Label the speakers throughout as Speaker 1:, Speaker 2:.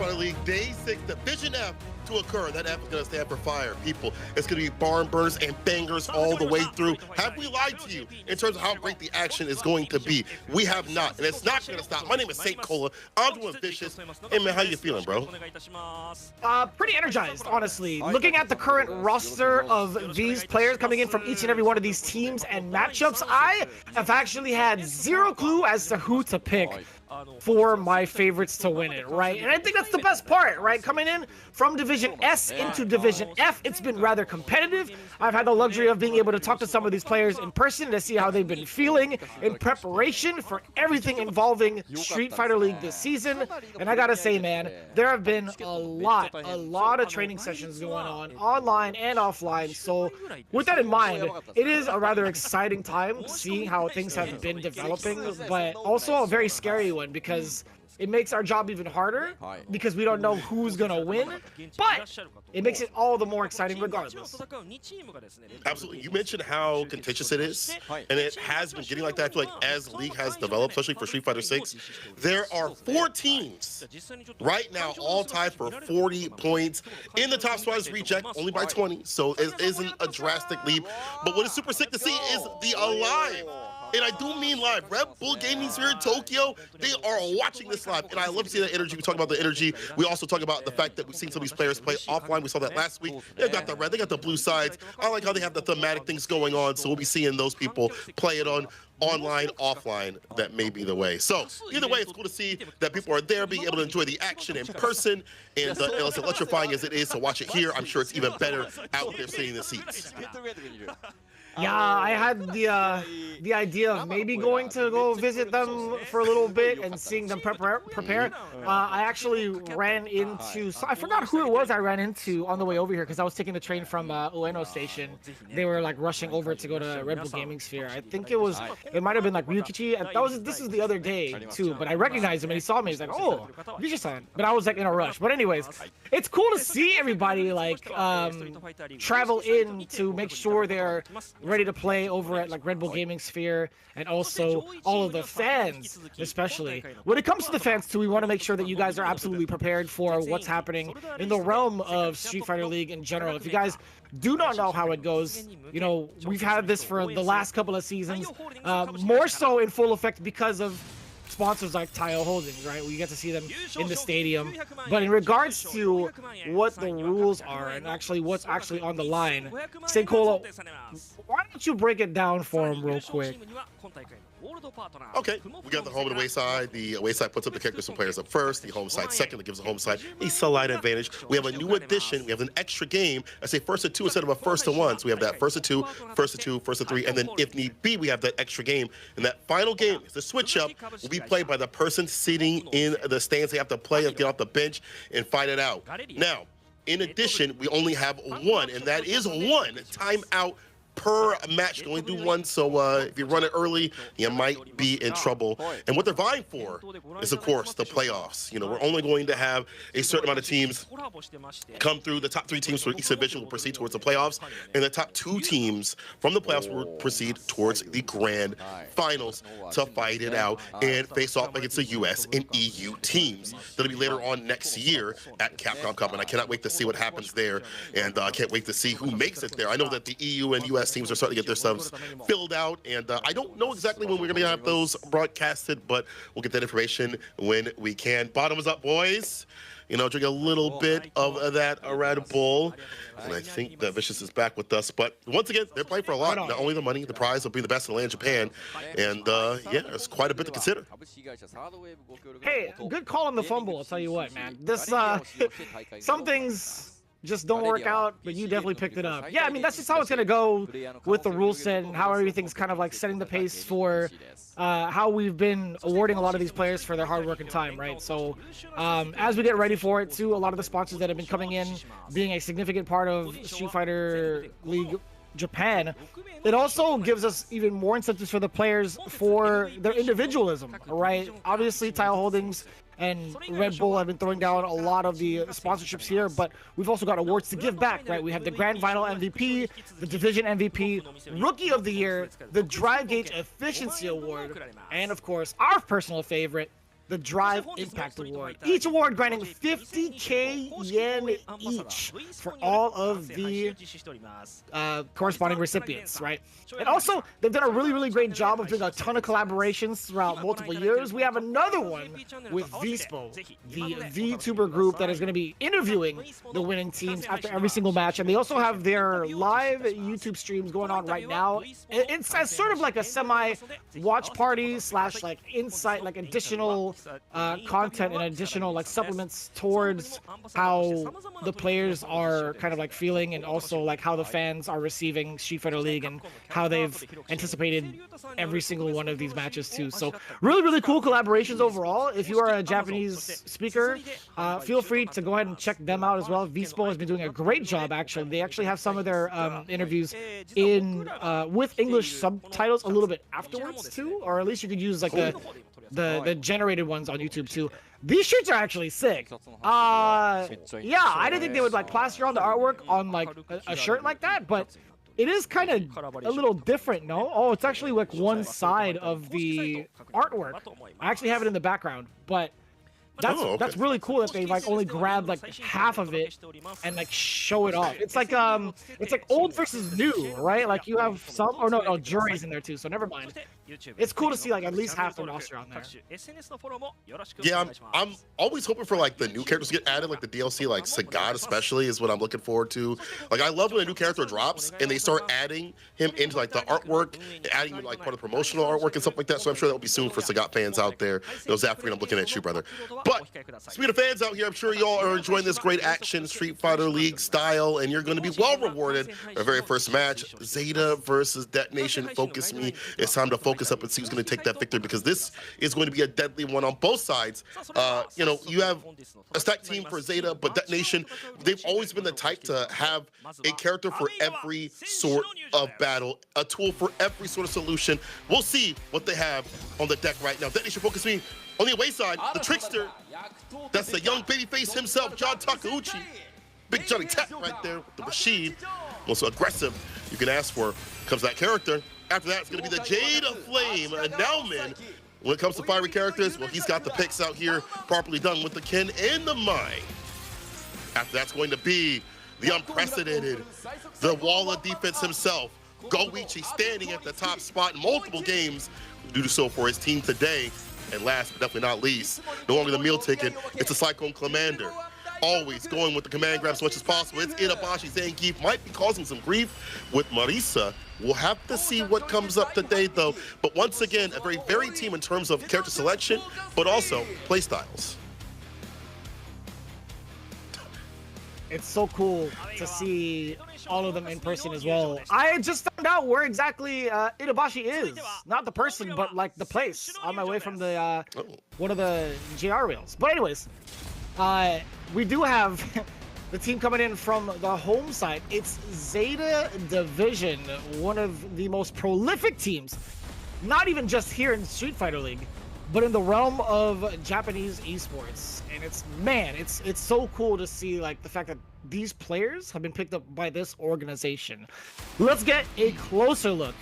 Speaker 1: Fighter League Day 6 Division F to occur. That F is going to stand for fire, people. It's going to be barn burners and bangers all the way through. Have we lied to you in terms of how great the action is going to be? We have not, and it's not going to stop. My name is Saint Cola. I'm doing vicious. Hey, man, how you feeling, bro?
Speaker 2: Pretty energized, honestly. Looking at the current roster of these players coming in from each and every one of these teams and matchups, I have actually had zero clue as to who to pick for my favorites to win it, right? And I think that's the best part, right? Coming in from Division S into Division F, it's been rather competitive. I've had the luxury of being able to talk to some of these players in person to see how they've been feeling in preparation for everything involving Street Fighter League this season. And I gotta say, man, there have been a lot of training sessions going on, online and offline. So with that in mind, it is a rather exciting time seeing how things have been developing, but also a very scary one, because it makes our job even harder because we don't know who's gonna win, but it makes it all the more exciting regardless.
Speaker 1: Absolutely. You mentioned how contentious it is, and it has been getting like that. I feel like as the league has developed, especially for Street Fighter 6, there are 4 teams right now all tied for 40 points. In the top spot is Reject, only by 20, so it isn't a drastic leap. But what is super sick to see is the Alive. And I do mean live. Red Bull Gaming here in Tokyo, they are watching this live. And I love to see that energy. We talk about the energy. We also talk about the fact that we've seen some of these players play offline. We saw that last week. They've got the red, they got the blue sides. I like how they have the thematic things going on. So we'll be seeing those people play it on online, offline. That may be the way. So either way, it's cool to see that people are there, being able to enjoy the action in person. And as electrifying as it is to watch it here, I'm sure it's even better out there sitting in the seats.
Speaker 2: Yeah, I had the idea of maybe going to go visit them for a little bit and seeing them prepare. I actually ran into, so I forgot who it was I ran into on the way over here, because I was taking the train from Ueno Station. They were like rushing over to go to Red Bull Gaming Sphere. I think it might have been like Ryukichi. This is the other day too, but I recognized him and he saw me. He's like, oh, Ryukichi-san. But I was like in a rush. But anyways, it's cool to see everybody like travel in to make sure they're ready to play over at like Red Bull Gaming Sphere, and also all of the fans, especially. When it comes to the fans too, we want to make sure that you guys are absolutely prepared for what's happening in the realm of Street Fighter League in general. If you guys do not know how it goes, you know, we've had this for the last couple of seasons, more so in full effect because of sponsors like Taiyo Holdings, right? We get to see them in the stadium. But in regards to what the rules are and actually what's actually on the line, Seikola, why don't you break it down for him real quick?
Speaker 1: Okay, we got the home and away side. The away side puts up the characters and players up first. The home side second. That gives the home side a slight advantage. We have a new addition. We have an extra game. I say first to 2 instead of a first to 1. So we have that first to 2, first to 2, first to 3, and then if need be, we have that extra game. And that final game, the switch up, will be played by the person sitting in the stands. They have to play and get off the bench and fight it out. Now, in addition, we only have 1, and that is 1 timeout per match. You can only do 1, so if you run it early, you might be in trouble. And what they're vying for is, of course, the playoffs. You know, we're only going to have a certain amount of teams come through. The top 3 teams for each division will proceed towards the playoffs, and the top 2 teams from the playoffs will proceed towards the grand finals to fight it out and face off against the US and EU teams. That'll be later on next year at Capcom Cup, and I cannot wait to see what happens there, and I can't wait to see who makes it there. I know that the EU and US teams are starting to get their subs filled out, and I don't know exactly when we're going to have those broadcasted, but we'll get that information when we can. Bottoms up, boys. You know, drink a little bit of that Red Bull, and I think that Vicious is back with us. But once again, they're playing for a lot. Not only the money, the prize of being the best in the land, Japan, and yeah, it's quite a bit to consider.
Speaker 2: Hey, good call on the fumble. I'll tell you what, man. This some things just don't work out, but you definitely picked it up. Yeah, I mean, that's just how it's going to go with the rule set and how everything's kind of like setting the pace for how we've been awarding a lot of these players for their hard work and time, right? So as we get ready for it too, a lot of the sponsors that have been coming in, being a significant part of Street Fighter League Japan, it also gives us even more incentives for the players for their individualism, right? Obviously, Taiyo Holdings and Red Bull have been throwing down a lot of the sponsorships here, but we've also got awards to give back, right? We have the Grand Final MVP, the Division MVP, Rookie of the Year, the Drive Gauge Efficiency Award, and of course, our personal favorite, the Drive Impact Award. Each award granting 50k yen each for all of the corresponding recipients, right? And also, they've done a really, really great job of doing a ton of collaborations throughout multiple years. We have another one with Vispo, the VTuber group that is going to be interviewing the winning teams after every single match. And they also have their live YouTube streams going on right now. It's as sort of like a semi-watch party slash like insight, like additional content and additional like supplements towards how the players are kind of like feeling, and also like how the fans are receiving Street Fighter League and how they've anticipated every single one of these matches too. So really, really cool collaborations overall. If you are a Japanese speaker, feel free to go ahead and check them out as well. Vispo has been doing a great job actually. They actually have some of their interviews in with English subtitles a little bit afterwards too, or at least you could use like the generated ones on YouTube too. These shirts are actually sick. Yeah, I didn't think they would like plaster on the artwork on like a shirt like that, but it is kind of a little different, no? Oh, it's actually like one side of the artwork. I actually have it in the background, but that's really cool that they like only grabbed like half of it and like show it off. It's like old versus new, right? Like you have some, or no, Jury's in there too, so never mind. It's cool to see like at least half the roster on there.
Speaker 1: Yeah, I'm always hoping for like the new characters to get added, like the DLC, like Sagat especially is what I'm looking forward to. Like I love when a new character drops and they start adding him into like the artwork, adding like part of the promotional artwork and stuff like that. So I'm sure that will be soon for Sagat fans out there. Zafreen, I'm looking at you, brother. But speaking of fans out here, I'm sure y'all are enjoying this great action Street Fighter League style, and you're going to be well rewarded. Our very first match, Zeta versus DetonatioN. FocusMe. It's time to focus up and see who's going to take that victory, because this is going to be a deadly one on both sides. You know, you have a stacked team for Zeta, but DetonatioN, they've always been the type to have a character for every sort of battle, a tool for every sort of solution. We'll see what they have on the deck right now. DetonatioN, FocusMe. On the away side, the trickster, that's the young babyface himself, John Takeuchi. Big Johnny Tap right there with the machine. Most aggressive you can ask for comes that character. After that, it's going to be the Jade of Flame, a Nauman. When it comes to fiery characters, well, he's got the picks out here properly done with the Ken and the Mai. After that's going to be the unprecedented, the wall of defense himself, Goichi, standing at the top spot in multiple games, do so for his team today. And last but definitely not least, no longer the meal ticket, it's a Cyclone Commander. Always going with the command grab as much as possible. It's Itabashi. Zangief might be causing some grief with Marisa. We'll have to see what comes up today, though. But once again, a very varied team in terms of character selection, but also play styles.
Speaker 2: It's so cool to see all of them in person as well. I just found out where exactly Itabashi is. Not the person, but like the place on my way from the one of the JR rails. But anyways, we do have the team coming in from the home side. It's Zeta Division, one of the most prolific teams, not even just here in Street Fighter League, but in the realm of Japanese esports. And it's so cool to see like the fact that these players have been picked up by this organization. Let's get a closer look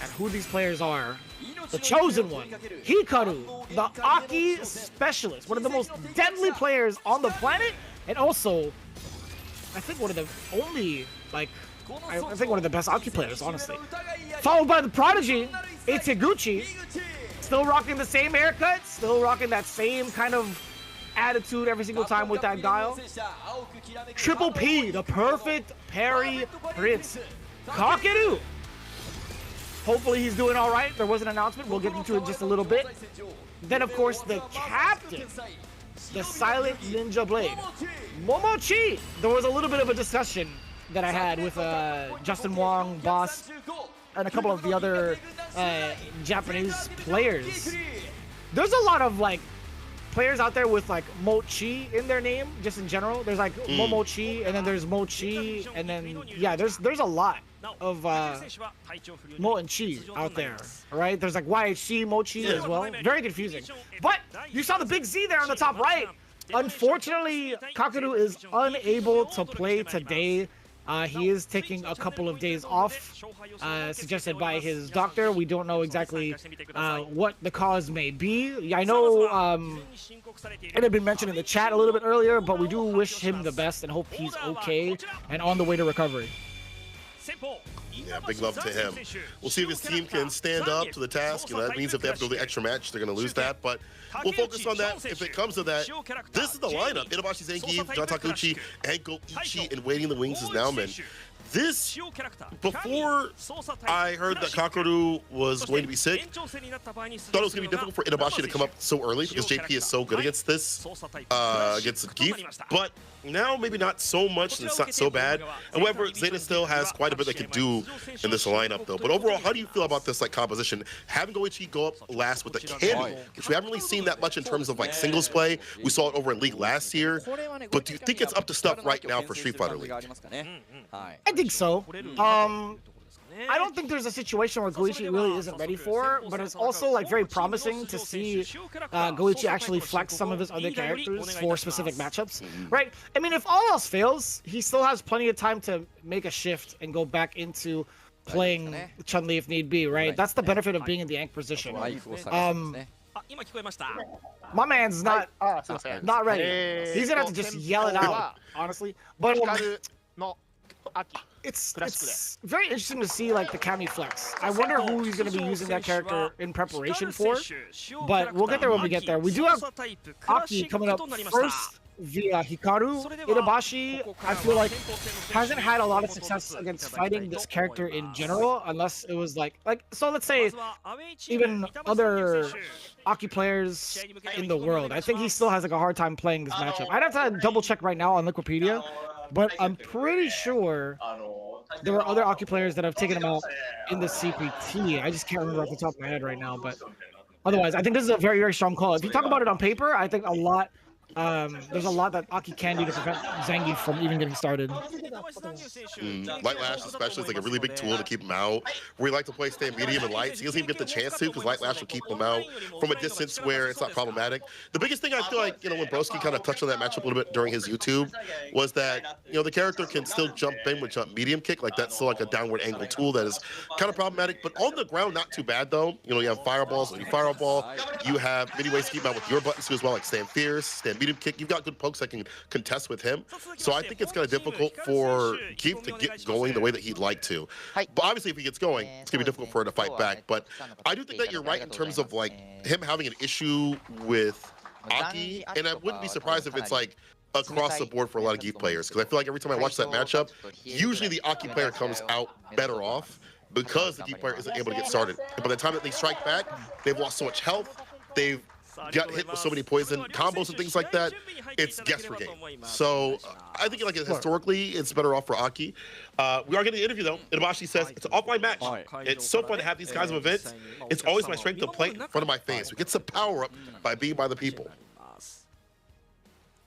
Speaker 2: at who these players are. The chosen one, Hikaru, the Aki specialist, one of the most deadly players on the planet, and also I think one of the only I think one of the best Aki players, honestly. Followed by the prodigy, it's Higuchi. Still rocking the same haircut, still rocking that same kind of attitude every single time with that guile. Triple P, the perfect parry prince, Kakeru. Hopefully he's doing all right. There was an announcement. We'll get into it in just a little bit. Then, of course, the captain, the silent ninja blade, Momochi. There was a little bit of a discussion that I had with Justin Wong, Boss, and a couple of the other Japanese players. There's a lot of like players out there with like Mochi in their name, just in general. There's like Momochi, and then there's Mochi, and then yeah, there's a lot of Mo and Chi out there, right? There's like YHC, Mochi as well. Very confusing. But you saw the big Z there on the top right. Unfortunately, Kakeru is unable to play today. He is taking a couple of days off, suggested by his doctor. We don't know exactly what the cause may be. I know it had been mentioned in the chat a little bit earlier, but we do wish him the best and hope he's okay and on the way to recovery.
Speaker 1: Yeah, big love to him. We'll see if his team can stand up to the task. You know, that means if they have to go the extra match, they're going to lose that. But we'll focus on that if it comes to that. This is the lineup. Itabashi, Zenki, John Takeuchi, and Goichi, and waiting in the wings is Nauman. This, before I heard that Hikaru was going to be sick, thought it was going to be difficult for Itabashi to come up so early because JP is so good against this, against Geef. But now maybe not so much, and it's not so bad. However, Zeta still has quite a bit they can do in this lineup, though. But overall, how do you feel about this composition? Having Goichi go up last with the candy, which we haven't really seen that much in terms of singles play. We saw it over in League last year. But do you think it's up to stuff right now for Street Fighter League?
Speaker 2: I think so. I don't think there's a situation where Goichi really isn't ready for, but it's also very promising to see Goichi actually flex some of his other characters for specific matchups, right? I mean, if all else fails, he still has plenty of time to make a shift and go back into playing Chun-Li if need be, right? That's the benefit of being in the Ankh position. My man's not ready. He's gonna have to just yell it out, honestly. But it's very interesting to see the Kami flex. I wonder who he's going to be using that character in preparation for, but we'll get there when we get there. We do have Aki coming up first via Hikaru. Itabashi, I feel hasn't had a lot of success against fighting this character in general, unless it was so let's say even other Aki players in the world. I think he still has a hard time playing this matchup. I'd have to double check right now on Wikipedia, but I'm pretty sure there were other Aki players that have taken him out in the CPT. I just can't remember off the top of my head right now, but otherwise, I think this is a very, very strong call. If you talk about it on paper, I think there's a lot that Aki can do to prevent Zangief from even getting started.
Speaker 1: Light Lash especially is a really big tool to keep him out. We like to play stand medium and lights. He doesn't even get the chance to because Light Lash will keep him out from a distance where it's not problematic. The biggest thing I feel when Broski kind of touched on that matchup a little bit during his YouTube was that, the character can still jump in with jump medium kick. That's still a downward angle tool that is kind of problematic. But on the ground, not too bad though. You have fireballs, when you fireball, you have many ways to keep him out with your buttons too as well, like stand fierce, stand medium kick. You've got good pokes that can contest with him. So I think it's kind of difficult for Geef to get going the way that he'd like to. But obviously if he gets going, it's going to be difficult for him to fight back. But I do think that you're right in terms of him having an issue with Aki. And I wouldn't be surprised if it's across the board for a lot of Geef players. Because I feel every time I watch that matchup, usually the Aki player comes out better off because the Geef player isn't able to get started. And by the time that they strike back, they've lost so much health. They've got hit with so many poison combos and things like that. It's guess for game. So I think historically it's better off for Aki. We are getting the interview though. Itabashi says it's an offline match. It's so fun to have these kinds of events. It's always my strength to play in front of my fans. We get some power up by being by the people.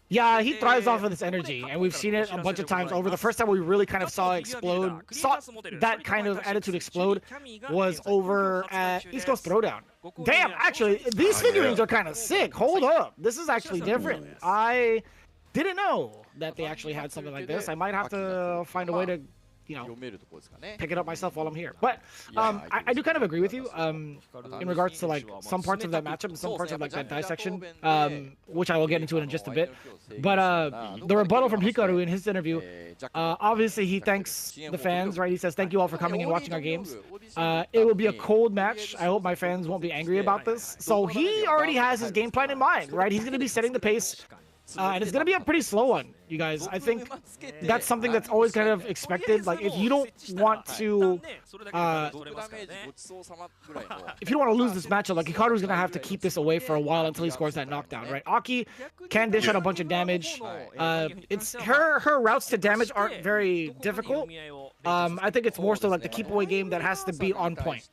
Speaker 2: Yeah, he thrives off of this energy, and we've seen it a bunch of times over. The first time we really kind of saw that kind of attitude explode was over at East Coast Throwdown. Damn, actually, these figurines are kind of sick. Hold up. This is actually different. I didn't know that they actually had something like this. I might have to find a way to pick it up myself while I'm here. But I do kind of agree with you in regards to some parts of that matchup and some parts of that dissection, which I will get into in just a bit. But the rebuttal from Hikaru in his interview, obviously he thanks the fans, right? He says, "Thank you all for coming and watching our games. It will be a cold match. I hope my fans won't be angry about this." So he already has his game plan in mind, right? He's going to be setting the pace. And it's going to be a pretty slow one, you guys. I think that's something that's always kind of expected. If you don't want to lose this matchup, Hikaru's going to have to keep this away for a while until he scores that knockdown, right? Aki can dish out a bunch of damage. Her routes to damage aren't very difficult. I think it's more so like the keep away game that has to be on point.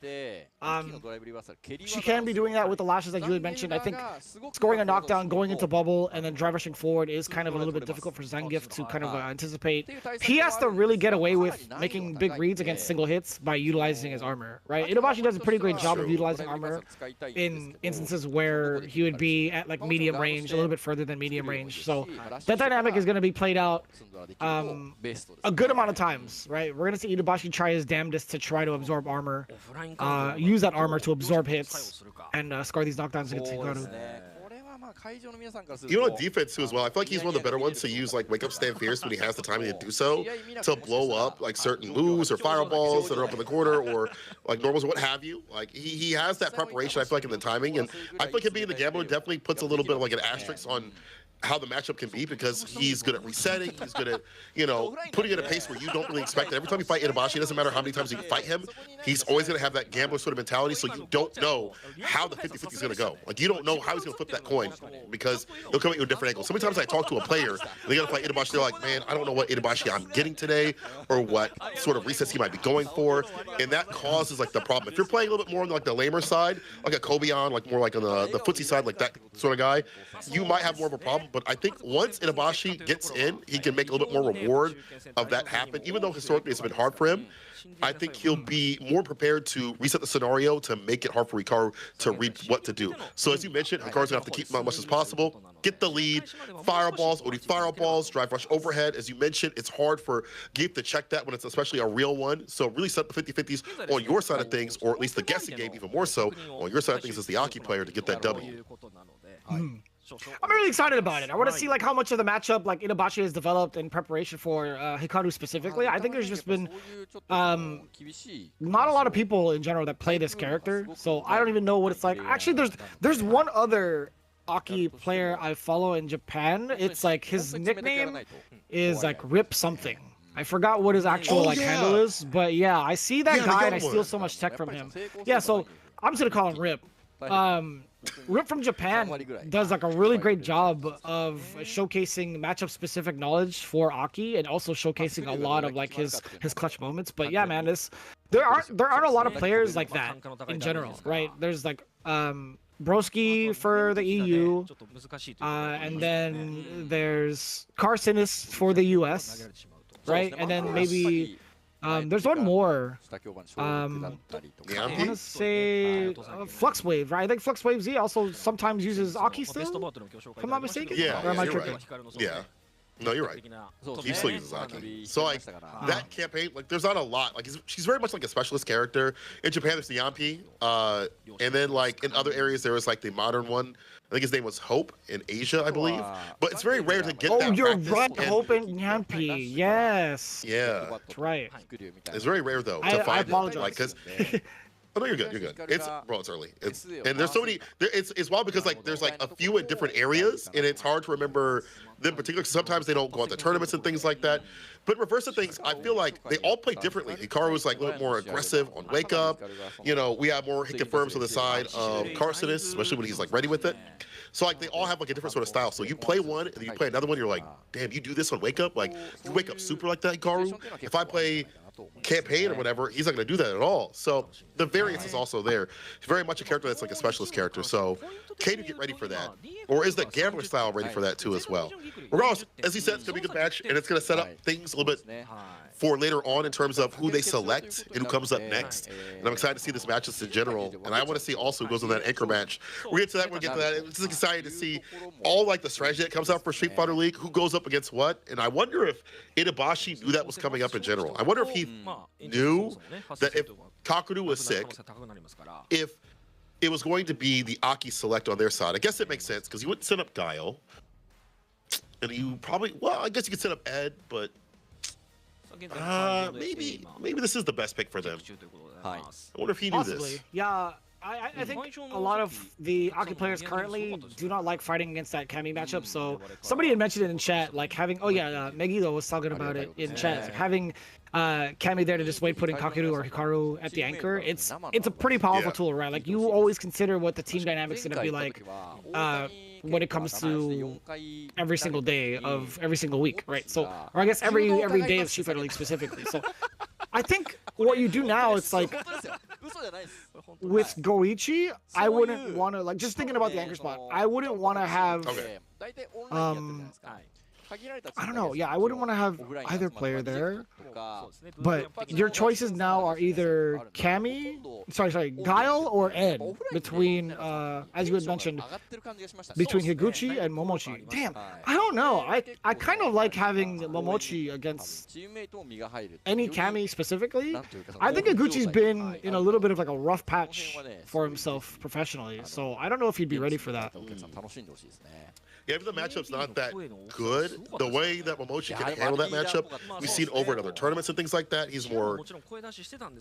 Speaker 2: She can be doing that with the lashes that you had mentioned. I think scoring a knockdown, going into bubble, and then drive rushing forward is kind of a little bit difficult for Zangief to kind of anticipate. He has to really get away with making big reads against single hits by utilizing his armor, right? Itabashi does a pretty great job of utilizing armor in instances where he would be at like medium range, a little bit further than medium range. So that dynamic is going to be played out a good amount of times, right? We're going to see Itabashi try his damnedest to try to absorb armor, use that armor to absorb hits, and score these knockdowns against Hikaru.
Speaker 1: You know, on defense too as well. I feel like he's one of the better ones to use like wake up stand fierce when he has the time to do so, to blow up like certain moves or fireballs that are up in the corner or like normals or what have you. Like he has that preparation, I feel like, in the timing, and I feel like him being the gambler definitely puts a little bit of like an asterisk on how the matchup can be, because he's good at resetting, he's good at, you know, putting it at a pace where you don't really expect it. Every time you fight Itabashi, it doesn't matter how many times you fight him, he's always going to have that gambler sort of mentality, so you don't know how the 50-50 is going to go. Like, you don't know how he's going to flip that coin, because he'll come at you a different angle. So many times I talk to a player, and they got to fight Itabashi, they're like, man, I don't know what Itabashi I'm getting today, or what sort of resets he might be going for, and that causes, like, the problem. If you're playing a little bit more on, like, the lamer side, like a Kobeon, like, more like on the footsie side, like that sort of guy, you might have more of a problem. But I think once Itabashi gets in, he can make a little bit more reward of that happen. Even though historically it's been hard for him, I think he'll be more prepared to reset the scenario to make it hard for Hikaru to read what to do. So as you mentioned, Hikaru's gonna have to keep him as much as possible, get the lead, fireballs, OD fireballs, drive rush overhead. As you mentioned, it's hard for Geef to check that when it's especially a real one. So really set the 50-50s on your side of things, or at least the guessing game even more so on your side of things as the Aki player to get that W.
Speaker 2: I'm really excited about it. I want to see like how much of the matchup like Itabashi has developed in preparation for Hikaru specifically. I think there's just been not a lot of people in general that play this character, so I don't even know what it's like. Actually, there's one other Aki player I follow in Japan. It's like his nickname is like Rip something. I forgot what his actual handle is, but yeah, I see that guy and I steal so much tech from him. Yeah, so I'm just gonna call him Rip. Rip from Japan does like a really great job of showcasing matchup specific knowledge for Aki, and also showcasing a lot of like his clutch moments. But yeah, man, there aren't a lot of players like that in general, right? There's like Broski for the EU, and then there's Carcinus for the US, right? And then maybe there's one more. I want to say Fluxwave, right? I think Fluxwave Z also sometimes uses Aki still, if I'm not mistaken.
Speaker 1: Yeah,
Speaker 2: or am I
Speaker 1: you're
Speaker 2: tripping?
Speaker 1: right. Yeah. No, you're right. He still uses Aki. So, like, that campaign, like, there's not a lot. Like, she's very much like a specialist character. In Japan, there's the Yampi. And then, like, in other areas, there was, like, the modern one. I think his name was Hope in Asia, I believe. But it's very rare to get that.
Speaker 2: Oh, you're right.
Speaker 1: And
Speaker 2: Hope and Yampi. Yes.
Speaker 1: yeah.
Speaker 2: That's right.
Speaker 1: It's very rare, though, to find
Speaker 2: I apologize.
Speaker 1: it. Like, because... Oh, no, you're good. You're good. It's early. And there's so many. It's wild because like there's like a few in different areas, and it's hard to remember them particularly. Sometimes they don't go out to tournaments and things like that. But reverse of things, I feel like they all play differently. Hikaru was like a little more aggressive on wake up. You know, we have more hit confirms on the side of Carcinus, especially when he's like ready with it. So like they all have like a different sort of style. So you play one and then you play another one. You're like, damn, you do this on wake up? Like you wake up super like that, Hikaru. If I play campaign or whatever, he's not going to do that at all. So the variance is also there. He's very much a character that's like a specialist character. So can you get ready for that? Or is that gambler style ready for that too as well? Regardless, as he said, it's going to be a good match, and it's going to set up things a little bit for later on in terms of who they select and who comes up next. And I'm excited to see this match just in general. And I want to see also who goes in that anchor match. We'll get to that. We'll get to that. It's just exciting to see all like the strategy that comes out for Street Fighter League, who goes up against what. And I wonder if Itabashi knew that was coming up in general. I wonder if he knew that if Hikaru was sick, if it was going to be the Aki select on their side. I guess it makes sense because you wouldn't set up Guile. And you probably, well, I guess you could set up Ed, but maybe this is the best pick for them. I wonder if he knew this.
Speaker 2: Yeah, I think a lot of the Aki players currently do not like fighting against that Kami matchup. So somebody had mentioned it in chat, like having, Megiddo was talking about it in chat, like having Kami there to just wait putting Hikaru or Hikaru at the anchor. It's a pretty powerful tool, right? Like you always consider what the team dynamics gonna be like when it comes to every single day of every single week, right? So, or I guess every day of Street Fighter League specifically. So I think what you do now, it's like with Goichi, I wouldn't want to, like, just thinking about the anchor spot, I wouldn't want to have I don't know. Yeah, I wouldn't want to have either player there. But your choices now are either Guile or Ed between, as you had mentioned, between Higuchi and Momochi. Damn, I don't know. I kind of like having Momochi against any Kami specifically. I think Higuchi's been in a little bit of like a rough patch for himself professionally, so I don't know if he'd be ready for that.
Speaker 1: Yeah, if the matchup's not that good, the way that Momochi can handle that matchup, we've seen over in other tournaments and things like that. He's more,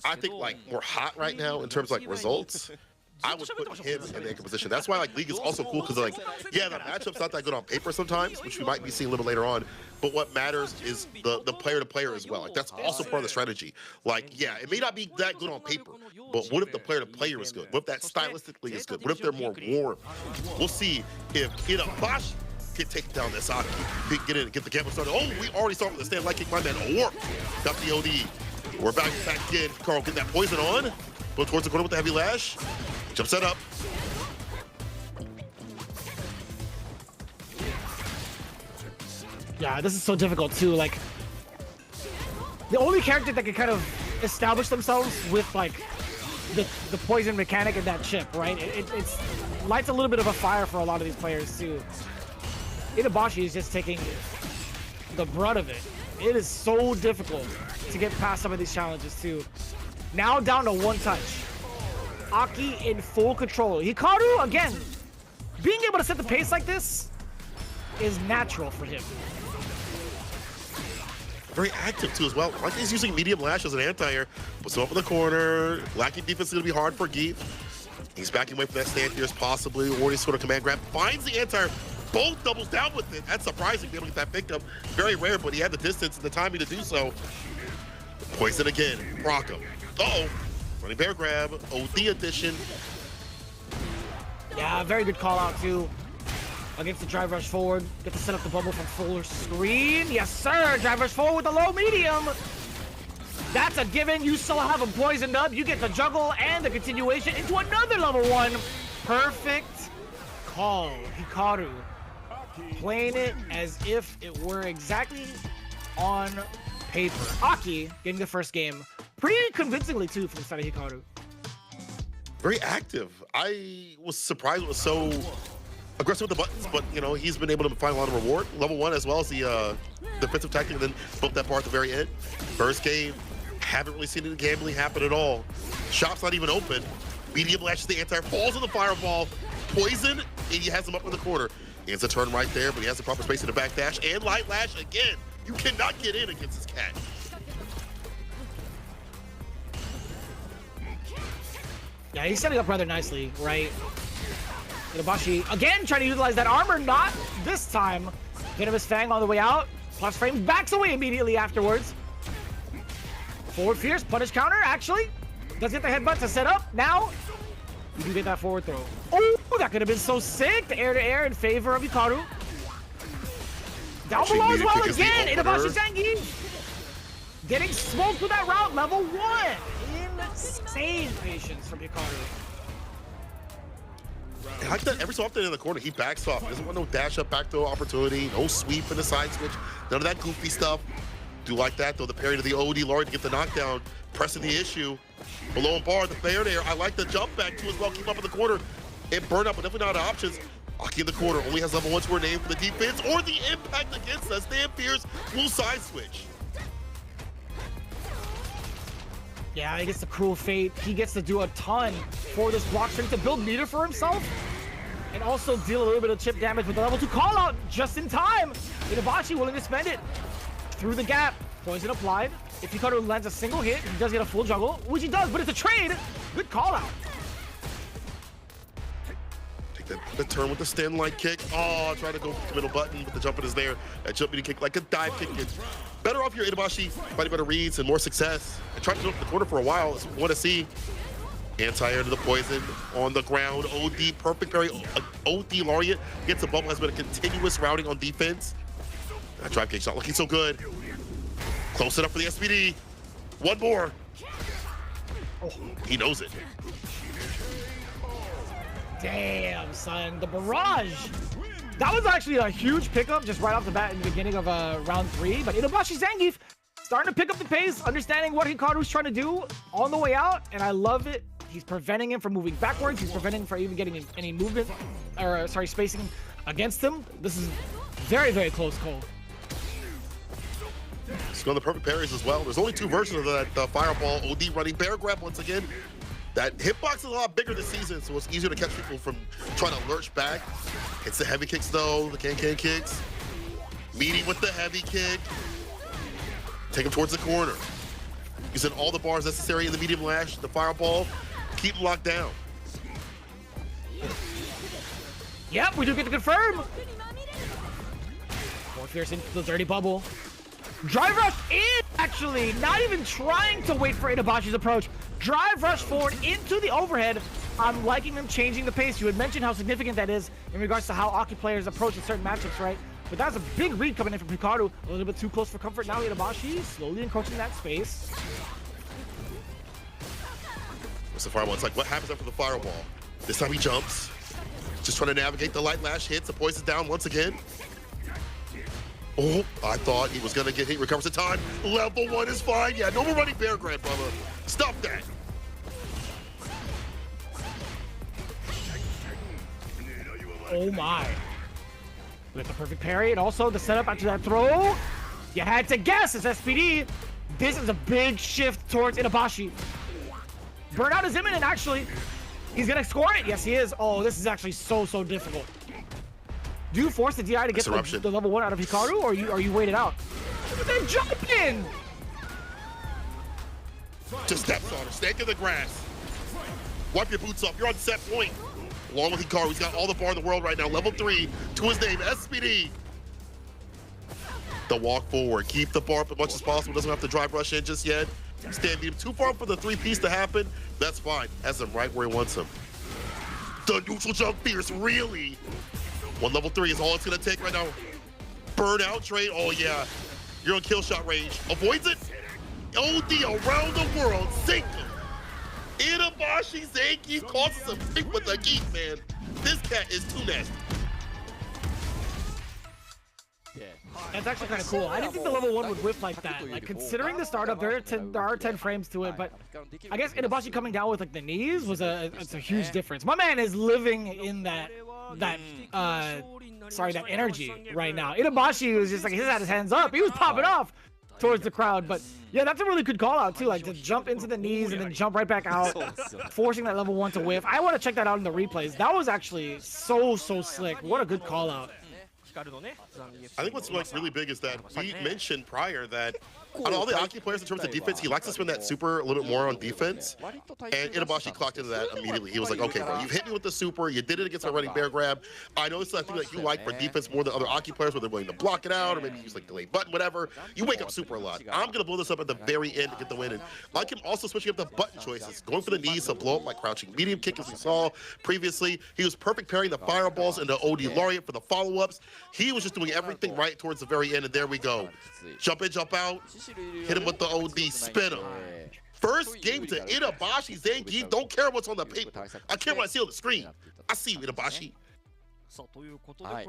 Speaker 1: I think, like more hot right now in terms of like results. I would put him in the anchor position. That's why like League is also cool because like, yeah, the matchup's not that good on paper sometimes, which we might be seeing a little bit later on. But what matters is the player to player as well. Like that's also part of the strategy. Like, yeah, it may not be that good on paper, but what if the player to player is good? What if that stylistically is good? What if they're more warm? We'll see if Itabashi can take down this Aki, get in, get the camera started. Oh, we already started with the stand light kick, my man. Or got the OD. We're back in. Carl, get that poison on. Go towards the corner with the heavy lash. Jump set up.
Speaker 2: Yeah, this is so difficult too. Like, the only character that can kind of establish themselves with like the poison mechanic and that chip, right? It's lights a little bit of a fire for a lot of these players too. Itabashi is just taking the brunt of it. It is so difficult to get past some of these challenges too. Now down to one touch. Aki in full control. Hikaru, again, being able to set the pace like this is natural for him.
Speaker 1: Very active too as well. Like he's using medium lash as an anti-air. Puts him up in the corner. Lacking defense is going to be hard for Geet. He's backing away from that stand here possibly. Or he's sort of command grab. Finds the anti-air. Both doubles down with it. That's surprising to be able to get that picked up. Very rare, but he had the distance and the timing to do so. Poison again. Rock him. Uh-oh. Running bear grab. OD edition.
Speaker 2: Yeah, very good call out too. Against the drive rush forward. Get to set up the bubble from full screen. Yes, sir. Drive rush forward with a low medium. That's a given. You still have him poisoned up. You get the juggle and the continuation into another level 1. Perfect call. Hikaru playing it as if it were exactly on paper. Aki getting the first game pretty convincingly too from the side of Hikaru.
Speaker 1: Very active. I was surprised it was so aggressive with the buttons, but you know, he's been able to find a lot of reward. Level 1 as well as the defensive tactic, and then built that part at the very end. First game, haven't really seen any gambling happen at all. Shop's not even open. Medium lashes the anti-air, falls on the fireball. Poison, and he has him up in the corner. He has a turn right there, but he has the proper space in the back dash and light lash again. You cannot get in against this cat.
Speaker 2: Yeah, he's setting up rather nicely, right? Itabashi, again, trying to utilize that armor, not this time. Venomous Fang on the way out. Plus frames, backs away immediately afterwards. Forward fierce, punish counter, actually. Does get the headbutt to set up. Now, you do get that forward throw. Oh, that could have been so sick. The air-to-air in favor of Hikaru. Down below as well again. Itabashi Zangi. Getting smoked with that route, level 1. Insane patience from Hikaru.
Speaker 1: I like that every so often in the corner, he backs off. Doesn't want no dash up back throw opportunity, no sweep in the side switch, none of that goofy stuff. Do like that though, the parry to the OD Lord to get the knockdown, pressing the issue. Below and bar, the fair there. I like the jump back too as well, keep up in the corner. And burn up, but definitely not options. Aki in the corner, only has level 1 to her name for the defense or the impact against us. Damn fierce, full side switch.
Speaker 2: Yeah, he gets the cruel fate. He gets to do a ton for this block string to build meter for himself and also deal a little bit of chip damage with the level 2 call out just in time. Itabashi willing to spend it through the gap. Poison applied. If Hikaru lands a single hit, he does get a full juggle, which he does, but it's a trade. Good call out.
Speaker 1: Take the turn with the stand light kick. Oh, try to go for the middle button, but the jump is there. That jump meeting kick like a dive kick. It's better off your Itabashi, fighting better reads and more success. And trying to jump in the corner for a while is what we want to see. Anti-air to the poison on the ground. OD, perfect parry. OD Laureate gets a bubble, has been a continuous routing on defense. That drive kick's not looking so good. Close it up for the SPD. One more. Oh, he knows it.
Speaker 2: Damn, son. The barrage. That was actually a huge pickup just right off the bat in the beginning of round 3. But Itabashi Zangief starting to pick up the pace, understanding what Hikaru's trying to do on the way out, and I love it. He's preventing him from moving backwards. He's preventing him from even getting any movement, or sorry, spacing against him. This is very, very close call.
Speaker 1: Let's go to the perfect parries as well. There's only 2 versions of that fireball OD running bear grab once again. That hitbox is a lot bigger this season, so it's easier to catch people from trying to lurch back. Hits the heavy kicks though, the can kicks. Meeting with the heavy kick. Take him towards the corner. Using all the bars necessary in the medium lash, the fireball. Keep him locked down.
Speaker 2: Yep, we do get to confirm. More fierce into the dirty bubble. Drive rush in, actually, not even trying to wait for Itabashi's approach. Drive rush forward into the overhead. I'm liking them changing the pace. You had mentioned how significant that is in regards to how Aki players approach in certain matchups, right? But that's a big read coming in from Hikaru. A little bit too close for comfort now. Itabashi slowly encroaching that space.
Speaker 1: What's the fireball? It's like, what happens after the fireball? This time he jumps. Just trying to navigate the light lash hits. The poison's down once again. Oh, I thought he was gonna get hit. Recovers the time. Level 1 is fine. Yeah, no more running bear grab, brother. Stop that.
Speaker 2: Oh my. With the perfect parry and also the setup after that throw. You had to guess, it's SPD. This is a big shift towards Itabashi. Burnout is imminent, actually. He's gonna score it. Yes, he is. Oh, this is actually so difficult. Do you force the DI to get the level 1 out of Hikaru, or are you waited out? Then jump in!
Speaker 1: Just steps on her, snake in the grass. Wipe your boots off, you're on set point. Along with Hikaru, he's got all the bar in the world right now. Level 3 to his name, SPD. The walk forward, keep the bar up as much as possible. Doesn't have to drive rush in just yet. Stand him too far for the 3-piece to happen. That's fine, has him right where he wants him. The neutral jump fierce, really? One level 3 is all it's gonna take right now. Burnout trade, oh yeah. You're on kill shot range. Avoids it. OD around the world, sink him. Itabashi Zangief causes some big with the geek, man. This cat is too nasty.
Speaker 2: That's actually kind of cool. I didn't think the level 1 would whiff like that. Like, considering the startup, there are 10 frames to it, but I guess Itabashi coming down with like the knees was it's a huge difference. My man is living in that energy right now. Itabashi was just like, he had his hands up. He was popping off towards the crowd, but yeah, that's a really good call out too. Like, to jump into the knees and then jump right back out, forcing that level 1 to whiff. I want to check that out in the replays. That was actually so slick. What a good call out.
Speaker 1: I think what's like really big is that we mentioned prior that out of all the Aki players in terms of defense, he likes to spin that super a little bit more on defense. And Itabashi clocked into that immediately. He was like, okay, bro, you've hit me with the super, you did it against my running bear grab. I know this is something that you like for defense more than other Aki players where they're willing to block it out or maybe use like delay button, whatever. You wake up super a lot. I'm gonna blow this up at the very end to get the win. And I like him also switching up the button choices, going for the knees to blow up like crouching medium kick as we saw previously. He was perfect parrying the fireballs into OD Laureate for the follow-ups. He was just doing everything right towards the very end, and there we go. Jump in, jump out, hit him with the OD, spin him. First game to Itabashi Zangief. Don't care what's on the paper. I care what I see on the screen. I see you, Itabashi.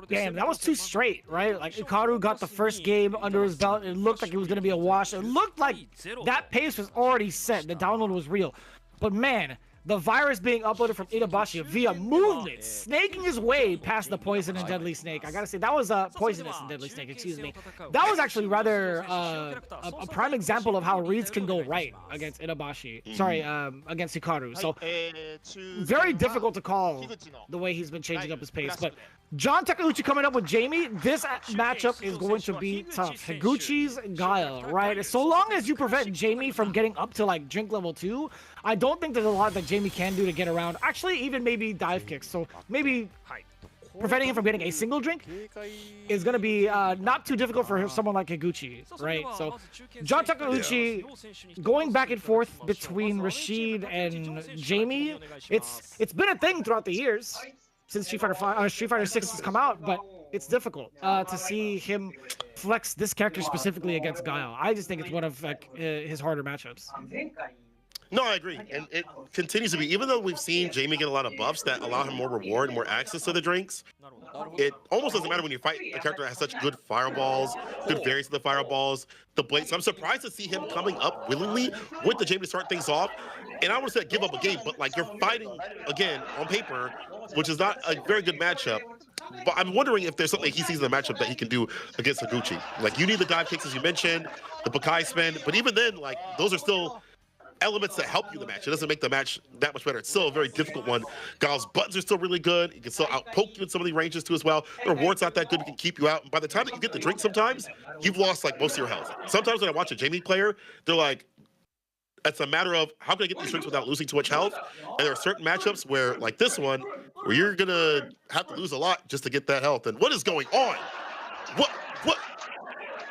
Speaker 2: Damn, that was too straight, right? Like, Hikaru got the first game under his belt. It looked like it was going to be a wash. It looked like that pace was already set. The download was real. But man, the virus being uploaded from Itabashi via movement, snaking his way past the poison and deadly snake. I gotta say, that was poisonous and deadly snake, excuse me. That was actually rather a prime example of how reads can go right against Itabashi. Sorry, against Hikaru. So very difficult to call the way he's been changing up his pace. But John Takeuchi coming up with Jamie. This matchup is going to be tough. Higuchi's Guile, right? So long as you prevent Jamie from getting up to like drink level 2, I don't think there's a lot that Jamie can do to get around. Actually, even maybe dive kicks. So maybe preventing him from getting a single drink is going to be not too difficult for someone like Higuchi, right? So John Takeuchi going back and forth between Rashid and Jamie. It's been a thing throughout the years since Street Fighter 6 has come out, but it's difficult to see him flex this character specifically against Guile. I just think it's one of like his harder matchups.
Speaker 1: No, I agree, and it continues to be. Even though we've seen Jamie get a lot of buffs that allow him more reward and more access to the drinks, it almost doesn't matter when you fight a character that has such good fireballs, good variants of the fireballs, the blades. So I'm surprised to see him coming up willingly with the Jamie to start things off. And I would say give up a game, but like you're fighting again on paper, which is not a very good matchup. But I'm wondering if there's something he sees in the matchup that he can do against Higuchi. Like you need the dive kicks as you mentioned, the Bakai spin, but even then, like those are still elements that help you in the match. It doesn't make the match that much better. It's still a very difficult one. Guile's buttons are still really good. He can still out-poke you in some of the ranges too as well. The reward's not that good. He can keep you out. And by the time that you get the drink sometimes, you've lost like most of your health. Sometimes when I watch a Jamie player, they're like, it's a matter of how can I get these drinks without losing too much health? And there are certain matchups where, like this one, where you're gonna have to lose a lot just to get that health. And what is going on?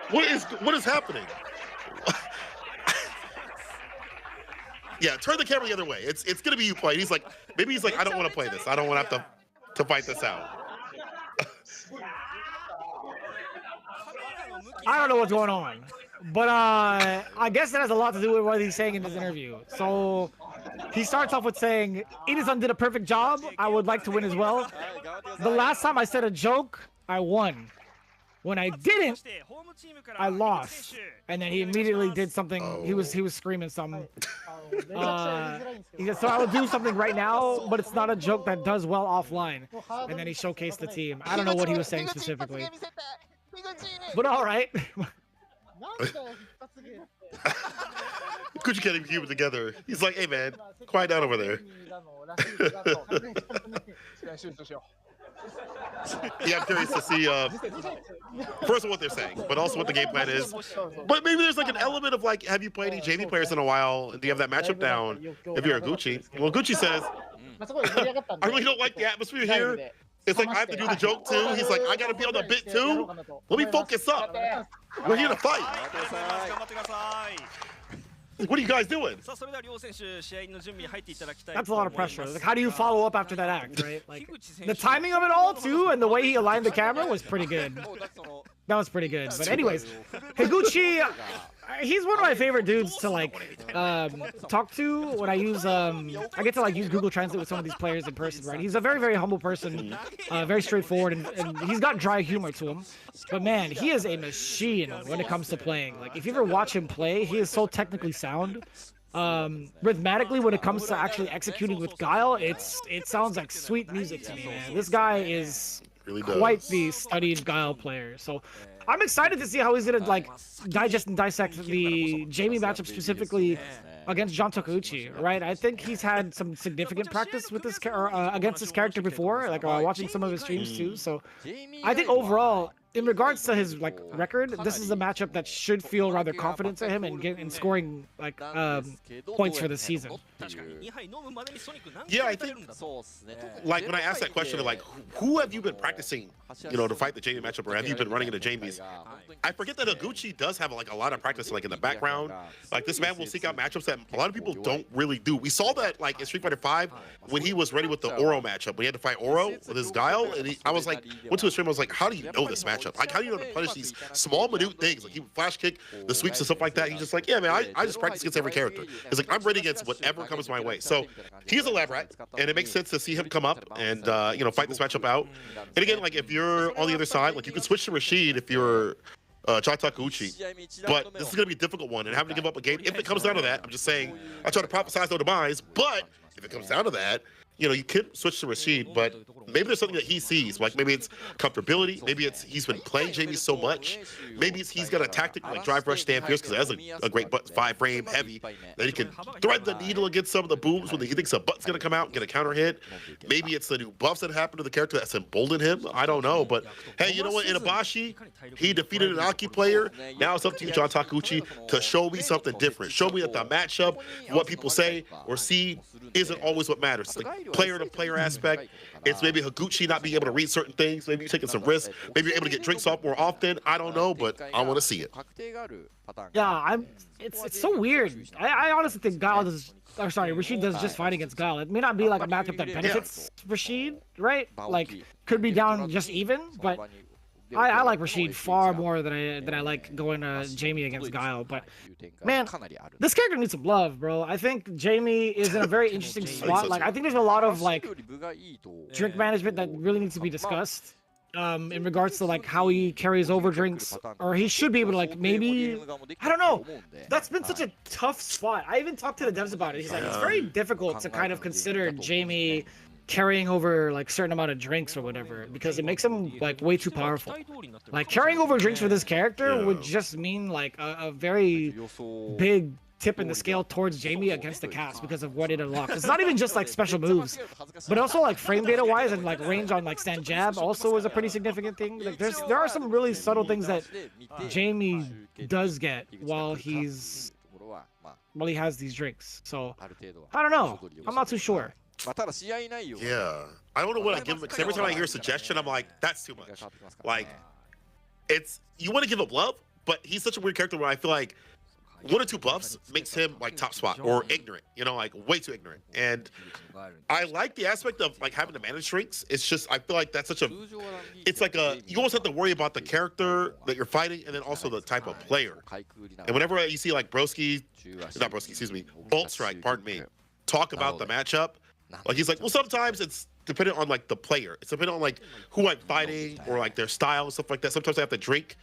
Speaker 1: What is happening? Yeah, turn the camera the other way. It's gonna be you playing. He's like, maybe he's like, I don't want to play this. I don't want to have to fight this out.
Speaker 2: I don't know what's going on, but I guess that has a lot to do with what he's saying in this interview. So he starts off with saying, Ida-san did a perfect job. I would like to win as well. The last time I said a joke, I won. When I didn't, I lost. And then he immediately did something. Oh. He was screaming something. He said, so I will do something right now, but it's not a joke that does well offline. And then he showcased the team. I don't know what he was saying specifically. But all right.
Speaker 1: Higuchi can't even keep it together. He's like, hey man, quiet down over there. Yeah, I'm curious to see first of what they're saying, but also what the game plan is. But maybe there's like an element of like, have you played any JV players in a while? Do you have that matchup down? If you're a Higuchi, well, Higuchi says, I really don't like the atmosphere here. It's like I have to do the joke too. He's like, I gotta be on the bit too. Let me focus up. We're here to fight. What are you guys doing?
Speaker 2: That's a lot of pressure. Like, how do you follow up after that act, right? Like, the timing of it all, too, and the way he aligned the camera was pretty good. That was pretty good. But anyways, Higuchi, he's one of my favorite dudes to, like, talk to when I use, I get to, like, use Google Translate with some of these players in person, right? He's a very, very humble person, very straightforward, and he's got dry humor to him. But, man, he is a machine when it comes to playing. Like, if you ever watch him play, he is so technically sound. Rhythmatically, when it comes to actually executing with Guile, it sounds like sweet music to me, man. This guy is really quite the studied Guile player. So I'm excited to see how he's gonna like digest and dissect the Jamie matchup specifically against John Takeuchi, right? I think he's had some significant practice with this against this character before, like watching some of his streams too. So I think overall, in regards to his like record, this is a matchup that should feel rather confident to him and scoring like points for the season.
Speaker 1: Yeah, I think like when I asked that question of like who have you been practicing, you know, to fight the Jamie matchup, or have you been running into Jamies? I forget that Higuchi does have like a lot of practice like in the background. Like this man will seek out matchups that a lot of people don't really do. We saw that like in Street Fighter V when he was ready with the Oro matchup. When he had to fight Oro with his Guile, and I was like, went to his stream, I was like, how do you know this matchup? Like, how do you know to punish these small, minute things? Like, he would flash kick, the sweeps and stuff like that. He's just like, yeah, man, I just practice against every character. He's like, I'm ready against whatever comes my way. So he's a lab rat, and it makes sense to see him come up and, you know, fight this matchup out. And again, like, if you're on the other side, like, you can switch to Rashid if you're John Takeuchi. But this is going to be a difficult one, and having to give up a game, if it comes down to that, I'm just saying, I try to prophesize no demise, but if it comes down to that, you know, you could switch to Rashid, but maybe there's something that he sees. Like maybe it's comfortability. Maybe it's he's been playing Jamie so much. Maybe it's he's got a tactic like drive rush stand fierce because it has a great butt 5-frame heavy that he can thread the needle against some of the booms when he thinks a butt's gonna come out and get a counter hit. Maybe it's the new buffs that happen to the character that's emboldened him. I don't know, but hey, you know what? Itabashi, he defeated an Aki player. Now it's up to you, John Takeuchi, to show me something different. Show me that the matchup, what people say or see, isn't always what matters. The player-to-player aspect. It's maybe Higuchi not being able to read certain things. Maybe you're taking some risks. Maybe you're able to get drinks off more often. I don't know, but I want to see it.
Speaker 2: Yeah, it's so weird. I honestly think Guile does, or sorry, Rashid does just fine against Guile. It may not be like a matchup that benefits Rashid, right? Like, could be down just even, but I like Rashid far more than I like going Jamie against Guile. But man, this character needs some love, bro. I think Jamie is in a very interesting spot. Like I think there's a lot of like drink management that really needs to be discussed. In regards to like how he carries over drinks, or he should be able to like maybe, I don't know. That's been such a tough spot. I even talked to the devs about it. He's like, it's very difficult to kind of consider Jamie carrying over like certain amount of drinks or whatever, because it makes him like way too powerful. Like carrying over drinks for this character would just mean like a very big tip in the scale towards Jamie against the cast because of what it unlocks. It's not even just like special moves, but also like frame data wise and like range on like stand jab also is a pretty significant thing. Like there are some really subtle things that Jamie does get while he has these drinks. So I don't know. I'm not too sure.
Speaker 1: Yeah, I don't know what I give him, because every time I hear a suggestion, I'm like, that's too much. Like, you want to give him love, but he's such a weird character where I feel like 1 or 2 buffs makes him like top spot or ignorant, you know, like way too ignorant. And I like the aspect of like having to manage drinks. It's just, I feel like that's such a, it's like you almost have to worry about the character that you're fighting and then also the type of player. And whenever you see like Bolt Strike, pardon me, talk about the matchup, like he's like, well, sometimes it's dependent on like the player. It's dependent on like who I'm fighting or like their style and stuff like that. Sometimes I have to drink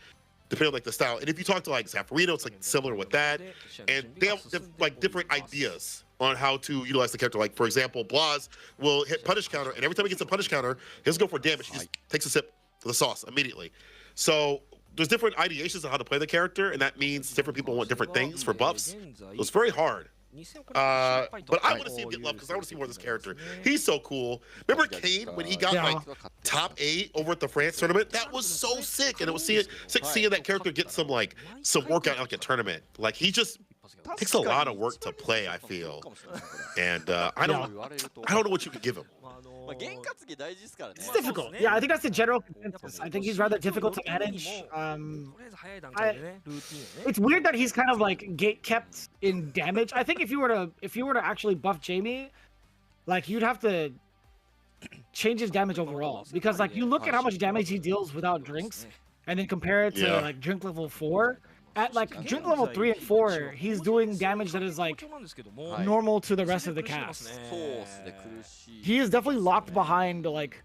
Speaker 1: depending on like the style. And if you talk to like Zaffarino, it's like similar with that. And they have like different ideas on how to utilize the character. Like for example, Blas will hit punish counter, and every time he gets a punish counter, he doesn't go for damage. He just takes a sip of the sauce immediately. So there's different ideations on how to play the character, and that means different people want different things for buffs. So it's very hard. But I want to see him get love because I want to see more of this character. He's so cool. Remember Kane when he got like top 8 over at the France tournament? That was so sick, and it was sick seeing that character get some workout like a tournament. Like he just takes a lot of work to play, I feel, and I don't know what you could give him.
Speaker 2: It's difficult. Yeah, I think that's the general consensus. I think he's rather difficult to manage. It's weird that he's kind of like gate kept in damage. I think if you were to actually buff Jamie, like you'd have to change his damage overall, because like you look at how much damage he deals without drinks, and then compare it to like drink level 4. At like drink level 3 and 4, he's doing damage that is like normal to the rest of the cast. He is definitely locked behind like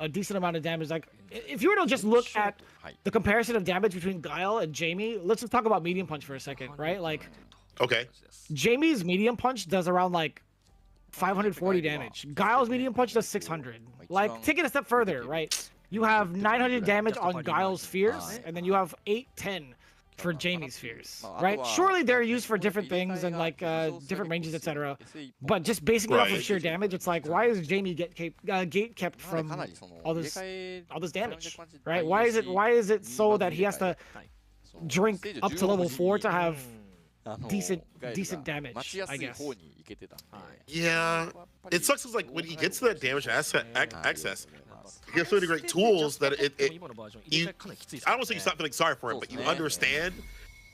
Speaker 2: a decent amount of damage. Like if you were to just look at the comparison of damage between Guile and Jamie, let's just talk about medium punch for a second, right? Like,
Speaker 1: okay,
Speaker 2: Jamie's medium punch does around like 540 damage. Guile's medium punch does 600. Like, take it a step further, right? You have 900 damage on Guile's Fears, and then you have 810 for Jamie's Fears, right? Surely they're used for different things and like different ranges, etc. But just basing it off of sheer damage, it's like, why is Jamie gate kept from all this damage, right? Why is it so that he has to drink up to level 4 to have decent damage, I guess?
Speaker 1: Yeah, it sucks. Is like when he gets to that damage access, he has so many great tools that I don't want to say you stop feeling sorry for him, but you understand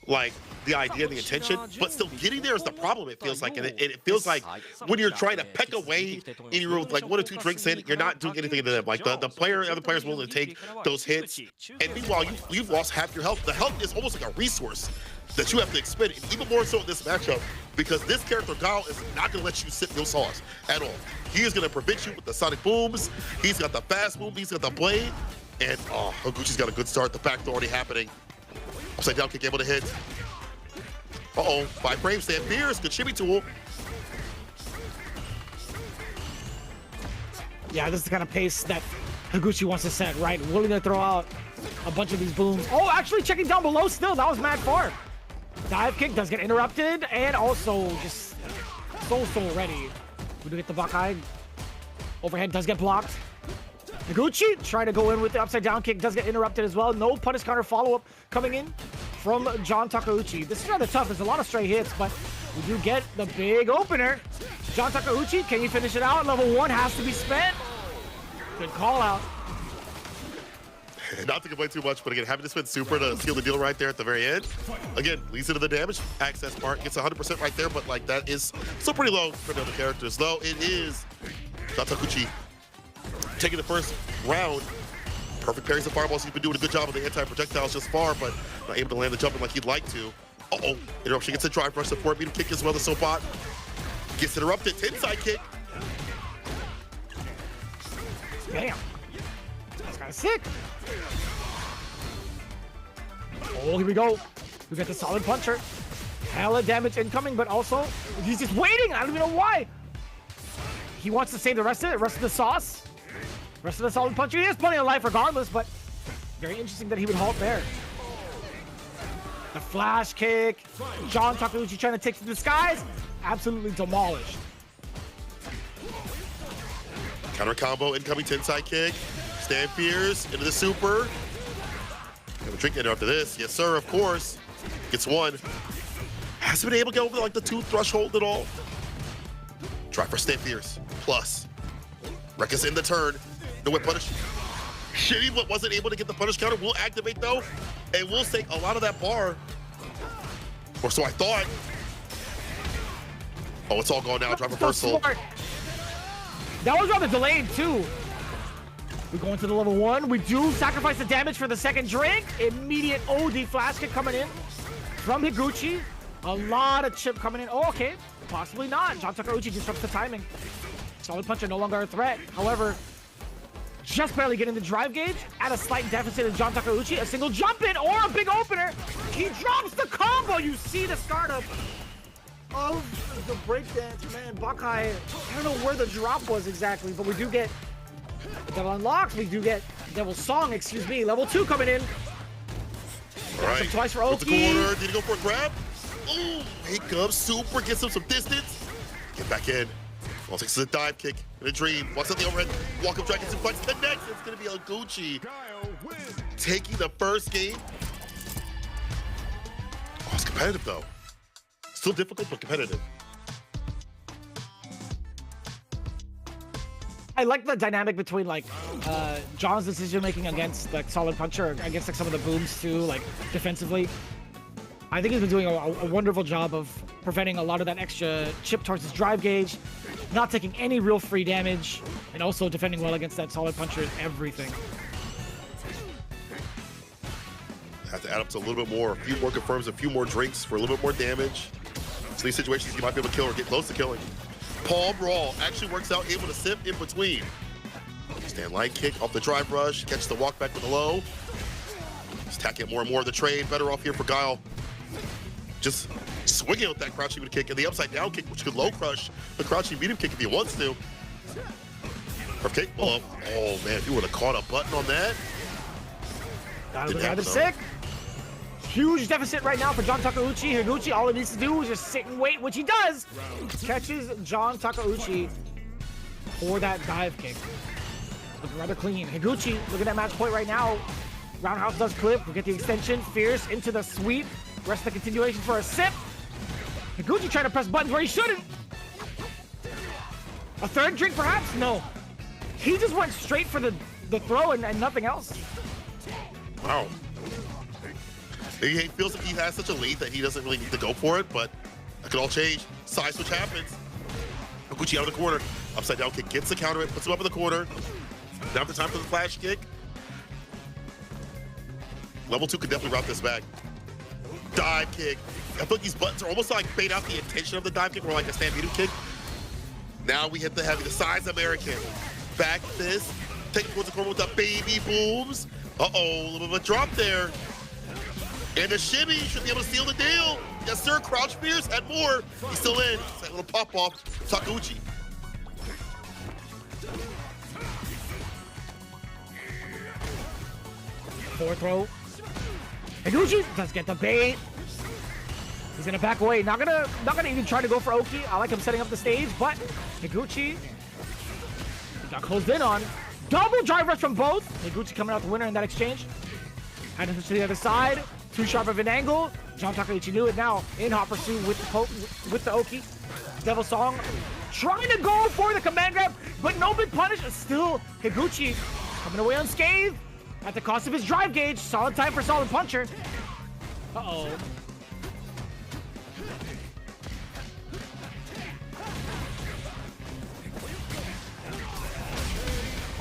Speaker 1: like the idea and the intention, but still getting there is the problem. It feels like, and it feels like when you're trying to peck away and you're like 1 or 2 drinks in, you're not doing anything to them. Like the other players willing to take those hits, and meanwhile you've lost half your health. The health is almost like a resource that you have to expend, and even more so in this matchup, because this character Guile is not going to let you sit no sauce at all. He is going to prevent you with the sonic booms. He's got the fast move, he's got the blade, and Higuchi's got a good start. The backdoor already happening. Upside down kick able to hit. 5 frames, stand Fears, good shimmy tool.
Speaker 2: Yeah, this is the kind of pace that Higuchi wants to set, right? Willing to throw out a bunch of these booms. Oh, actually checking down below still. That was mad far. Dive kick does get interrupted, and also just so ready. We do get the Buckeye. Overhead does get blocked. Higuchi trying to go in with the upside down kick, does get interrupted as well. No punish counter follow-up coming in from John Takeuchi. This is rather tough. There's a lot of stray hits, but we do get the big opener. John Takeuchi, can you finish it out? Level 1 has to be spent. Good call out.
Speaker 1: Not to complain too much, but again, having to spend super to seal the deal right there at the very end. Again, leads into the damage access part. Gets 100% right there, but like that is still pretty low for the other characters. Though it is Takeuchi taking the first round Perfect parries and fireballs. He's been doing a good job of the anti-projectiles just far, but not able to land the jumping like he'd like to. Uh-oh. Interruption gets a drive rush support. Medium kick as well. The Sobot gets interrupted. Inside kick.
Speaker 2: Damn. That's kind of sick. Oh, here we go. We got the solid puncher. Hella damage incoming, but also he's just waiting. I don't even know why. He wants to save the rest of the sauce. Rest of the solid puncher. He has plenty of life regardless, but very interesting that he would halt there. The flash kick. John Takeuchi trying to take to the skies. Absolutely demolished.
Speaker 1: Counter combo, incoming tensai kick. Stand fears into the super. Have a drink in after this. Yes, sir, of course. Gets one. Hasn't been able to get over like the 2 threshold at all. Try for stand fears. Plus. Rekka's in the turn. No whip punish. Shitty, but wasn't able to get the punish counter. Will activate though. And will take a lot of that bar. Or so I thought. Oh, it's all gone now. Drive reversal.
Speaker 2: That was rather delayed too. We go into the level 1. We do sacrifice the damage for the second drink. Immediate OD flash kick coming in from Higuchi. A lot of chip coming in. Oh, okay. Possibly not. John Takeuchi disrupts the timing. Solid puncher no longer a threat. However, just barely getting the drive gauge. At a slight deficit of John Takeuchi. A single jump in or a big opener. He drops the combo. You see the startup of the breakdance. Man, Buckeye, I don't know where the drop was exactly, but we do get Devil Unlocks. We do get Devil Song, excuse me. Level 2 coming in.
Speaker 1: All right.
Speaker 2: Twice for Oki.
Speaker 1: The corner. Did he go for a grab? Ooh, Hiccup, super, gets him some distance. Get back in. Well, takes a dive kick in a dream. Walks on the overhead. Walk up, dragon suplex, connects. It's going to be Higuchi taking the first game. Oh, it's competitive, though. Still difficult, but competitive.
Speaker 2: I like the dynamic between like John's decision making against like solid puncher, against like some of the booms too, like defensively. I think he's been doing a wonderful job of preventing a lot of that extra chip towards his drive gauge, not taking any real free damage, and also defending well against that solid puncher and everything.
Speaker 1: Have to add up to a little bit more, a few more confirms, a few more drinks for a little bit more damage. So these situations you might be able to kill or get close to killing. Palm Brawl actually works out, able to sip in between. Stand light kick off the drive rush, catch the walk back with the low. Just tack it more and more of the trade. Better off here for Guile. Just swinging with that crouching kick and the upside down kick, which could low crush the crouching medium kick if he wants to. Perfect kick. Oh man, if you would have caught a button on that.
Speaker 2: That was rather sick. Huge deficit right now for John Takeuchi. Higuchi, all he needs to do is just sit and wait, which he does. Catches John Takeuchi for that dive kick. Looking rather clean. Higuchi, look at that match point right now. Roundhouse does clip. We get the extension. Fierce into the sweep. Rest of the continuation for a sip. Higuchi trying to press buttons where he shouldn't. A third drink, perhaps? No. He just went straight for the throw and nothing else.
Speaker 1: Wow. He feels like he has such a lead that he doesn't really need to go for it, but that could all change. Side switch happens. Higuchi out of the corner. Upside down kick, gets the counter, puts him up in the corner. Now for time for the flash kick. Level 2 could definitely route this back. Dive kick. I feel like these buttons are almost like fade out the intention of the dive kick, or like a stampede kick. Now we hit the heavy, the size American. Back this. Take it towards the corner with the baby booms. Uh-oh, a little bit of a drop there. And the shimmy should be able to seal the deal. Yes, sir. Crouch Fierce had more. He's still in. It's that little pop off. Takeuchi.
Speaker 2: Forward throw. Higuchi does get the bait. He's gonna back away. Not gonna even try to go for Oki. I like him setting up the stage, but Higuchi got closed in on. Double drive rush from both. Higuchi coming out the winner in that exchange. Had to switch to the other side. Too sharp of an angle. John Takeuchi knew it now. In hot pursuit with the Oki. Devil Song trying to go for the command grab, but no big punish. Still Higuchi coming away unscathed at the cost of his drive gauge. Solid time for solid puncher. Uh-oh.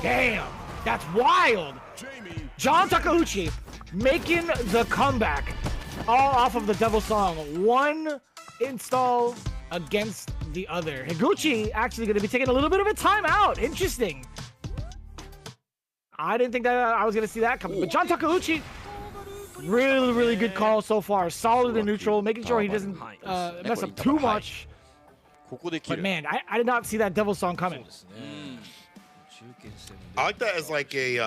Speaker 2: Damn, that's wild. John Takeuchi making the comeback all off of the Devil Song. One install against the other. Higuchi actually going to be taking a little bit of a timeout. Interesting. I didn't think that I was going to see that coming. But John Takeuchi, really good call so far. Solid in neutral, making sure he doesn't mess up too much. But man, I did not see that Devil Song coming.
Speaker 1: I like that as like a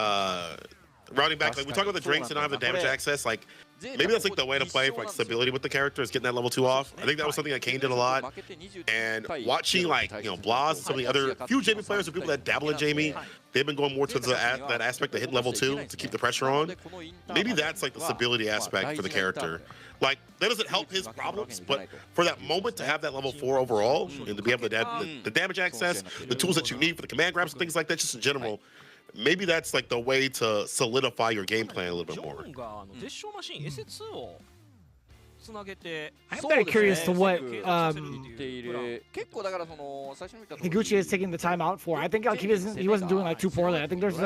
Speaker 1: rounding back. Like we talk about the drinks and not have the damage access. Like maybe that's like the way to play for like stability with the character is getting that level 2 off. I think that was something that Kane did a lot. And watching like Blas and some of the other few Jamie players or people that dabble in Jamie, they've been going more to that aspect of hitting level 2 to keep the pressure on. Maybe that's like the stability aspect for the character. Like that doesn't help his problems, but for that moment to have that level 4 overall and to be able to the damage access, the tools that you need for the command grabs and things like that, just in general. Maybe that's like the way to solidify your game plan a little bit more.
Speaker 2: I'm very curious to what Higuchi is taking the time out for. I think like he wasn't doing like too poorly. I think there's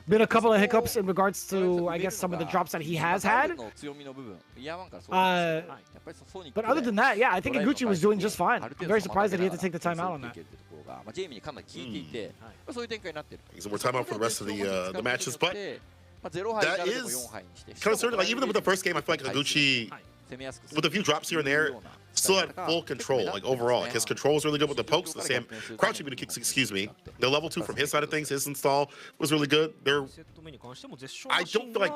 Speaker 2: been a couple of hiccups in regards to, I guess, some of the drops that he has had. But other than that, yeah, I think Higuchi was doing just fine. I'm very surprised that he had to take the time out on that.
Speaker 1: Some more time out for the rest of the matches, but that is kind of certain. Like even with the first game, I feel like Higuchi, with a few drops here and there, still had full control. Like overall, like his control was really good with the pokes, the Sam crouching into kicks. Excuse me, the level 2 from his side of things, his install was really good. I don't feel like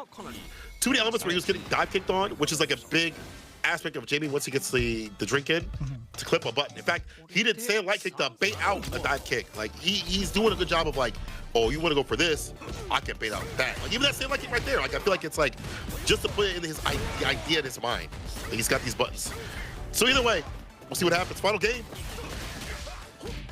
Speaker 1: too many elements where he was getting dive kicked on, which is like a big aspect of Jamie once he gets the drink in to clip a button. In fact, he did Sam light kick to bait out a dive kick. Like he's doing a good job of like, oh, you want to go for this? I can bait out that. Like even that Sam light kick right there. Like I feel like it's like just to put it in his idea in his mind. Like, he's got these buttons. So either way, we'll see what happens. Final game.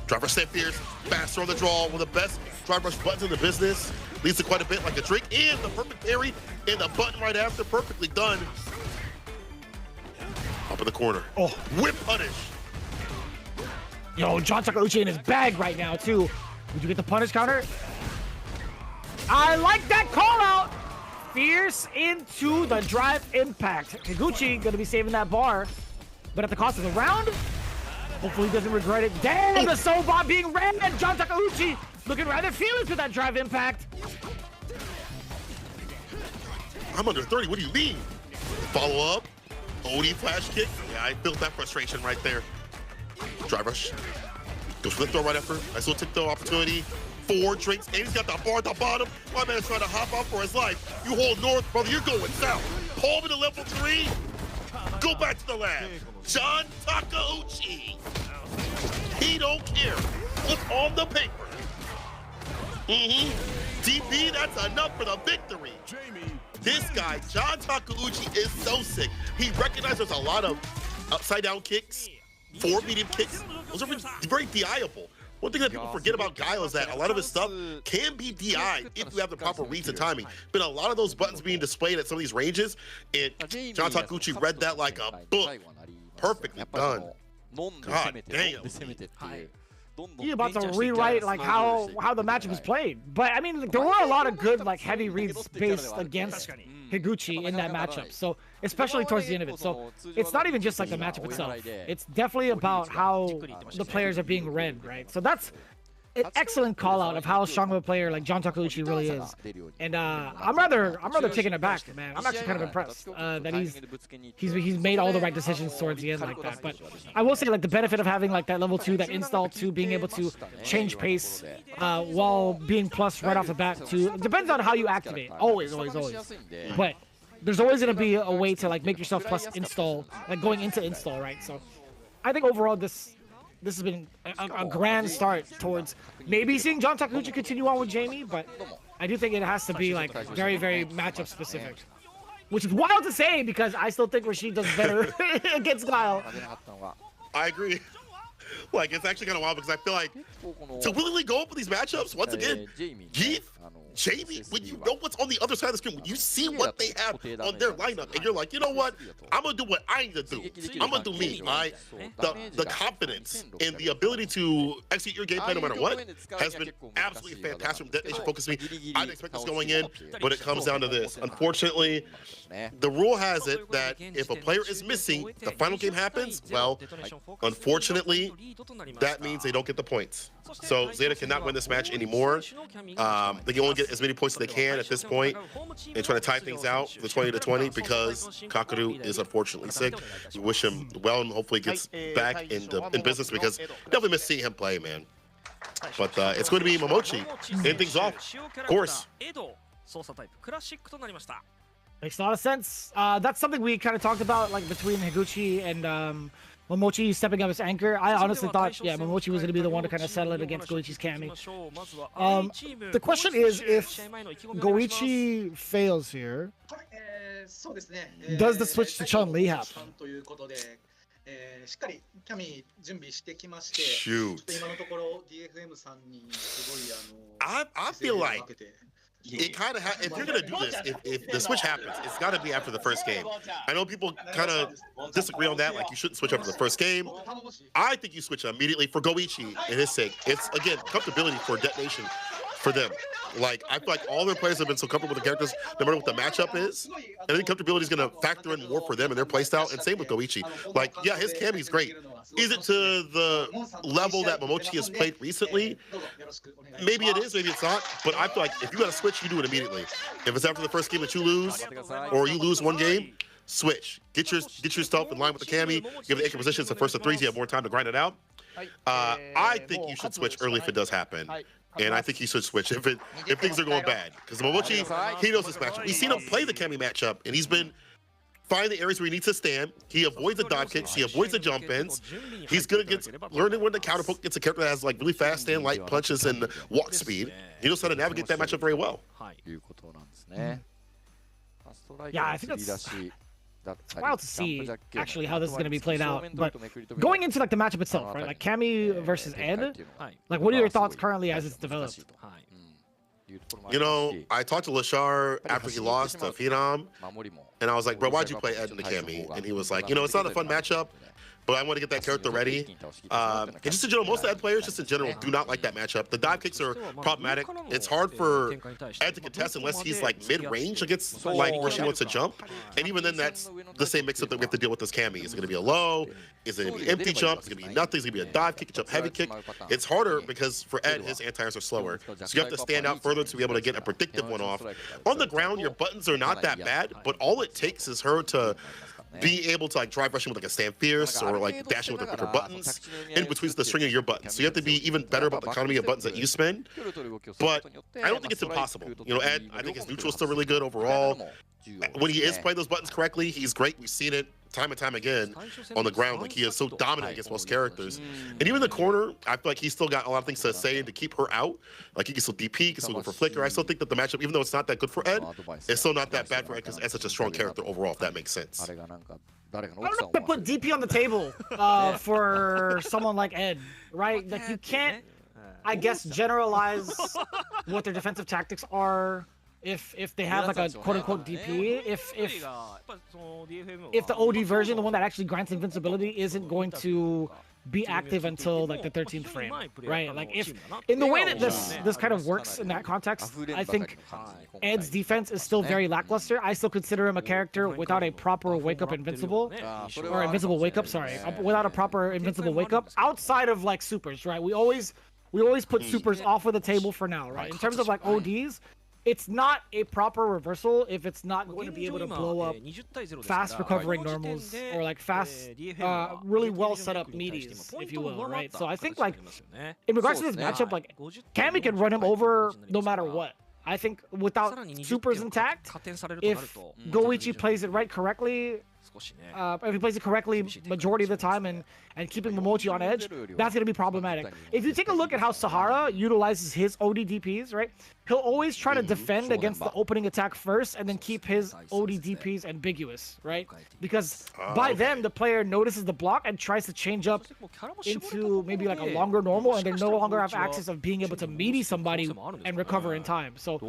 Speaker 1: Driver step fierce, faster on the draw, one of the best drive rush buttons in the business. Leads to quite a bit like a drink and the perfect parry and the button right after, perfectly done. Up in the corner. Oh, whip punish.
Speaker 2: Yo, John Takeuchi in his bag right now, too. Would you get the punish counter? I like that call out. Fierce into the drive impact. Higuchi gonna be saving that bar, but at the cost of the round. Hopefully he doesn't regret it. Damn, the soul bomb being ran. John Takeuchi looking rather fearless with that drive impact.
Speaker 1: I'm under 30. What do you mean? Follow up. OD flash kick. Yeah, I built that frustration right there. Drive rush. Goes for the throw right after. Nice little tip throw opportunity. 4 drinks. And he's got the bar at the bottom. My man's trying to hop out for his life. You hold north, brother. You're going south. Pull him to level 3. Go back to the lab. John Takeuchi. He don't care. What's on the paper? DP, that's enough for the victory. This guy, John Takeuchi, is so sick. He recognized there's a lot of upside down kicks, 4 medium kicks. Those are very DI-able. One thing that people forget about Guile is that a lot of his stuff can be DI'd if you have the proper reads and timing. But a lot of those buttons being displayed at some of these ranges, and John Takeuchi read that like a book. Perfectly done. God damn.
Speaker 2: You're about to rewrite like how the matchup was played, but I mean there were a lot of good like heavy reads based against Higuchi in that matchup. So especially towards the end of it. So it's not even just like the matchup itself. It's definitely about how the players are being read, right? So that's an excellent call out of how strong of a player like John Takeuchi really is. And I'm rather taken aback, man. I'm actually kind of impressed that he's made all the right decisions towards the end like that. But I will say like the benefit of having like that level 2, that install 2, being able to change pace while being plus right off the bat too. Depends on how you activate. Always. But there's always gonna be a way to like make yourself plus install, like going into install, right? So I think overall this has been a grand start towards maybe seeing John Takeuchi continue on with Jamie, but I do think it has to be like very matchup specific, which is wild to say because I still think Rashid does better against Guile.
Speaker 1: I agree. Like it's actually kind of wild because I feel like to willingly go up with these matchups once again, Geef Jamie, when you know what's on the other side of the screen, when you see what they have on their lineup, and you're like, you know what? I'm gonna do what I need to do. I'm gonna do me. The confidence and the ability to execute your game plan no matter what has been absolutely fantastic from Detonation FocusMe. I didn't expect this going in, but it comes down to this. Unfortunately, the rule has it that if a player is missing, the final game happens. Well, unfortunately, that means they don't get the points. So Zeta cannot win this match anymore. They can only get as many points as they can at this point and try to tie things out for the 20-20 because Hikaru is unfortunately sick. We wish him well and hopefully gets back in business because definitely miss seeing him play, man. But it's going to be Momochi. End things off, of course.
Speaker 2: Makes a lot of sense. That's something we kind of talked about, like between Higuchi and Momochi stepping up as anchor. I honestly thought, yeah, Momochi was going to be the one to kind of settle it against Goichi's Kami. The question is, if Goichi fails here, does the switch to Chun-Li happen?
Speaker 1: Shoot. I feel like it kind of if you're gonna do this, if the switch happens, it's got to be after the first game. I know people kind of disagree on that, like you shouldn't switch after the first game. I think you switch immediately for Goichi and his sake. It's again comfortability for Detonation for them. Like I feel like all their players have been so comfortable with the characters, no matter what the matchup is. And I think comfortability is gonna factor in more for them and their playstyle. And same with Goichi. Like yeah, his Kami's great. Is it to the level that Momochi has played recently? Maybe it is, maybe it's not. But I feel like if you got to switch, you do it immediately. If it's after the first game that you lose, or you lose one game, switch. Get your stuff in line with the Kami. Give the anchor positions the first of threes. You have more time to grind it out. I think you should switch early if it does happen. And I think he should switch if things are going bad. Because Momochi, he knows this matchup. We've seen him play the Kami matchup, and he's been find the areas where he needs to stand. He avoids the dive kicks. He avoids the jump ins. He's good against learning when to counter poke against a character that has like really fast stand, light punches, and walk speed. He knows how to navigate that matchup very well.
Speaker 2: Yeah, I think it's wild to see actually how this is going to be played out. But going into like the matchup itself, right? Like Kami versus Ed. Like, what are your thoughts currently as it's developed?
Speaker 1: You know, I talked to Lashar after he lost to Phenom, and I was like, bro, why'd you play Ed in the Kami? And he was like, you know, it's not a fun matchup, but I want to get that character ready. And just in general, most of the Ed players, just in general, do not like that matchup. The dive kicks are problematic. It's hard for Ed to contest unless he's like mid-range against like where she wants to jump. And even then, that's the same mix-up that we have to deal with this Kami. Is it going to be a low? Is it going to be empty jump? Is it going to be nothing? Is it going to be a dive kick, jump, heavy kick? It's harder because for Ed, his anti-airs are slower. So you have to stand out further to be able to get a predictive one off. On the ground, your buttons are not that bad, but all it takes is her to be able to like drive rushing with like a stand fierce or like dashing with her buttons in between the string of your buttons. So you have to be even better about the economy of buttons that you spend. But I don't think it's impossible. You know, Ed, I think his neutral is still really good overall. When he is playing those buttons correctly, he's great. We've seen it time and time again on the ground. Like he is so dominant against most characters. And even in the corner, I feel like he's still got a lot of things to say and to keep her out. Like he can still DP, he can still go for flicker. I still think that the matchup, even though it's not that good for Ed, it's still not that bad for Ed because Ed's such a strong character overall, if that makes sense.
Speaker 2: I don't know if I put DP on the table for someone like Ed, right? Like you can't, I guess, generalize what their defensive tactics are if they have like a quote-unquote DP. If the OD version, the one that actually grants invincibility, isn't going to be active until like the 13th frame, right? Like if in the way that this kind of works in that context, I think Ed's defense is still very lackluster. I still consider him a character without a proper wake up invincible, or invincible wake up, sorry, without a proper invincible wake up outside of like supers, right? We always put supers off of the table for now, right? In terms of like ODs, it's not a proper reversal if it's not going to be able to blow up fast recovering normals or like fast, really well set up meaties, if you will, right? So I think like in regards to this matchup, like Kami can run him over no matter what. I think without supers intact, if Goichi plays it correctly, if he plays it correctly majority of the time and keeping Momochi on edge, that's going to be problematic. If you take a look at how Sahara utilizes his OD DPs, right? he'll always try to defend against the opening attack first and then keep his ODDPs ambiguous, right? Because by then the player notices the block and tries to change up into maybe like a longer normal, and they no longer have access of being able to meaty somebody and recover in time. So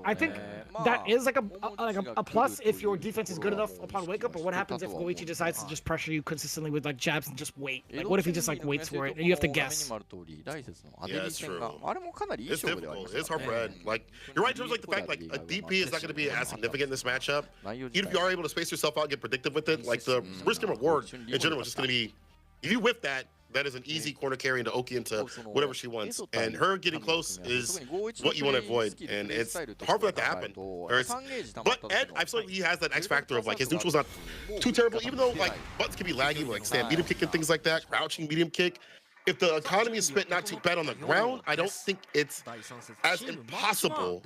Speaker 2: I think that is like a plus if your defense is good enough upon wake up. But what happens if Goichi decides to just pressure you consistently with like jabs and just wait? Like what if he just like waits for it and you have to guess?
Speaker 1: Yeah, it's true. It's difficult. It's hard for Ed. Like, you're right in terms of like the fact like a DP is not going to be as significant in this matchup. Even if you are able to space yourself out and get predictive with it, like the risk and reward in general is just going to be, if you whip that, that is an easy corner carry into Oki into whatever she wants. And her getting close is what you want to avoid. And it's hard for that to happen. But Ed, I feel like he has that X factor of like his neutral's not too terrible, even though like buttons can be laggy, like stand medium kick and things like that, crouching medium kick. If the economy is spent not too bad on the ground, I don't think it's as impossible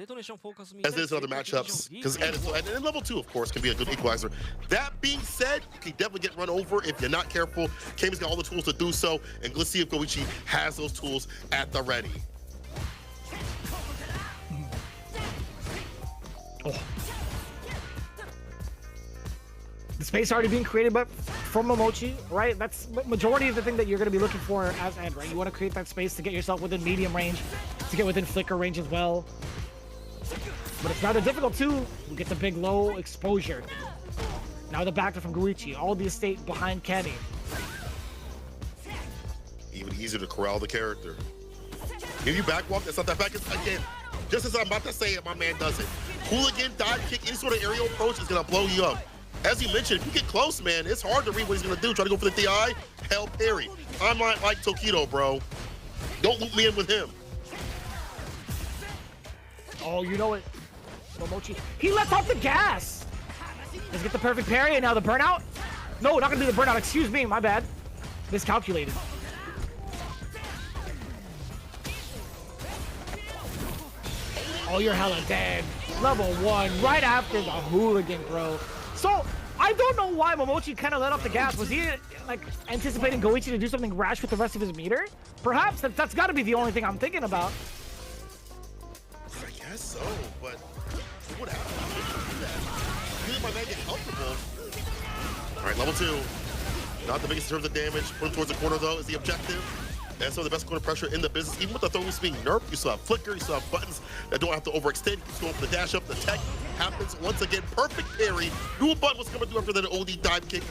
Speaker 1: as it is in other matchups. Because Ed is, and level 2, of course, can be a good equalizer. That being said, you can definitely get run over if you're not careful. Kami's got all the tools to do so, and let's see if Goichi has those tools at the ready.
Speaker 2: Oh. The space already being created but from Momochi, right? That's majority of the thing that you're going to be looking for as Ed, right? You want to create that space to get yourself within medium range, to get within flicker range as well. But it's rather difficult too. You get the big low exposure. Now the backer from Goichi, all the estate behind Kenny.
Speaker 1: Even easier to corral the character. If you backwalk, that's not that back. Again, just as I'm about to say it, my man does it. Hooligan, dive kick, any sort of aerial approach is going to blow you up. As you mentioned, if you get close, man, it's hard to read what he's gonna do. Try to go for the DI, hell parry. I'm not like Tokido, bro. Don't loop me in with him.
Speaker 2: Oh, you know it. Momochi. He lets off the gas. Let's get the perfect parry, and now the burnout. No, not gonna do the burnout. Excuse me, my bad. Miscalculated. Oh, you're hella dead. Level 1, right after the hooligan, bro. So, I don't know why Momochi kind of let off the gas. Was he, like, anticipating Goichi to do something rash with the rest of his meter? Perhaps. That's got to be the only thing I'm thinking about.
Speaker 1: I guess so, but what happened? Really, my man get comfortable. All right, level 2. Not the biggest in terms of damage. Put him towards the corner, though, is the objective. And some of the best corner pressure in the business. Even with the throws being nerfed, you still have flicker, you still have buttons that don't have to overextend. You just go for the dash up. The tech happens once again. Perfect parry. Knew what button was coming through after that OD dive kick.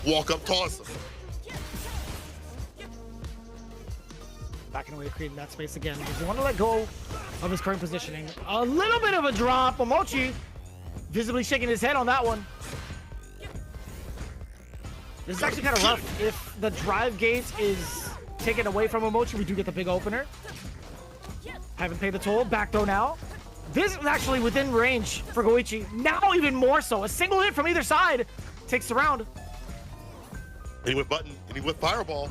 Speaker 1: Walk up, toss him.
Speaker 2: Backing away, creating that space again. Because you want to let go of his current positioning. A little bit of a drop. Momochi visibly shaking his head on that one. This is actually kind of rough. If the drive gate is taken away from Momochi, we do get the big opener. Haven't paid the toll. Back throw now. This is actually within range for Goichi. Now even more so. A single hit from either side takes the round.
Speaker 1: And he went button, and he went fireball.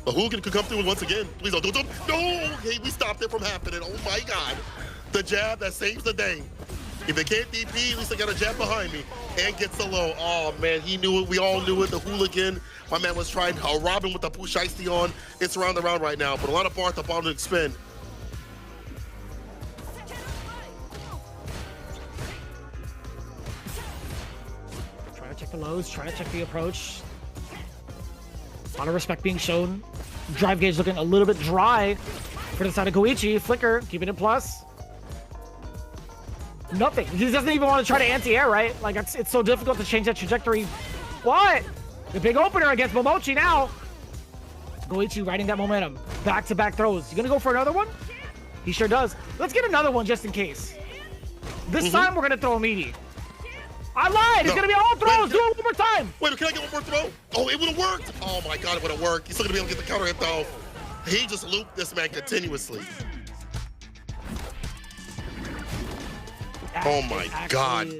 Speaker 1: The hooligan could come through once again. Please don't. No! Okay, we stopped it from happening. Oh my God. The jab that saves the day. If they can't DP, at least they got a jab behind me and gets the low. Oh man, he knew it. We all knew it. The hooligan. My man was trying to rob him with the push icy on. It's around the round right now, but a lot of bar at the bottom to expend.
Speaker 2: Trying to check the lows, trying to check the approach. A lot of respect being shown. Drive gauge looking a little bit dry for the side of Goichi. Flicker, keeping it plus. Nothing. He doesn't even want to try to anti-air, right? Like, it's so difficult to change that trajectory. What? The big opener against Momochi now. Goichi riding that momentum. Back-to-back throws. You gonna go for another one? He sure does. Let's get another one just in case. This time, we're gonna throw a meaty. I lied! It's gonna be all throws! Do it one more time!
Speaker 1: Wait, can I get one more throw? Oh, it would've worked! Oh my God, it would've worked. He's still gonna be able to get the counter hit, though. He just looped this man continuously. Oh my God.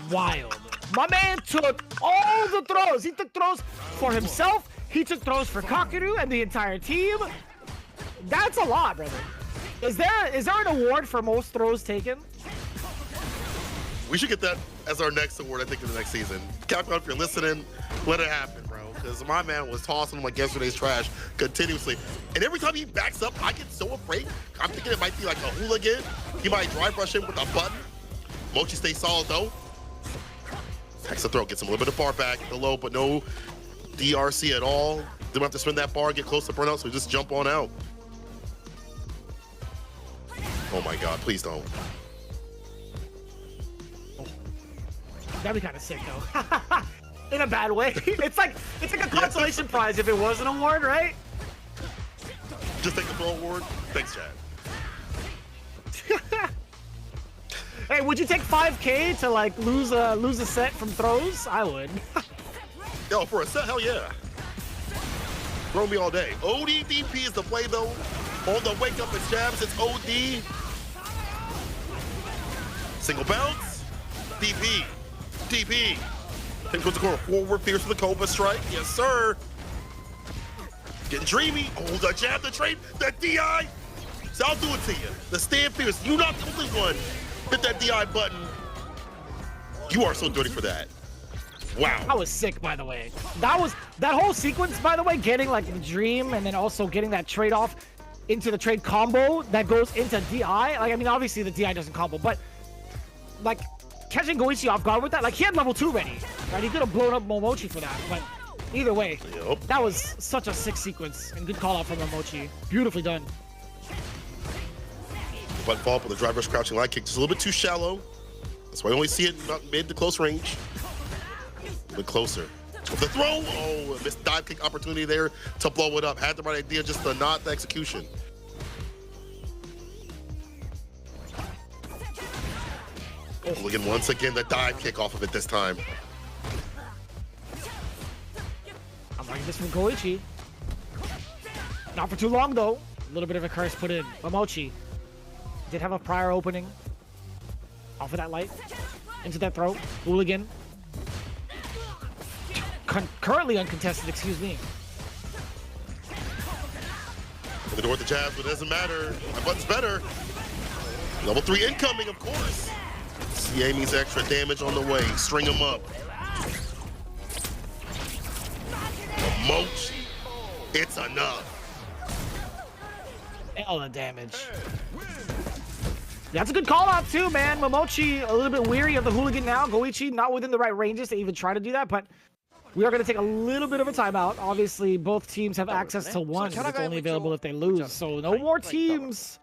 Speaker 2: Wild. My man took all the throws. He took throws for himself. He took throws for Hikaru and the entire team. That's a lot, brother. Is there an award for most throws taken?
Speaker 1: We should get that as our next award, I think, in the next season. Capcom, if you're listening, let it happen, bro. bro, because my man was tossing him like yesterday's trash continuously. And every time he backs up, I get so afraid. I'm thinking it might be like a hooligan. He might drive rush him with a button. Mochi stays solid though. Hacks the throw, gets him a little bit of bar back below, but no DRC at all. Didn't have to spend that bar, get close to burnout, so just jump on out. Oh my God, please don't.
Speaker 2: That'd be kind of sick though. In a bad way. It's like a consolation prize if it was an award, right?
Speaker 1: Just take the pro award. Thanks, Chad.
Speaker 2: Hey, would you take 5K to like lose a set from throws? I would.
Speaker 1: Yo, for a set, hell yeah. Throw me all day. ODDP is the play though. On the wake up and jabs, it's OD. Single bounce. DP. DP. Then goes the corner forward, fierce for the Cobra strike. Yes, sir. Getting dreamy. Oh, the jab, the trade, the DI. So I'll do it to you. The stand fierce. You're not the only one. Hit that DI button. You are so dirty for that. Wow. That
Speaker 2: was sick, by the way. That whole sequence, by the way, getting like the dream and then also getting that trade off into the trade combo that goes into DI. Like, I mean, obviously the DI doesn't combo, but like catching Goichi off guard with that, like he had level 2 ready, right? He could have blown up Momochi for that, but either way, that was such a sick sequence and good call out from Momochi. Beautifully done.
Speaker 1: Button follow up with a driver's crouching light kick, just a little bit too shallow. That's why I only see it about mid to close range. A bit closer. With the throw, oh, a missed dive kick opportunity there to blow it up. Had the right idea, just not the execution. Hooligan once again, the dive kick off of it this time.
Speaker 2: I'm liking this from Koichi. Not for too long though. A little bit of a curse put in. Momochi did have a prior opening. Off of that light. Into that throw. Hooligan. Currently uncontested, excuse me.
Speaker 1: The door with the jabs, but it doesn't matter. My button's better. Level 3 incoming, of course. CA means extra damage on the way. String him up. Mochi. It's enough.
Speaker 2: All the damage. That's a good call out too, man. Momochi a little bit weary of the hooligan now. Goichi not within the right ranges to even try to do that, but we are going to take a little bit of a timeout. Obviously, both teams have access to one, but it's only available if they lose. So no more teams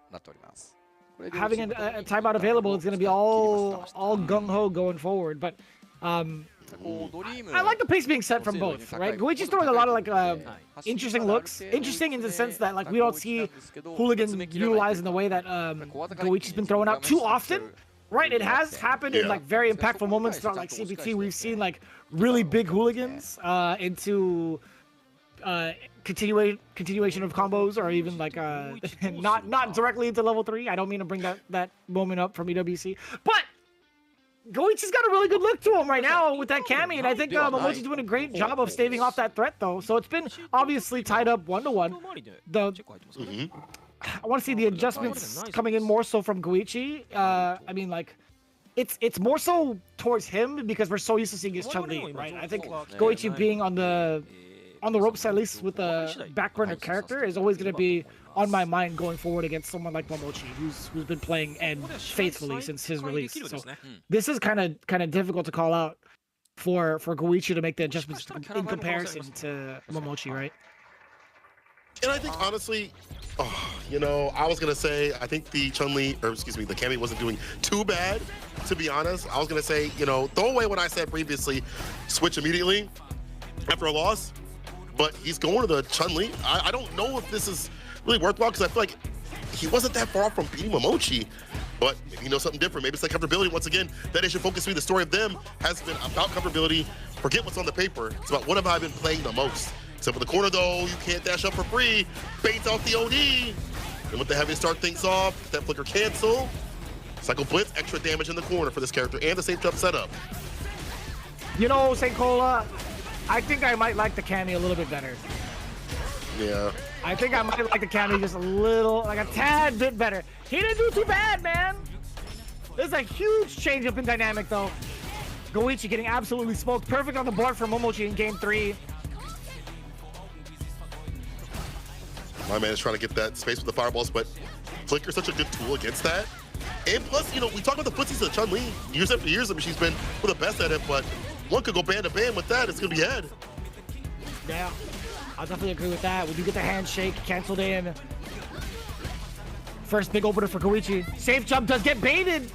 Speaker 2: having a timeout available. It's going to be all gung-ho going forward. But I like the pace being set from both, right? Goichi's throwing a lot of like interesting looks. Interesting in the sense that like we don't see Hooligan utilized in the way that Goichi's been throwing out too often. Right, it has happened in like very impactful moments throughout like CPT. We've seen like really big hooligans into continuation of combos, or even like not directly into level 3. I don't mean to bring that moment up from EWC, but Goichi's got a really good look to him right now with that Kami, and I think Momochi's doing a great job of staving off that threat though. So it's been obviously tied up 1-1. I want to see the adjustments coming in more so from Goichi. I mean, like, it's more so towards him because we're so used to seeing his Chun-Li, right? I think Goichi being on the ropes, at least with a back burner character, is always going to be on my mind going forward against someone like Momochi, who's been playing Ed faithfully since his release. So this is kind of difficult to call out for Goichi to make the adjustments in comparison to Momochi, right?
Speaker 1: And I think honestly, you know, I was gonna say I think the the Kami wasn't doing too bad, to be honest. I was gonna say, you know, throw away what I said previously, switch immediately after a loss. But he's going to the Chun-Li. I don't know if this is really worthwhile because I feel like he wasn't that far from beating Momochi. But maybe he knows something different. Maybe it's like comfortability. Once again, that issue FocusMe, the story of them has been about comfortability. Forget what's on the paper. It's about what have I been playing the most. Except for the corner though, you can't dash up for free. Baits off the OD. And with the heavy start things off, that flicker cancel. Cycle blitz, extra damage in the corner for this character and the safe jump setup.
Speaker 2: You know, St. Cola, I think I might like the Kami a little bit better.
Speaker 1: Yeah.
Speaker 2: I think I might like the Kami just a little, like a tad bit better. He didn't do too bad, man. There's a huge change up in dynamic though. Goichi getting absolutely smoked. Perfect on the board for Momochi in game 3.
Speaker 1: My man is trying to get that space with the fireballs, but Flicker's such a good tool against that. And plus, you know, we talk about the footsies of Chun-Li years after years. I mean, she's been one of the best at it, but one could go band to band with that. It's going to be head.
Speaker 2: Yeah, I'll definitely agree with that. We do get the handshake canceled in. First big opener for Koichi. Safe jump does get baited.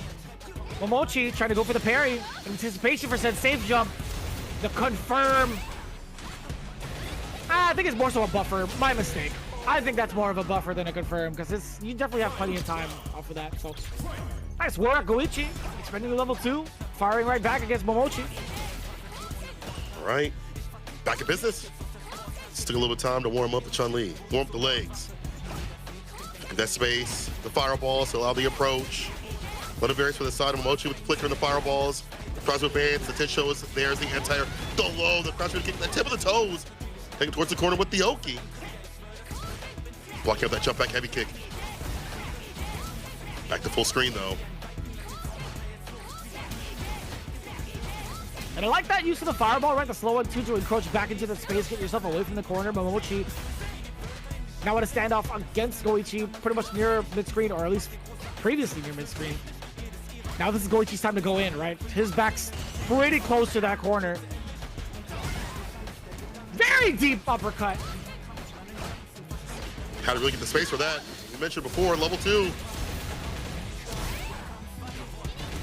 Speaker 2: Momochi trying to go for the parry. Anticipation for said safe jump. The confirm. I think it's more so a buffer. My mistake. I think that's more of a buffer than a confirm because you definitely have plenty of time off of that. So nice work, Koichi. Expending the level 2. Firing right back against Momochi.
Speaker 1: All right. Back in business. Just took a little bit of time to warm up the Chun-Li. Warm up the legs. In that space, the fireballs to allow the approach. Let it varies for the side of Momochi with the flicker and the fireballs. Tries to advance, the 10 shows, there's the anti-air. The low, the crouch kick, the tip of the toes. Take it towards the corner with the Oki. Blocking out that jump back heavy kick. Back to full screen though.
Speaker 2: And I like that use of the fireball, right? The slow one too, to encroach back into the space, get yourself away from the corner. Momochi now want to stand off against Goichi, pretty much near mid-screen, or at least previously near mid-screen. Now this is Goichi's time to go in, right? His back's pretty close to that corner. Very deep uppercut.
Speaker 1: How to really get the space for that. We mentioned before, level 2.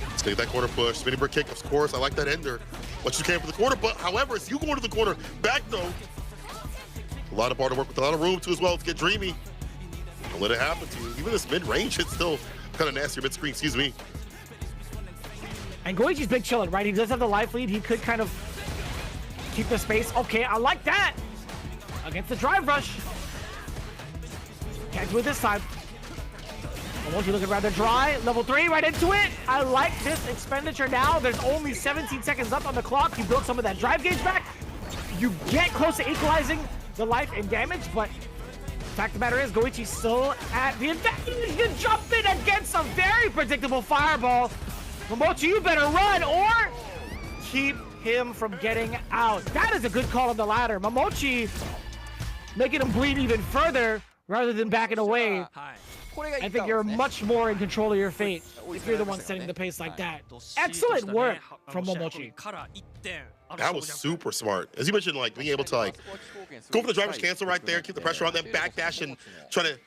Speaker 1: Let's take that corner push. Spinning brick kick, of course. I like that ender. What you can for the corner, but however, it's you going to the corner. Back though. A lot of bar to work with, a lot of room too as well to get dreamy. Don't let it happen to you. Even this mid-range, it's still kind of nasty mid-screen, excuse me.
Speaker 2: And Goichi's big chillin', right? He does have the life lead. He could kind of keep the space. Okay, I like that. Against the drive rush. Can't do it this time. Momochi looking rather dry. Level 3, right into it. I like this expenditure now. There's only 17 seconds up on the clock. You build some of that drive gauge back. You get close to equalizing the life and damage, but the fact of the matter is Goichi's still at the advantage. You jump in against a very predictable fireball. Momochi, you better run or keep him from getting out. That is a good call on the ladder. Momochi making him bleed even further rather than backing away. I think you're much more in control of your fate if you're the one setting the pace like that. Excellent work from Momochi.
Speaker 1: That was super smart. As you mentioned, like being able to like go for the driver's cancel right there, keep the pressure on them, backdash and try to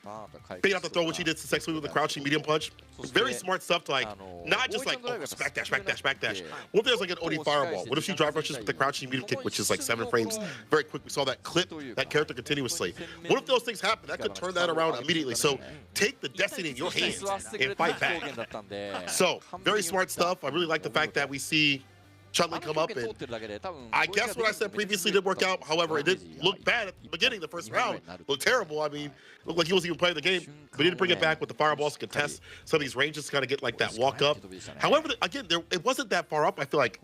Speaker 1: bait out the throw, which he did successfully with the crouching medium punch. Very smart stuff to like, not just like, oh, backdash, backdash, backdash. What if there's like an OD fireball? What if she drive rushes with the crouching medium kick, which is like 7 frames, very quick. We saw that clip, that character continuously. What if those things happen? That could turn that around immediately. So take the destiny in your hands and fight back. So very smart stuff. I really like the fact that we see Chun-Li come up, and I guess what I said previously did work out. However, it did look bad at the beginning, the first round. Looked terrible. I mean, looked like he wasn't even playing the game, but he didn't bring it back with the fireballs to contest some of these ranges to kind of get like that walk up. However, again, it wasn't that far up, I feel like,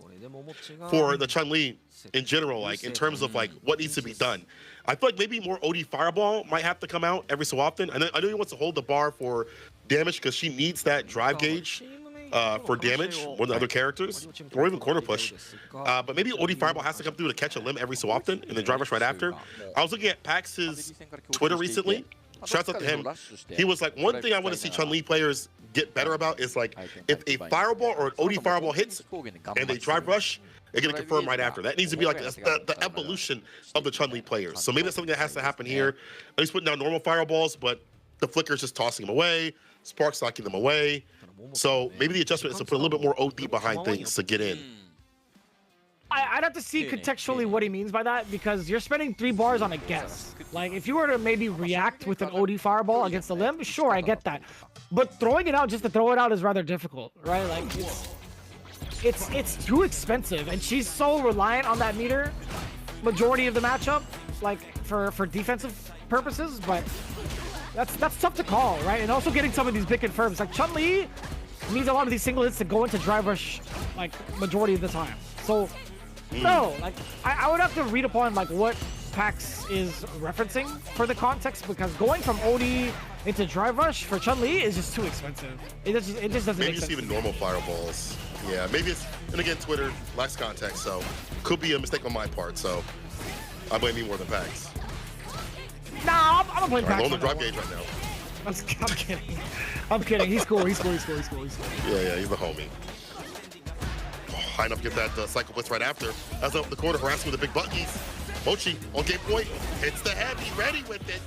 Speaker 1: for the Chun-Li in general, like in terms of like what needs to be done. I feel like maybe more OD fireball might have to come out every so often. And I know he wants to hold the bar for damage because she needs that drive gauge for damage more than other characters, or even corner push. But maybe OD Fireball has to come through to catch a limb every so often, and then drive rush right after. I was looking at Pax's Twitter recently. Shouts out to him. He was like, one thing I want to see Chun-Li players get better about is like, if a Fireball or an OD Fireball hits and they drive rush, they're going to confirm right after. That needs to be like the evolution of the Chun-Li players. So maybe that's something that has to happen here. At least putting down normal Fireballs, but the Flicker's just tossing them away. Sparks knocking them away. So maybe the adjustment is to put a little bit more OD behind things to get in.
Speaker 2: I'd have to see contextually what he means by that, because you're spending 3 bars on a guess. Like, if you were to maybe react with an OD fireball against a limb, sure, I get that. But throwing it out just to throw it out is rather difficult, right? Like, it's too expensive, and she's so reliant on that meter majority of the matchup, like, for defensive purposes, but that's tough to call, right? And also getting some of these big confirms. Like, Chun-Li needs a lot of these single hits to go into drive rush, like, majority of the time. So, no, like, I would have to read upon, like, what Pax is referencing for the context, because going from OD into drive rush for Chun-Li is just too expensive. It just doesn't make sense.
Speaker 1: Maybe it's even normal fireballs. Yeah, maybe it's, and again, Twitter lacks context, so could be a mistake on my part, so I blame me more than Pax.
Speaker 2: Nah, I'm gonna play back.
Speaker 1: On the drive gauge right now.
Speaker 2: I'm kidding. I'm kidding. He's cool. He's cool. He's cool. He's cool. He's cool.
Speaker 1: Yeah, he's the homie. Oh, high enough to get that cycle blitz right after. That's up the corner, harassing with the big buggies. Mochi on game point, hits the heavy, ready with it.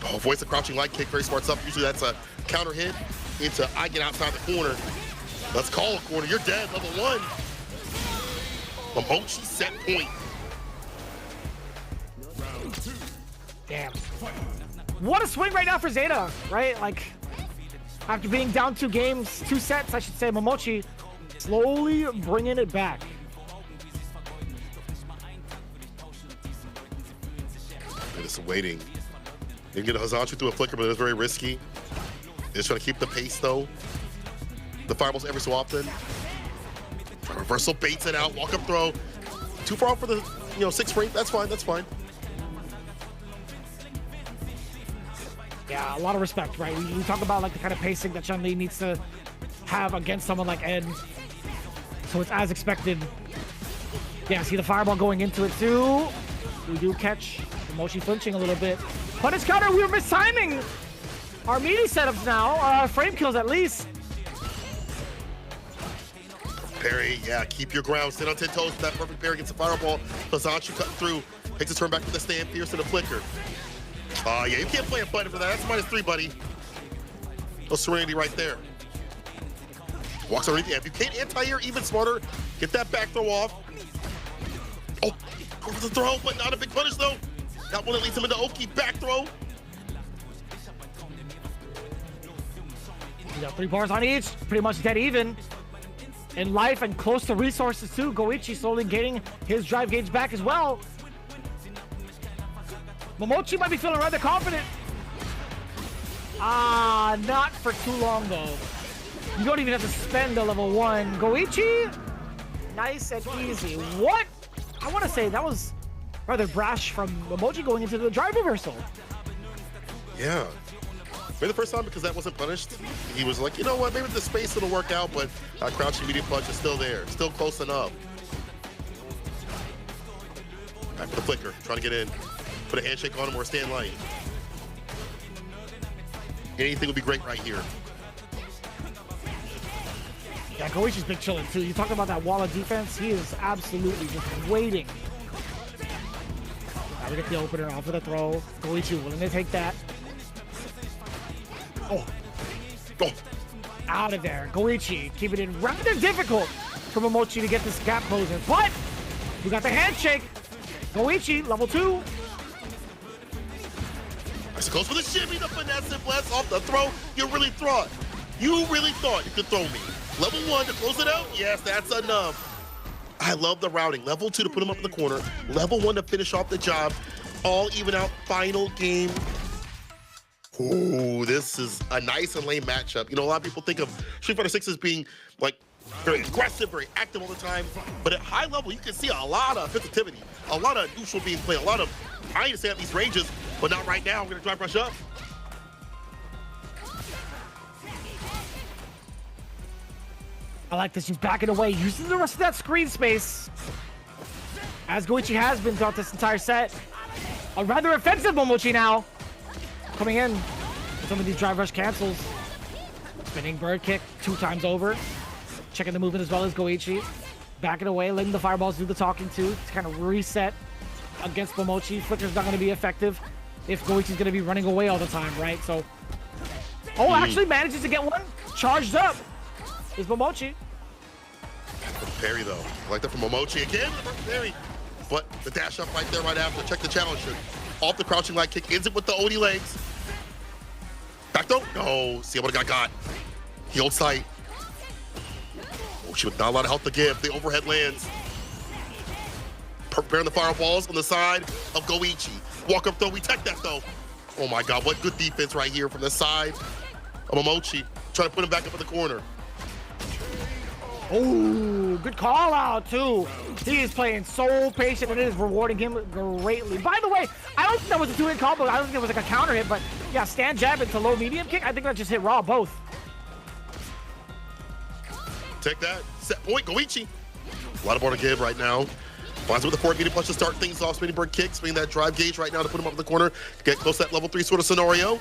Speaker 1: Oh, avoids the crouching light kick, very smart stuff. Usually that's a counter hit into I get outside the corner. Let's call a corner. You're dead, level 1. Mochi set point.
Speaker 2: Damn. What a swing right now for Zeta, right? Like, after being down 2 sets, I should say, Momochi slowly bringing it back.
Speaker 1: They're just waiting. They can get a Hazanchu through a flicker, but it's very risky. They're just trying to keep the pace, though. The fireballs every so often. Reversal baits it out, walk-up throw. Too far out for the 6 frame. That's fine, that's fine.
Speaker 2: Yeah, a lot of respect, right? We talk about like the kind of pacing that Chun-Li needs to have against someone like Ed. So it's as expected. Yeah, see the fireball going into it too. We do catch Mochi flinching a little bit. Punish counter, we were mistiming our meaty setups now. Frame kills at least.
Speaker 1: Parry, yeah, keep your ground. Sit on 10 toes with that perfect parry against the fireball. Hazanchu cutting through. Takes his turn back with the stand, fierce to the flicker. Yeah, you can't play a button for that. That's -3, buddy. No serenity right there. Walks underneath. Yeah, if you can't anti-air, even smarter. Get that back throw off. Oh, go for the throw, but not a big punish though. That one that leads him into Oki. Back throw.
Speaker 2: We got 3 bars on each. Pretty much dead even in life and close to resources too. Goichi slowly gaining his drive gauge back as well. Momochi might be feeling rather confident. Not for too long though. You don't even have to spend the level 1. Goichi, nice and easy. What? I want to say that was rather brash from Momochi going into the drive reversal.
Speaker 1: Yeah. Maybe the first time because that wasn't punished. He was like, you know what, maybe the space will work out, but crouching medium punch is still there. Still close enough. Back for the flicker, trying to get in. Put a handshake on him or stand light. Anything would be great right here.
Speaker 2: Yeah, Goichi's big chillin' too. You talk about that wall of defense, he is absolutely just waiting. Now we get the opener off of the throw. Goichi willing to take that. Oh. Out of there. Goichi keeping it rather difficult for Momochi to get this gap closer. But we got the handshake. Goichi, level 2.
Speaker 1: So goes for the shimmy, the finesse and blast off the throw. You really thought you could throw me. Level 1 to close it out. Yes, that's enough. I love the routing. Level 2 to put him up in the corner. Level 1 to finish off the job. All even out final game. Ooh, this is a nice and lame matchup. A lot of people think of Street Fighter 6 as being like very aggressive, very active all the time. But at high level, you can see a lot of sensitivity, a lot of neutral being played, a lot of trying to stay at these ranges, but not right now. I'm gonna drive rush up.
Speaker 2: I like this. He's backing away, using the rest of that screen space, as Goichi has been throughout this entire set. A rather offensive Momochi now, coming in with some of these drive rush cancels. Spinning bird kick 2 times over. Checking the movement as well as Goichi. Backing away, letting the fireballs do the talking to kind of reset against Momochi. Flicker's not going to be effective if Goichi's going to be running away all the time, right? So, actually manages to get one charged up. Is Momochi.
Speaker 1: Parry though. I like that from Momochi again. Parry. But the dash up right there, right after. Check the challenger. Off the crouching light kick. Ends it with the Oni legs. Back though. No. See what I got. He holds tight. Momochi with not a lot of health to give. The overhead lands. Preparing the fireballs on the side of Goichi. Walk up though. We tech that though. Oh my God. What good defense right here from the side of Momochi. Trying to put him back up in the corner.
Speaker 2: Oh, good call out too. He is playing so patient and it is rewarding him greatly. By the way, I don't think that was a 2-hit combo. I don't think it was like a counter hit, but yeah, stand jab into low medium kick. I think that just hit raw both.
Speaker 1: Take that. Set point, Goichi. A lot of more to give right now. Finds with the forward medium punch to start things off. Spinning bird kick, spinning that drive gauge right now to put him up in the corner. Get close to that level 3 sort of scenario.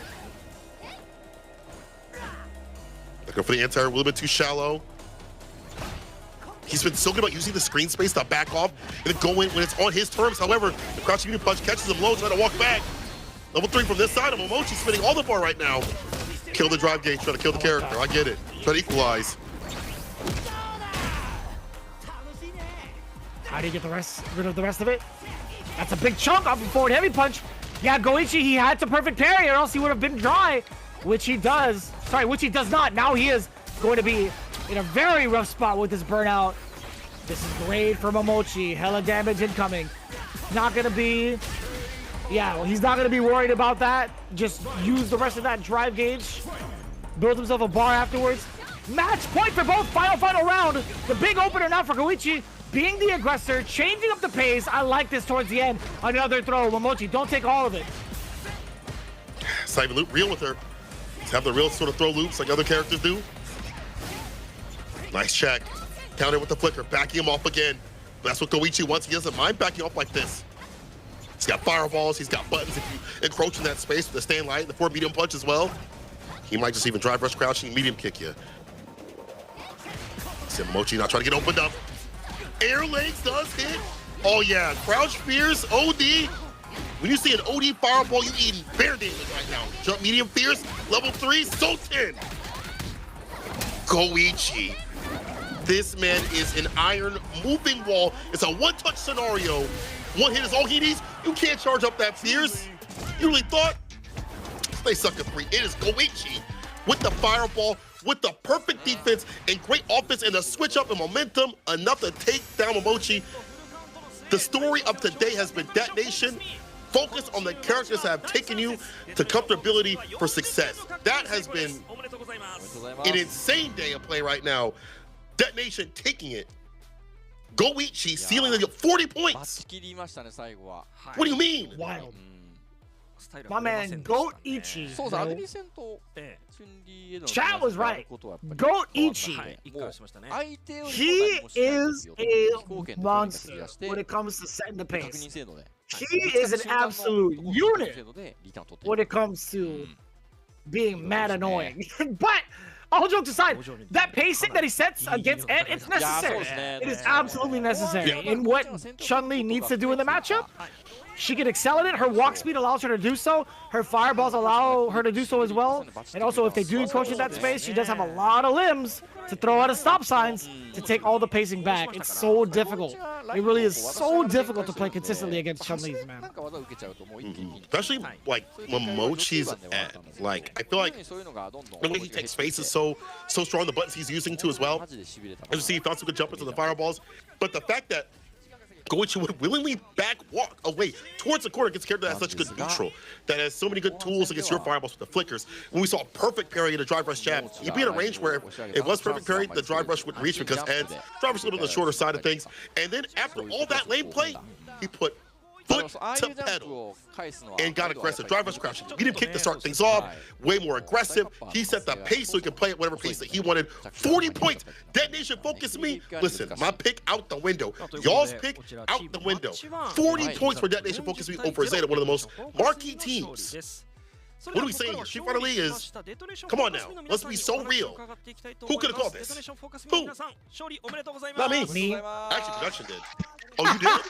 Speaker 1: Looking for the anti-air, a little bit too shallow. He's been so good about using the screen space to back off and then go in when it's on his terms. However, the crouching medium punch catches him low, trying to walk back. Level 3 from this side of Momochi, spinning all the bar right now. Kill the drive gauge, trying to kill the character. I get it. Try to equalize.
Speaker 2: How do you get rid of the rest of it? That's a big chunk off the forward heavy punch. Yeah, Goichi, he had to perfect parry or else he would have been dry, which he does. Sorry, which he does not. Now he is going to be in a very rough spot with this burnout. This is great for Momochi. Hella damage incoming. Not going to be... Yeah, well, he's not going to be worried about that. Just use the rest of that drive gauge. Build himself a bar afterwards. Match point for both. Final round. The big opener now for Goichi. Being the aggressor, changing up the pace. I like this towards the end. Another throw. Momochi, don't take all of it.
Speaker 1: It's not even loop real with her. Just have the real sort of throw loops like other characters do. Nice check. Counter with the flicker, backing him off again. That's what Goichi wants. He doesn't mind backing off like this. He's got fireballs, he's got buttons if you encroach in that space with the stand light, the forward medium punch as well. He might just even drive rush crouching, medium kick you. See Momochi not trying to get opened up. Air legs does hit. Oh yeah, crouch fears, OD. When you see an OD fireball, you eating bear damage right now. Jump medium fierce, level 3, Sultan. Goichi. This man is an iron moving wall. It's a one-touch scenario. One hit is all he needs. You can't charge up that fierce. You really thought? They suck at 3. It is Goichi with the fireball, with the perfect defense and great offense and a switch up in momentum, enough to take down Momochi. The story of today has been DetonatioN. Focus on the characters that have taken you to comfortability for success. That has been an insane day of play right now. DetonatioN taking it. Goichi sealing the 40 points. What do you mean?
Speaker 2: Wild. My man, Goichi. Chat was right. Goichi. He is a monster when it comes to setting the pace. He is an absolute unit when it comes to being mad annoying. But all jokes aside, that pacing that he sets against Ed, it's necessary. It is absolutely necessary. And what Chun-Li needs to do in the matchup, she can excel at it. Her walk speed allows her to do so. Her fireballs allow her to do so as well. And also, if they do encroach in that space, she does have a lot of limbs to throw out of stop signs to take all the pacing back. It's so difficult. It really is so difficult to play consistently against Chun-Li's, man.
Speaker 1: Especially like Momochi's Ed. Like, I feel like the way he takes space is so strong. The buttons he's using too as well. As you see, he found some good jumpers to the fireballs. But the fact that Goichi would willingly walk away towards the corner against a character that has such good neutral, that has so many good tools against your fireballs with the flickers. When we saw a perfect parry in a drive rush jab, he'd be in a range where if it was perfect parry, the drive rush wouldn't reach because Ed's drive rush is a little bit on the shorter side of things. And then after all that lane play, he put foot to pedal and got aggressive. Drive rush crouching. Medium kick to start things off. Way more aggressive. He set the pace so he could play at whatever pace that he wanted. 40 points. DetonatioN FocusMe. Listen, my pick out the window. Y'all's pick out the window. 40 points for DetonatioN FocusMe over Zeta, one of the most marquee teams. What are we saying here? Street Fighter League is... Come on now. Let's be so real. Who could have called this? Who? Not me. Actually, production did. Oh, you did?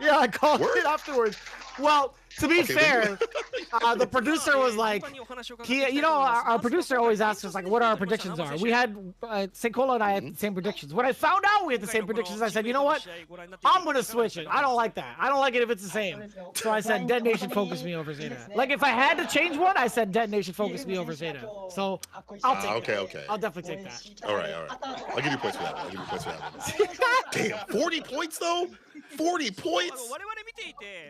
Speaker 2: Yeah, I called it afterwards. Well, to be fair, the producer was like, our producer always asks us, like, what our predictions are. We had, Senkola and I had the same predictions. When I found out we had the same predictions, I said, you know what? I'm going to switch it. I don't like that. I don't like it if it's the same. So I said, DetonatioN FocusMe over Zeta. Like, if I had to change one, I said DetonatioN FocusMe over Zeta. So I'll take that. Okay. I'll definitely take that.
Speaker 1: All right. I'll give you points for that. Damn, 40 points, though? 40 points?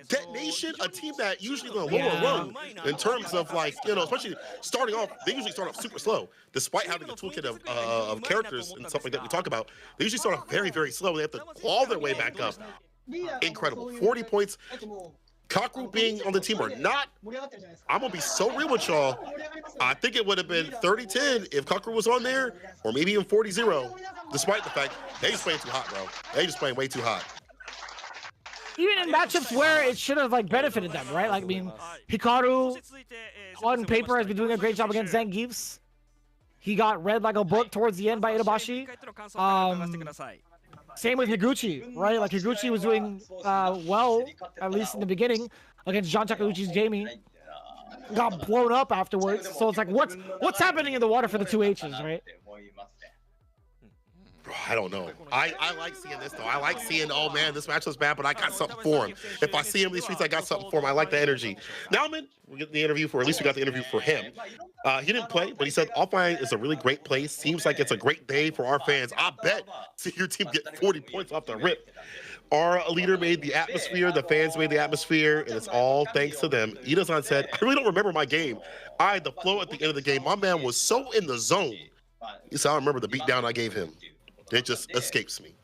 Speaker 1: DetonatioN, a team that usually on a lower run in terms of, like, especially starting off, they usually start off super slow. Despite having a toolkit of characters and stuff like that we talk about, they usually start off very, very slow. They have to claw their way back up. Incredible. 40 points. Hikaru being on the team or not, I'm going to be so real with y'all. I think it would have been 30-10 if Hikaru was on there, or maybe even 40-0, despite the fact they just playing too hot, bro. They just playing way too hot.
Speaker 2: even in matchups where it should have like benefited them, right? Like I mean, Hikaru on paper has been doing a great job against Zangief's. He got read like a book towards the end by Itabashi. Same with Higuchi, right? Like Higuchi was doing well, at least in the beginning, against John Takeuchi's Jamie. Got blown up afterwards. So it's like, what's happening in the water for the two H's, right?
Speaker 1: I don't know. I like seeing this though. I like seeing, oh man, this match was bad, but I got something for him. If I see him in these streets, I got something for him. I like the energy. Now, we get the interview for, at least we got the interview for him. He didn't play, but he said offline is a really great place. Seems like it's a great day for our fans. I bet see your team get 40 points off the rip. Our leader made the atmosphere, the fans made the atmosphere, and it's all thanks to them. Ida-san said, I really don't remember my game. I had the flow at the end of the game. My man was so in the zone. He said, I remember the beatdown I gave him. It just escapes me.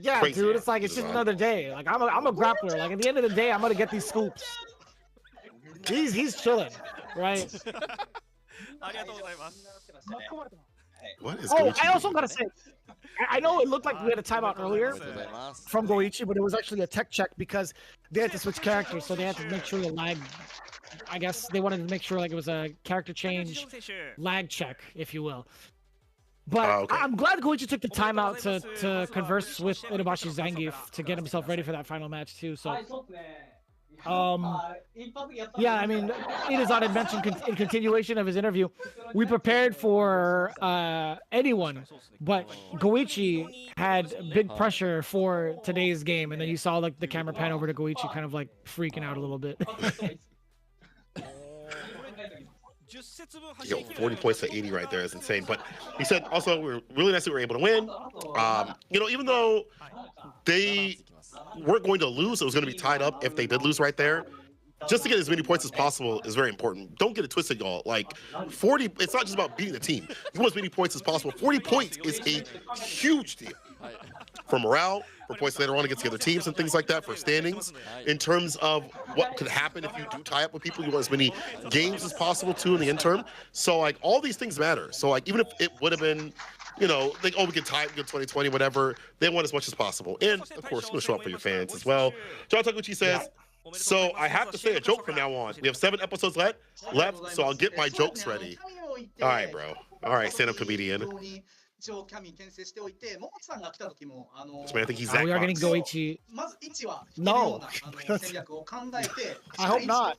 Speaker 2: Yeah, crazy. Dude, it's like it's just another day. Like I'm a grappler. Like at the end of the day, I'm gonna get these scoops. He's chilling, right?
Speaker 1: What is
Speaker 2: I also gotta say, I know it looked like we had a timeout earlier from Goichi, but it was actually a tech check because they had to switch characters, so they had to make sure the lag. I guess they wanted to make sure like it was a character change lag check, if you will. But okay. I'm glad Higuchi took the time out to converse with Itabashi Zangief to get himself ready for that final match too. So, yeah, I mean, Ida-san had mentioned in continuation of his interview, we prepared for anyone, but Goichi had big pressure for today's game, and then you saw like the camera pan over to Goichi, kind of like freaking out a little bit.
Speaker 1: Yo, 40 points to 80 right there is insane. But he said also we're really nice that we were able to win. You know, even though they weren't going to lose, it was going to be tied up if they did lose right there. Just to get as many points as possible is very important. Don't get it twisted, y'all. Like 40, it's not just about beating the team. You want as many points as possible. 40 points is a huge deal for morale, for points later on against the other teams and things like that, for standings. In terms of what could happen if you do tie up with people, you want as many games as possible too in the interim. So like all these things matter. So like even if it would have been, you know, like, oh, we can tie it, we get 2020, whatever, they want as much as possible. And of course, you're gonna show up for your fans as well. John Takeuchi says, so I have to say a joke from now on. We have 7 episodes left, so I'll get my jokes ready. All right, bro. All right, stand-up comedian. So man, I think he's that.
Speaker 2: We are getting Goichi. No. I hope not.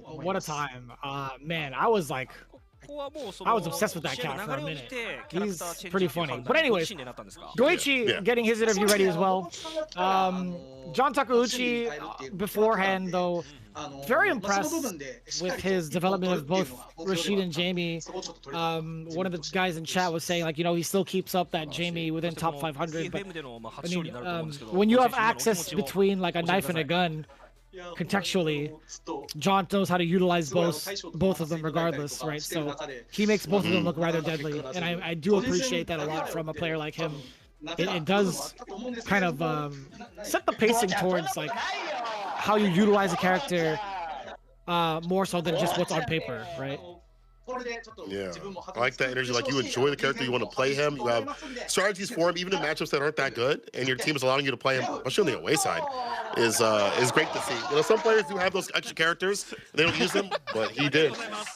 Speaker 2: What a time. Man, I was obsessed with that cat for a minute. He's pretty funny. But anyways, Goichi getting his interview ready as well. John Takeuchi beforehand, though, very impressed with his development of both Rashid and Jamie. One of the guys in chat was saying, like, you know, he still keeps up that Jamie within top 500. But I mean, when you have access between like a knife and a gun, contextually, John knows how to utilize both of them regardless, right? So he makes both of them look rather deadly, and I do appreciate that a lot from a player like him. It does kind of set the pacing towards like how you utilize a character more so than just what's on paper, right?
Speaker 1: Yeah, I like that energy. Like you enjoy the character, you want to play him. You have strategies for him, even in matchups that aren't that good, and your team is allowing you to play him, especially on the away side, is great to see. You know, some players do have those extra characters, they don't use them, but he did.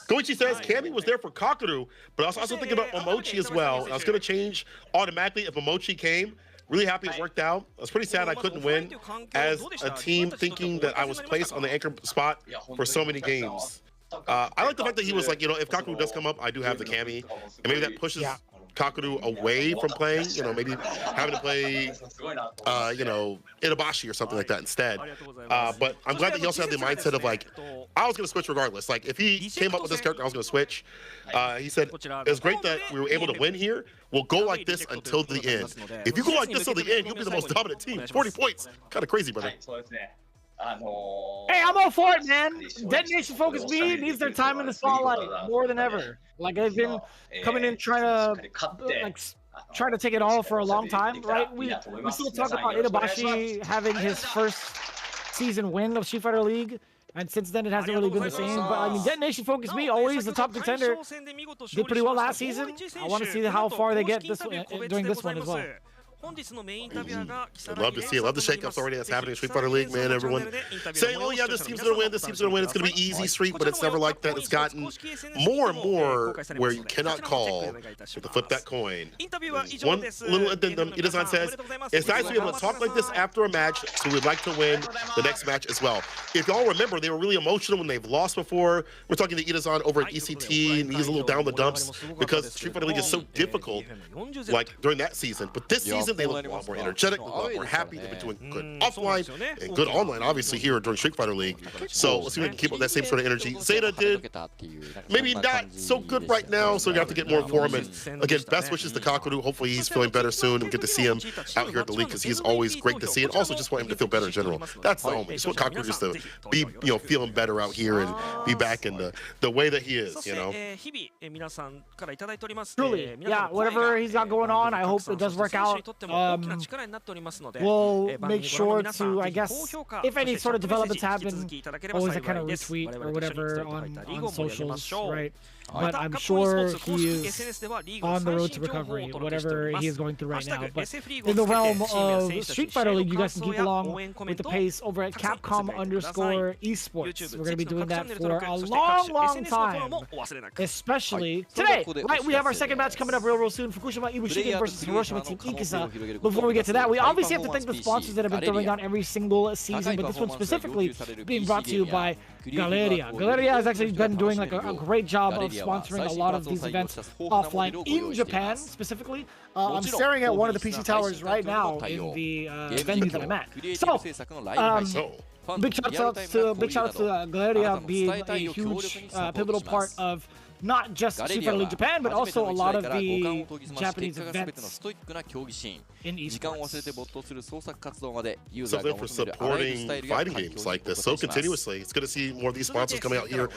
Speaker 1: Goichi says Cammy was there for Hikaru, but I was also thinking about Momochi as well. And I was going to change automatically if Momochi came. Really happy it worked out. I was pretty sad I couldn't win as a team, thinking that I was placed on the anchor spot for so many games. I like the fact that he was like, you know, if Hikaru does come up, I do have the Cammy, and maybe that pushes Hikaru away from playing, you know, maybe having to play, you know, Itabashi or something like that instead. But I'm glad that he also had the mindset of like, I was going to switch regardless. Like, if he came up with this character, I was going to switch. He said, it's great that we were able to win here. We'll go like this until the end. If you go like this till the end, you'll be the most dominant team. 40 points. Kind of crazy, brother.
Speaker 2: Hey, I'm all for it, man. Detonation FocusMe needs their time in the spotlight more than ever. Like they've been coming in trying to take it all for a long time, right? We still talk about Itabashi having his first season win of Street Fighter League, and since then it hasn't really been the same. But I mean, Detonation FocusMe, always the top contender, did pretty well last season. I want to see how far they get during this one as well.
Speaker 1: I'd love to see it. Love the shakeups already that's happening in Street Fighter League, man. Everyone saying, oh, yeah, this team's going to win, this team's going to win. It's going to be easy Street, but it's never like that. It's gotten more and more where you cannot call to flip that coin. One little addendum, Ida-san says, it's nice to be able to talk like this after a match, so we'd like to win the next match as well. If y'all remember, they were really emotional when they've lost before. We're talking to Ida-san over at ECT, and he's a little down the dumps because Street Fighter League is so difficult, like during that season. But this season, they look a lot more energetic, a lot more happy. They've been doing good offline and good online, obviously, here during Street Fighter League. So let's see if we can keep up that same sort of energy. Zeta did maybe not so good right now, so you have to get more for him. And again, best wishes to Hikaru. Hopefully he's feeling better soon and get to see him out here at the league because he's always great to see. And also just want him to feel better in general. That's the homie. Just want Hikaru just to be, feeling better out here and be back in the way that he is,
Speaker 2: Truly, yeah, whatever he's got going on, I hope it does work out. We'll make sure to, I guess, if any sort of developments happen, always a kind of retweet or whatever on socials, right? But I'm sure he is on the road to recovery, whatever he is going through right now. But in the realm of Street Fighter League, you guys can keep along with the pace over at Capcom_esports. We're going to be doing that for a long, long time, especially today. Right, we have our second match coming up real soon. FUKUSHIMA Ibushigin versus HIROSHIMA Team Ikaza. Before we get to that, we obviously have to thank the sponsors that have been throwing on every single season, but this one specifically being brought to you by Galeria. Galeria has actually been doing like a great job of sponsoring a lot of these events offline in Japan specifically. I'm staring at one of the PC towers right now in the venue that I'm at. So, big shout out to Galeria being a huge pivotal part of not just Street Fighter League Japan, but also a lot of the Japanese events in esports.
Speaker 1: Something for supporting fighting games like this so continuously. It's good to see more of these sponsors coming out here,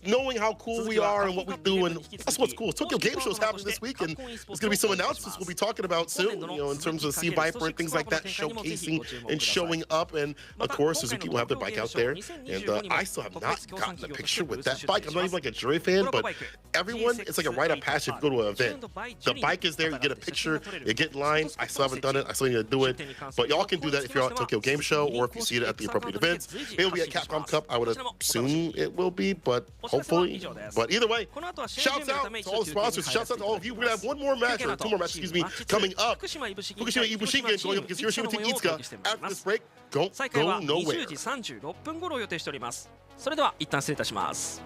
Speaker 1: knowing how cool we are and what we do, and that's what's cool. Tokyo Game Show is happening this week, and there's going to be some announcements we'll be talking about soon, in terms of Sea Viper and things like that, showcasing and showing up. And of course, Suzuki will have their bike out there, and I still have not gotten a picture with that bike. I'm not even like a jury fan, but everyone, it's like a rite of passage if you go to an event. The bike is there, you get a picture, you get in line. I still haven't done it, I still need to do it. But y'all can do that if you're at Tokyo Game Show or if you see it at the appropriate events. Maybe it'll be at Capcom Cup, I would assume it will be, but hopefully. But either way, shouts out to all the sponsors, shouts out to all of you. We're gonna have one more match, or two more matches, excuse me, coming up. FUKUSHIMA Ibushigin going up against HIROSHIMA Team Ikaza. After this break, don't go nowhere.
Speaker 3: それでは一旦失礼いたします。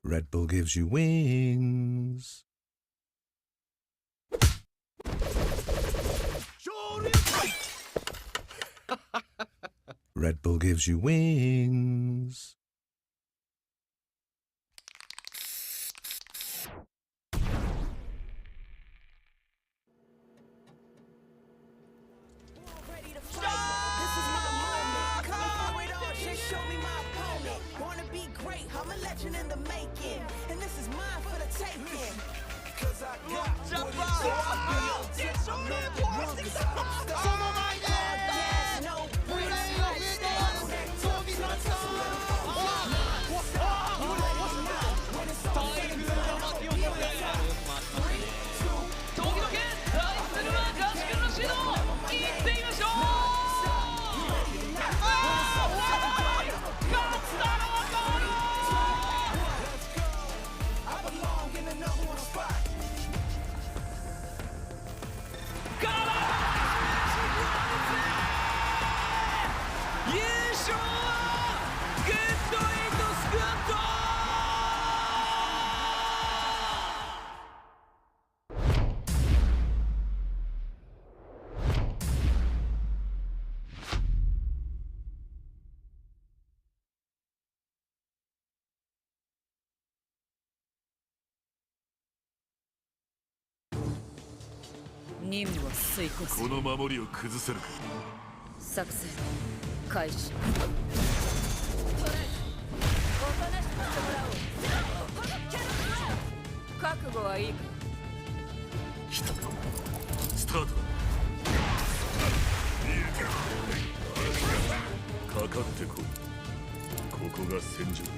Speaker 4: Red Bull gives you wings. Red Bull gives you wings.
Speaker 5: In the making, and this is mine for the taking. Cause I got
Speaker 6: 任務は遂行する。
Speaker 7: この守りを崩せるか。
Speaker 6: 作戦開始。覚悟はいいか。
Speaker 7: 来た。スタートだ。かかってこい。ここが戦場だ。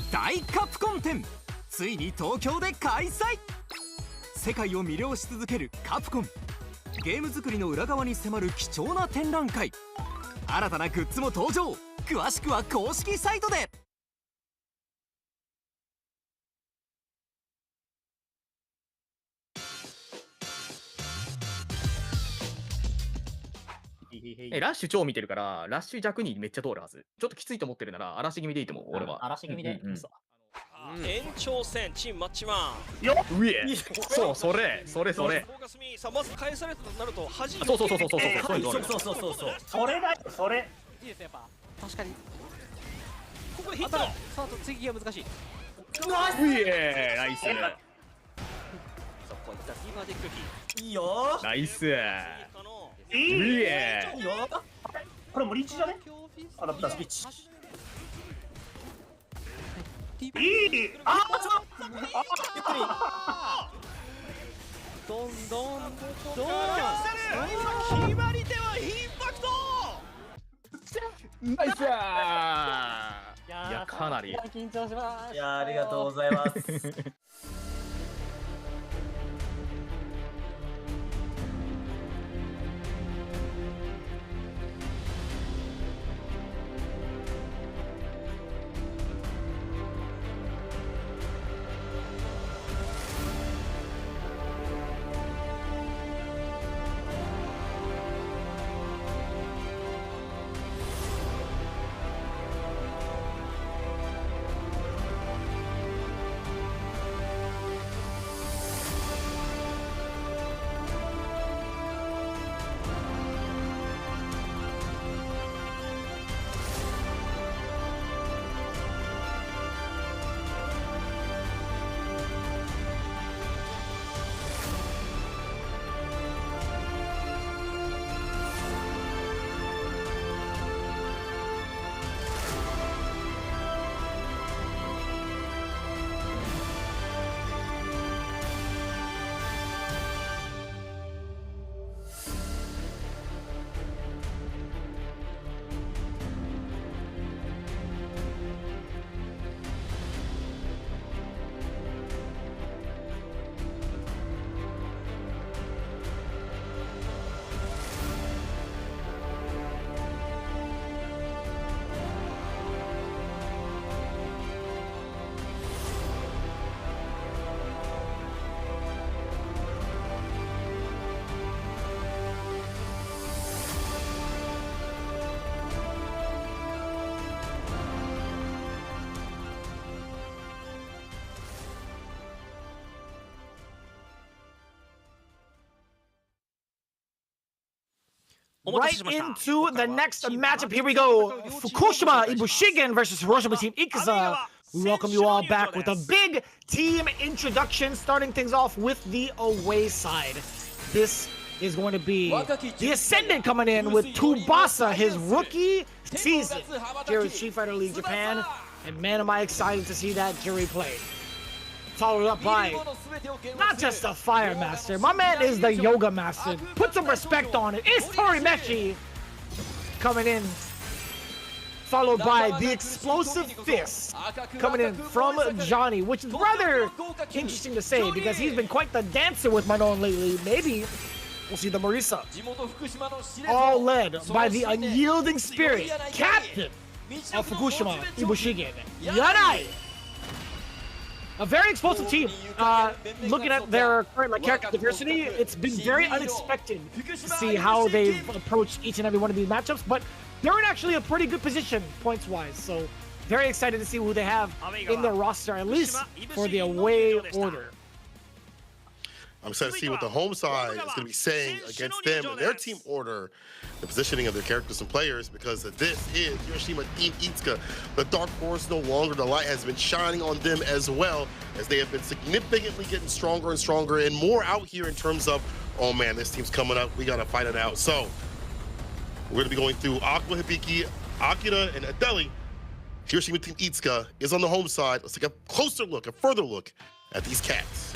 Speaker 8: 大カプコン展、ついに東京で開催。世界を魅了し続けるカプコン、ゲーム作りの裏側に迫る貴重な展覧会。新たなグッズも登場。詳しくは公式サイトで。
Speaker 9: ラッシュ超見てるから、ラッシュ弱にめっちゃ通るはず。ちょっときついと思ってるなら、嵐気味でいいと思う、俺は。
Speaker 10: 嵐気味で、
Speaker 3: 延長戦チームマッチマン。
Speaker 9: よっ、うえ、そう、それ。
Speaker 3: フォーカスミさんまず返されたとなると恥。
Speaker 9: そう。
Speaker 10: それだよ、それ。
Speaker 11: いいですやっぱ。確かに。
Speaker 3: ここでヒット。
Speaker 11: さあ次が難しい。
Speaker 9: うえ、ナイス。
Speaker 3: そこいったフィーバーデックキ
Speaker 10: いいよ。
Speaker 9: ナイス。
Speaker 10: いいよ。これもリーチじゃね？あ、だったら。いい。
Speaker 11: どん。
Speaker 3: 決まり手はインパクト。
Speaker 9: ナイス。いや、かなり
Speaker 10: 緊張します。いや、ありがとうございます。
Speaker 2: right into the next matchup. Here we go. FUKUSHIMA Ibushigin versus HIROSHIMA Team Ikaza. We welcome you all back with a big team introduction, starting things off with the away side. This is going to be the Ascendant coming in with Tsubasa, his rookie season here at Street Fighter League Japan. And man, am I excited to see that jury play. Followed up by not just a Fire Master. My man is the Yoga Master. Put some respect on it. It's Torimeshi coming in. Followed by the Explosive Fist coming in from Johnny, which is rather interesting to say because he's been quite the dancer with Manon lately. Maybe we'll see the Marisa. All led by the unyielding spirit, captain of Fukushima, Ibushigin, Yanai. A very explosive team. Looking at their current character diversity, it's been very unexpected to see how they've approached each and every one of these matchups, but they're in actually a pretty good position points-wise, so very excited to see who they have in their roster, at least for the away order.
Speaker 1: I'm excited to see what the home side is going to be saying against them and their team order, the positioning of their characters and players, because this is HIROSHIMA Team Itsuka. The Dark Horse no longer, the light has been shining on them as well, as they have been significantly getting stronger and stronger and more out here in terms of, oh man, this team's coming up, we got to fight it out. So we're going to be going through Aqua Hibiki, Akira, and Adeli. HIROSHIMA Team Itsuka is on the home side. Let's take a closer look, a further look at these cats.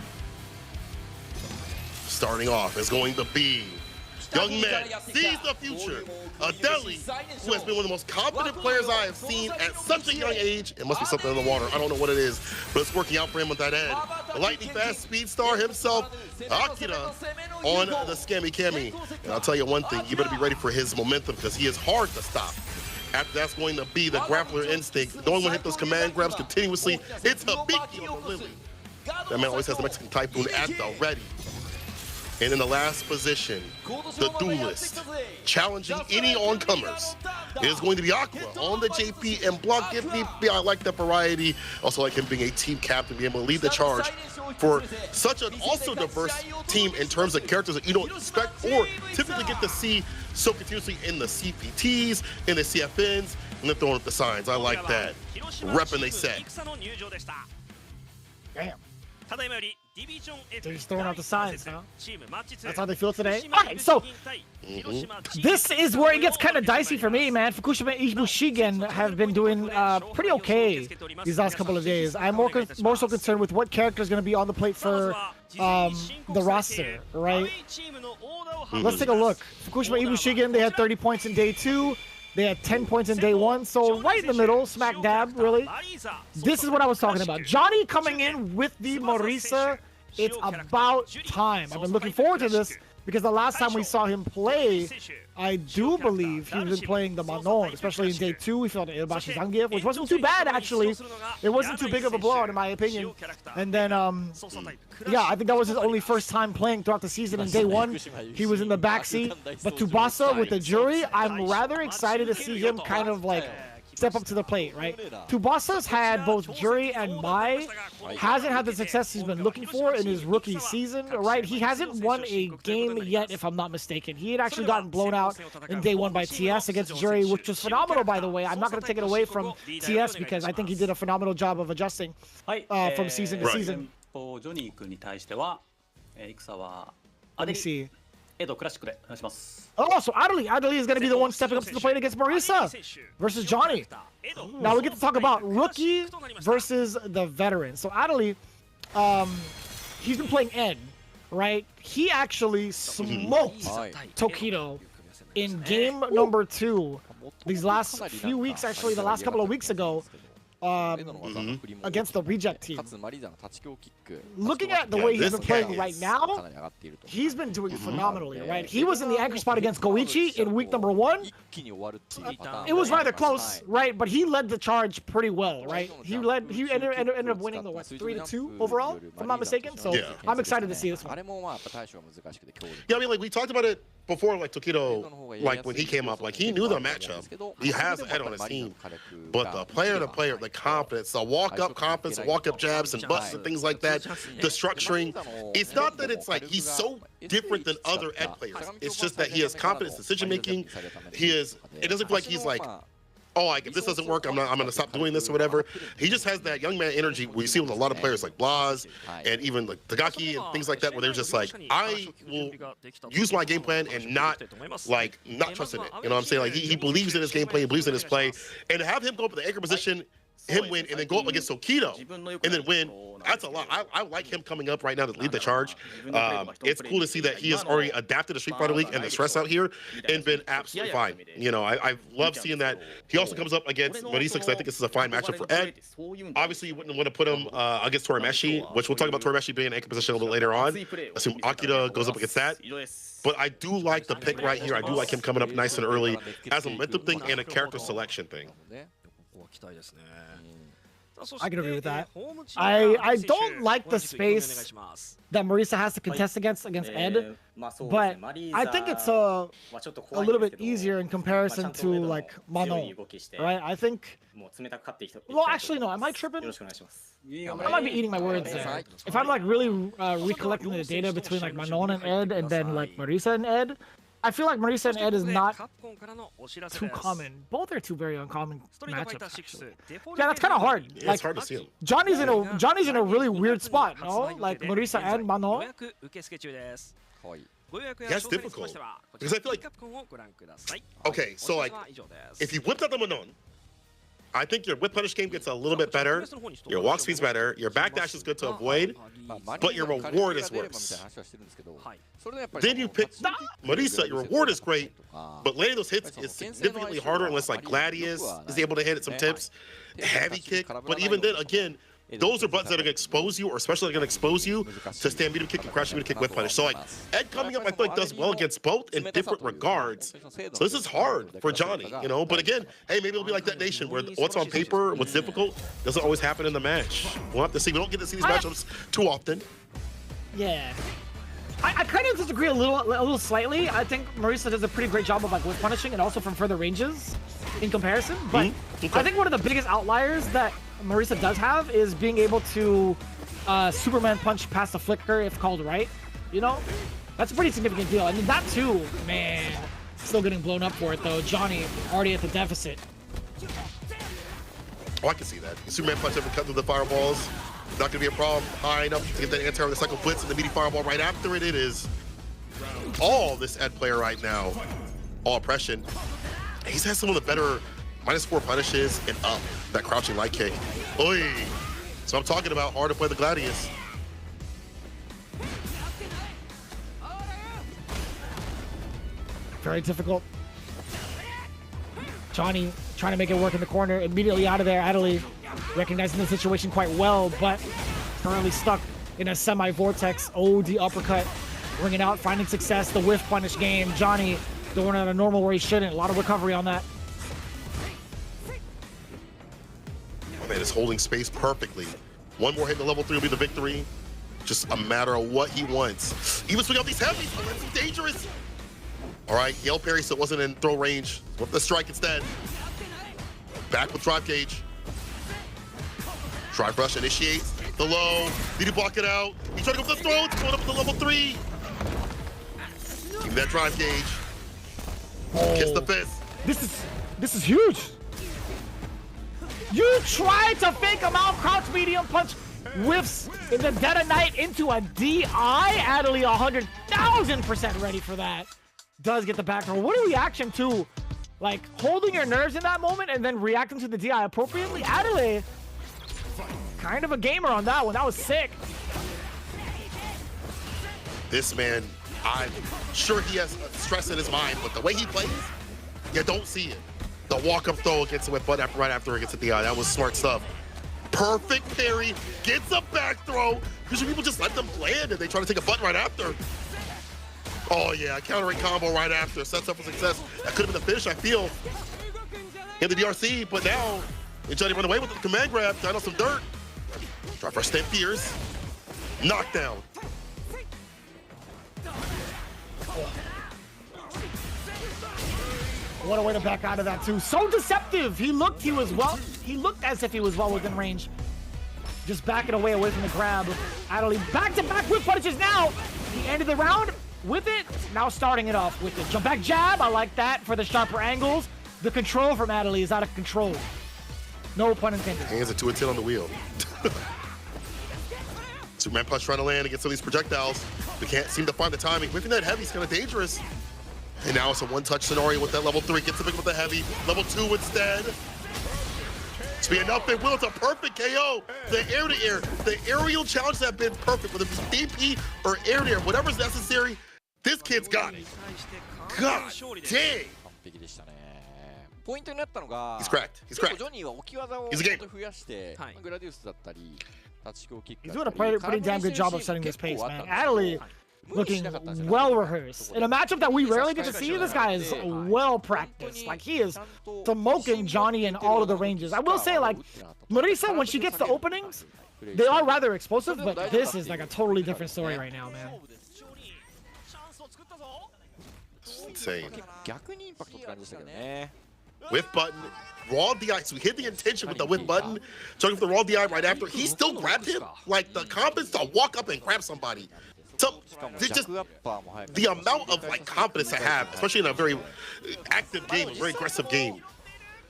Speaker 1: Starting off is going to be Young Man sees the future. Adeli, who has been one of the most confident players I have seen at such a young age. It must be something in the water. I don't know what it is, but it's working out for him on that end. The lightning fast speed star himself, Akira, on the Scammy Cammy. And I'll tell you one thing, you better be ready for his momentum because he is hard to stop. After that's going to be the grappler instinct. Don't want to hit those command grabs continuously. It's Hibiki on the Lily. That man always has the Mexican Typhoon at the ready. And in the last position, the duelist, challenging any oncomers, is going to be Aqua on the JP and block. Give me, I like that variety. Also like him being a team captain, being able to lead the charge for such an also diverse team in terms of characters that you don't expect or typically get to see so continuously in the CPTs, in the CFNs, and then throwing up the signs. I like that. Repping they said.
Speaker 2: Damn. They're just throwing out the signs, huh? That's how they feel today? Alright, so this is where it gets kind of dicey for me, man. FUKUSHIMA Ibushigin have been doing pretty okay these last couple of days. I'm more so concerned with what character is going to be on the plate for the roster, right? Let's take a look. FUKUSHIMA Ibushigin, they had 30 points in day 2. They had 10 points in day 1, so right in the middle, smack dab, really. This is what I was talking about. Johnny coming in with the Marisa. It's about time. I've been looking forward to this because the last time we saw him play, I do believe he was playing the Manon, especially in day 2. We felt the Itabashi Zangief, which wasn't too bad, actually. It wasn't too big of a blowout, in my opinion. And then, yeah, I think that was his only first time playing throughout the season in day 1. He was in the backseat. But Tsubasa with the jury, I'm rather excited to see him kind of like step up to the plate, right? Tsubasa's had both jury and Mai, hasn't had the success he's been looking for in his rookie season, right? He hasn't won a game yet, if I'm not mistaken. He had actually gotten blown out in day 1 by TS against jury, which was phenomenal, by the way. I'm not going to take it away from TS because I think he did a phenomenal job of adjusting from season to season. Let me see. Oh, so Adeli is going to be the one stepping up to the plate against Marisa versus Johnny. Now we get to talk about rookie versus the veteran. So Adeli, he's been playing N, right? He actually smoked Tokido in game number 2 these last few weeks, actually the last couple of weeks ago. Against the reject team. Looking at the way he's been playing right now, he's been doing phenomenally, right? He was in the anchor spot against Goichi in week number 1. It was rather close, right? But he led the charge pretty well, right? He ended up winning the 3-2 overall, if I'm not mistaken. So I'm excited to see this one.
Speaker 1: Yeah, I mean, like we talked about it before, like Tokido, like when he came up, like he knew the matchup. He has Ed on his team, but the player to player, like like confidence. So walk up confidence, walk up jabs and busts and things like that. The structuring. It's not that it's like he's so different than other Ed players. It's just that he has confidence, decision making. It doesn't feel like he's like, oh, if this doesn't work, I'm gonna stop doing this or whatever. He just has that young man energy we see with a lot of players like Blas and even like Takeuchi and things like that, where they're just like, I will use my game plan and not trust in it. You know what I'm saying? Like he believes in his game plan, he believes in his play, and to have him go up in the anchor position, him win, and then go up against Okito and then win. That's a lot. I like him coming up right now to lead the charge. It's cool to see that he has already adapted to Street Fighter League and the stress out here and been absolutely fine. You know, I love seeing that. He also comes up against Marisa because I think this is a fine matchup for Ed. Obviously, you wouldn't want to put him against Torimeshi, which we'll talk about Torimeshi being in anchor position a little bit later on. Assume Akira goes up against that. But I do like the pick right here. I do like him coming up nice and early as a momentum thing and a character selection thing.
Speaker 2: I can agree with that. I don't like the space that Marisa has to contest against Ed, but I think it's a little bit easier in comparison to like Manon, right? I think. Well, actually, no. Am I tripping? I might be eating my words there. If I'm like really recollecting the data between like Manon and Ed, and then like Marisa and Ed, I feel like Marisa and Ed is not too common. Both are two very uncommon matchups, actually. Yeah, that's kind of hard.
Speaker 1: Yeah,
Speaker 2: like,
Speaker 1: it's hard to see him.
Speaker 2: Johnny's in a really weird spot, no? Like Marisa and Manon.
Speaker 1: Yeah, it's difficult because I feel like, okay, so like if you whipped out the Manon, I think your whip punish game gets a little bit better, your walk speed's better, your backdash is good to avoid, but your reward is worse. Then you pick Marisa, your reward is great, but landing those hits is significantly harder unless like Gladius is able to hit at some tips, heavy kick, but even then, again, those are buttons that are going to expose you, or especially going to expose you to stand medium kick and crash medium kick whip punish. So like Ed coming up, I feel like does well against both in different regards. So this is hard for Johnny, you know. But again, hey, maybe it'll be like DetonatioN, where what's on paper, what's difficult, doesn't always happen in the match. We'll have to see. We don't get to see these matchups too often.
Speaker 2: Yeah. I kind of disagree a little slightly. I think Marisa does a pretty great job of like whip punishing and also from further ranges in comparison. But I think one of the biggest outliers that Marisa does have is being able to Superman punch past the flicker if called right. You know, that's a pretty significant deal. And that too, man, still getting blown up for it though. Johnny already at the deficit.
Speaker 1: Oh, I can see that. Superman punch ever cut through the fireballs. Not going to be a problem. High enough to get that anti-air the cycle blitz and the meaty fireball right after it. It is all this Ed player right now. All oppression. He's had some of the better -4 punishes and up. That crouching light kick. Oy. So I'm talking about hard to play the Gladius.
Speaker 2: Very difficult. Johnny trying to make it work in the corner. Immediately out of there, Adley recognizing the situation quite well, but currently stuck in a semi-vortex. Oh, the uppercut. Bringing out, finding success. The whiff punish game. Johnny going at a normal where he shouldn't. A lot of recovery on that.
Speaker 1: Oh man, is holding space perfectly. One more hit to level 3 will be the victory. Just a matter of what he wants. Even swing out these heavies, it's dangerous. All right, Yell parry, so it wasn't in throw range. With the strike instead. Back with drive gauge. Drive rush initiates. The low. Need to block it out. He's trying to go for the throw. It's going up to level 3. Give me that drive gauge. Oh. Kiss the fist.
Speaker 2: This is huge. You tried to fake him out, crouch medium punch, whiffs in the Dead of Night into a DI. Adley 100,000% ready for that. Does get the back roll. What a reaction to, like, holding your nerves in that moment and then reacting to the DI appropriately. Adley, kind of a gamer on that one. That was sick.
Speaker 1: This man, I'm sure he has stress in his mind, but the way he plays, you don't see it. The walk-up throw against the whip butt right after it gets at the eye. That was smart stuff. Perfect parry, gets a back throw. Usually people just let them land and they try to take a butt right after. Oh yeah, countering combo right after. Sets up for success. That could have been the finish, I feel, in the DRC, but now Johnny run away with the command grab, down on some dirt. Try for step fears. Knockdown.
Speaker 2: What a way to back out of that too. So deceptive. He looked as if he was well within range. Just backing away from the grab. Adley back-to-back whip punches now. The end of the round with it. Now starting it off with the jump back jab. I like that for the sharper angles. The control from Adley is out of control. No pun intended.
Speaker 1: Hands are 2 and 10 on the wheel. Superman punch trying to land against some of these projectiles. We can't seem to find the timing. Whipping that heavy is kind of dangerous. And now it's a one-touch scenario with that level 3. Gets the pick with the heavy. Level 2 instead. To be enough, they will. It's a perfect KO. The air-to-air. The aerial challenges have been perfect. Whether it's DP or air-to-air, whatever's necessary, this kid's got it. God dang. He's cracked. He's cracked. He's a gamer.
Speaker 2: He's doing a pretty damn good job of setting this pace, man. Adley looking well rehearsed. In a matchup that we rarely get to see, this guy is well practiced. Like, he is smoking Johnny in all of the ranges. I will say, like, Marisa, when she gets the openings, they are rather explosive, but this is like a totally different story right now, man.
Speaker 1: It's insane. Whiff button, raw DI. So we hit the intention with the whiff button. Starting with the raw DI right after. He still grabbed him. Like, the confidence to walk up and grab somebody. So it's just the amount of like confidence I have, especially in a very active game, a very aggressive game.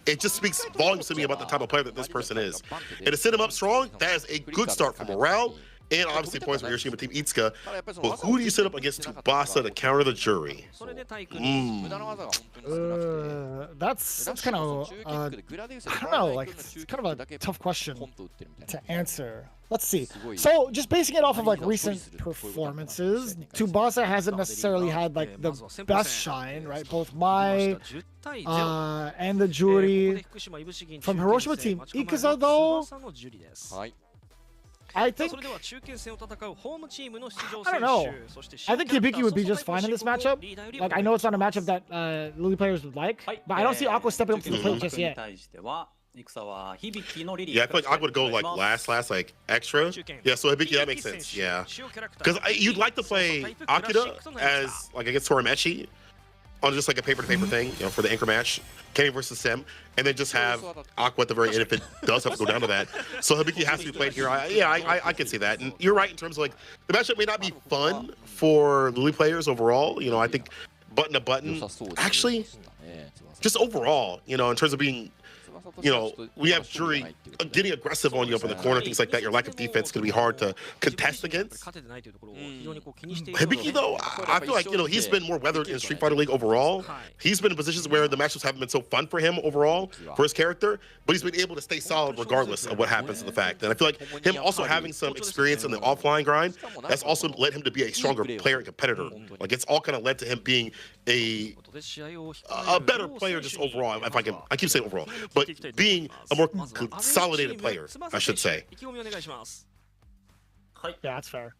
Speaker 1: It just speaks volumes to me about the type of player that this person is. And to set him up strong, that is a good start for morale. And obviously points for Hiroshima Team Itsuka. But who do you set up against Tsubasa to counter the jury?
Speaker 2: That's kind of, I don't know, like, it's kind of a tough question to answer. Let's see. So just basing it off of like recent performances, Tsubasa hasn't necessarily had like the best shine, right? Both Mai and the jury from Hiroshima Team. Ikaza though, I think, I don't know. I think Hibiki would be just fine in this matchup. Like, I know it's not a matchup that Lily players would like, but I don't see Aqua stepping up to the plate just yet.
Speaker 1: Yeah, I feel like I would go like last, like extra. Yeah, so Hibiki, that makes sense. Yeah, because you'd like to play Akira as like against Torimechi on just like a paper-to-paper thing, you know, for the anchor match, Kenny versus Sim, and then just have Aqua at the very end if it does have to go down to that. So Hibiki has to be played here. I can see that. And you're right in terms of like the matchup may not be fun for Lily players overall. You know, I think button to button, actually, just overall, you know, in terms of being, you know, we have jury getting aggressive on you up in the corner, things like that. Your lack of defense is going to be hard to contest against. Hibiki, though, I feel like, you know, he's been more weathered in Street Fighter League overall. He's been in positions where the matchups haven't been so fun for him overall, for his character, but he's been able to stay solid regardless of what happens to the fact. And I feel like him also having some experience in the offline grind, that's also led him to be a stronger player and competitor. Like, it's all kind of led to him being a better player just overall, if I keep saying overall, but being a more consolidated player, I should say.
Speaker 2: Yeah, that's fair.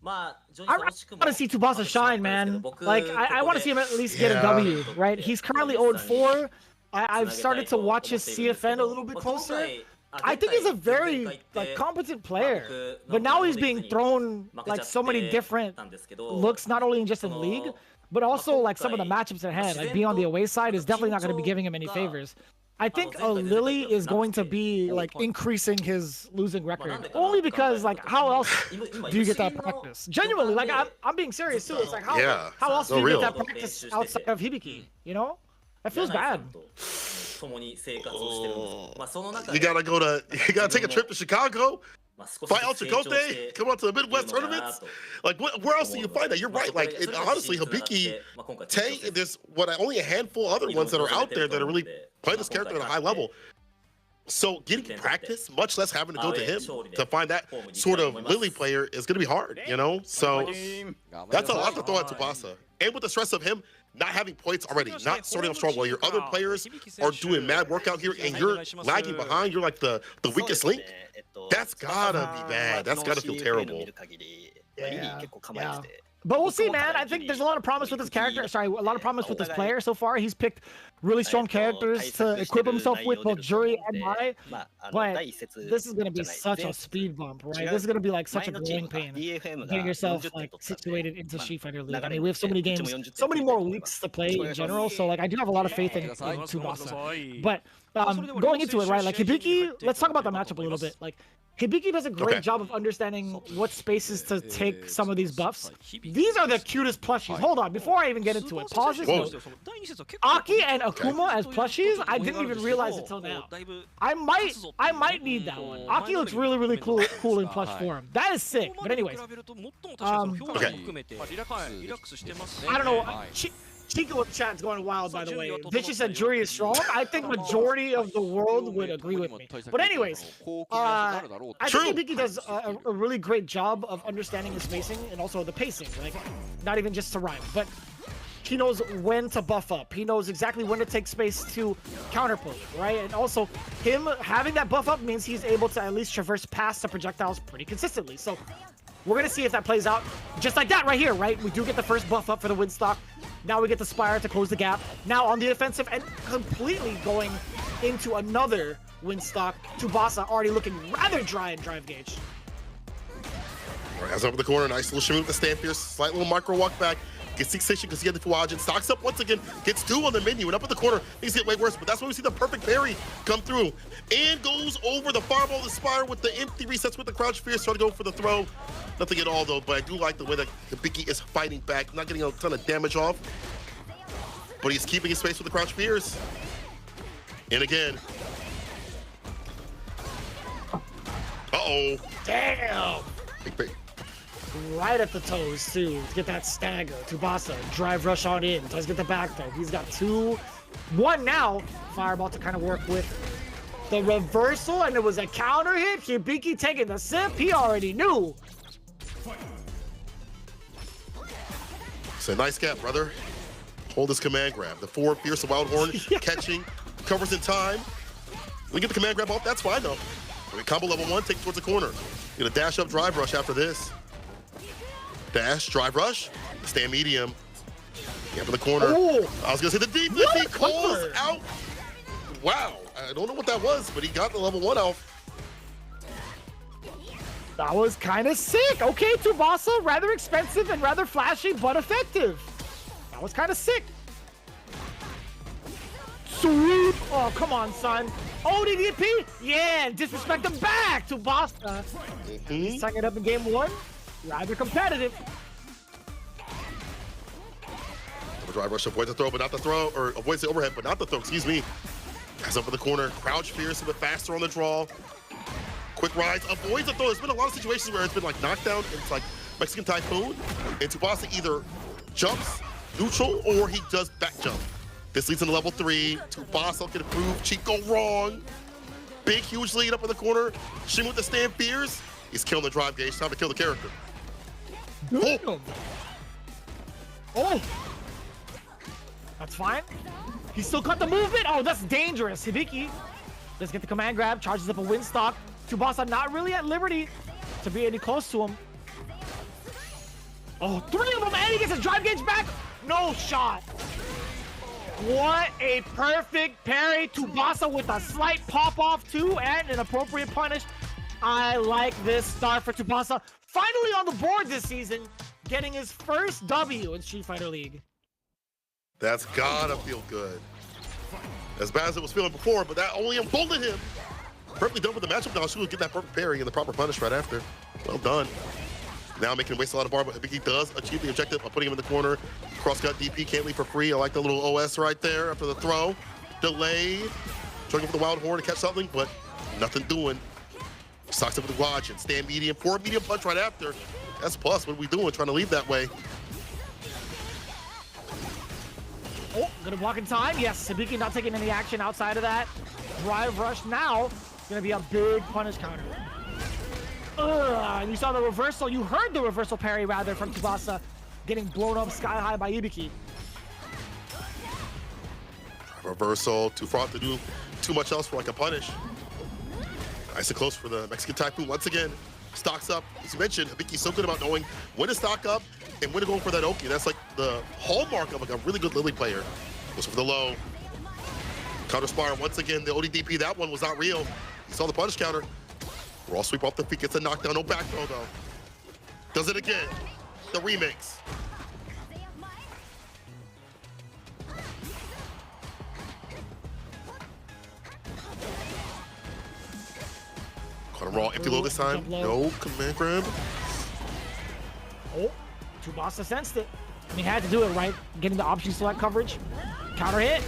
Speaker 2: I want to see Tsubasa shine, man. Like, I want to see him at least get a W, right? He's currently 0-4. I've started to watch his CFN a little bit closer. I think he's a very like competent player, but now he's being thrown like so many different looks, not only just in league, but also like some of the matchups at hand. Like being on the away side is definitely not going to be giving him any favors. I think Lily is going to be like increasing his losing record only because like how else do you get that practice? Genuinely, like I'm being serious too. It's like how else do you get that practice outside of Hibiki? You know, that feels bad.
Speaker 1: You gotta take a trip to Chicago, fight El Chicote, come out to the Midwest tournaments. Like, where else do you find that? You're right. Like, honestly, Hibiki, Tay, there's only a handful of other ones that are out there that are really playing this character at a high level. So getting practice, much less having to go to him to find that sort of Lily player is going to be hard, you know? So that's a lot to throw at Tsubasa. And with the stress of him not having points already, not starting off strong while your other players are doing mad work out here and you're lagging behind, you're like the weakest link. That's gotta be bad. That's gotta feel terrible.
Speaker 2: Yeah. But we'll see, man. I think there's a lot of promise with this character. Sorry, a lot of promise with this player so far. He's picked really strong characters to equip himself with, both Juri and Mai. But this is going to be such a speed bump, right? This is going to be like such a growing pain. Getting yourself like situated into Street Fighter League. I mean, we have so many games, so many more weeks to play in general. So like, I do have a lot of faith in Tsubasa. But going into it, right? Like Hibiki, let's talk about the matchup a little bit. Like Hibiki does a great job of understanding what spaces to take some of these buffs. These are the cutest plushies. Hold on, before I even get into it, pause this note. Aki and Akuma as plushies, I didn't even realize it till now. I might need that one. Aki looks really cool in plush form. That is sick. But anyways, I don't know. Chico chat's going wild, by the way. Vicious said Juri is strong. I think majority of the world would agree with me. But anyways, I think Hibiki does a really great job of understanding his spacing and also the pacing. Like, not even just to rhyme, but he knows when to buff up. He knows exactly when to take space to counterplay, right? And also, him having that buff up means he's able to at least traverse past the projectiles pretty consistently. So we're going to see if that plays out just like that right here, right? We do get the first buff up for the Windstock. Now we get the Spire to close the gap. Now on the offensive and completely going into another Windstock. Tsubasa already looking rather dry in drive gauge.
Speaker 1: Has over the corner, nice little shimmy with the stand pierce, slight little micro walk back. Gets fixation because he had the Fuajin, stocks up once again, gets 2 on the menu, and up at the corner, things get way worse, but that's when we see the perfect parry come through. And goes over the fireball, the Spire with the empty resets with the crouch fierce, trying to go for the throw. Nothing at all though, but I do like the way that Hibiki is fighting back, not getting a ton of damage off, but he's keeping his space with the crouch fierce. And again. Uh-oh.
Speaker 2: Damn!
Speaker 1: Big.
Speaker 2: Right at the toes too, to get that stagger. Tsubasa, drive rush on in, does get the back though. He's got 2-1 now. Fireball to kind of work with the reversal, and it was a counter hit. Hibiki taking the sip, he already knew.
Speaker 1: It's a nice gap, brother. Hold this command grab. The forward fierce, the wild horn, catching, covers in time. We get the command grab off, that's fine though. Combo level 1, take it towards the corner. Get a dash up drive rush after this. Dash, drive rush, stand medium. Yeah, for the corner.
Speaker 2: Oh,
Speaker 1: I was gonna say the deep, he calls out. Wow, I don't know what that was, but he got the level 1 out.
Speaker 2: That was kind of sick. Okay, Tsubasa, rather expensive and rather flashy, but effective. That was kind of sick. Sweet. Oh, come on, son. Oh, DDP? Yeah, disrespect him back. Tsubasa. He's tying it up in game 1. Rather competitive.
Speaker 1: Drive rush avoids the throw, but not the throw, or avoids the overhead, but not the throw, excuse me. Has up in the corner, crouch fierce, a bit faster on the draw. Quick rise, avoids the throw. There's been a lot of situations where it's been like knockdown, it's like Mexican Typhoon, and Tsubasa either jumps neutral or he does back jump. This leads into level 3. Tsubasa can prove Chico wrong. Big, huge lead up in the corner. Shimmy with the stand fierce. He's killing the drive gauge, time to kill the character.
Speaker 2: Oh! That's fine. He still cut the movement. Oh, that's dangerous. Hibiki does get the command grab, charges up a Windstock. Tsubasa not really at liberty to be any close to him. Oh, 3 of them, and he gets his drive gauge back. No shot. What a perfect parry. Tsubasa with a slight pop off too, and an appropriate punish. I like this start for Tsubasa. Finally on the board this season, getting his first W in Street Fighter League.
Speaker 1: That's gotta feel good. As bad as it was feeling before, but that only emboldened him. Perfectly done with the matchup now. She will get that perfect parry and the proper punish right after. Well done. Now making him waste a lot of bar, but Hibiki does achieve the objective of putting him in the corner. Cross-cut DP can't leave for free. I like the little OS right there after the throw. Delay. Trying for the wild horn to catch something, but nothing doing. Stocks up with the watch and stand medium. 4 medium punch right after. That's plus. What are we doing? Trying to leave that way.
Speaker 2: Oh, gonna block in time. Yes, Hibiki not taking any action outside of that. Drive rush now. Gonna be a big punish counter. And you saw the reversal. You heard the reversal parry rather from Tsubasa getting blown up sky high by Hibiki.
Speaker 1: Reversal, too fraught to do too much else for like a punish. Nice and close for the Mexican Typhoon once again. stocks up. As you mentioned, Hibiki's so good about knowing when to stock up and when to go for that Oki. That's like the hallmark of like a really good Lily player. Goes for the low. Counter spire once again. The ODDP, that one was not real. You saw the punish counter. Raw sweep off the feet, gets a knockdown. No back throw though. Does it again. The remix. Caught him raw, empty low this time. No command grab.
Speaker 2: Oh, Tsubasa sensed it. And he had to do it, right? Getting the option select coverage. Counter hit.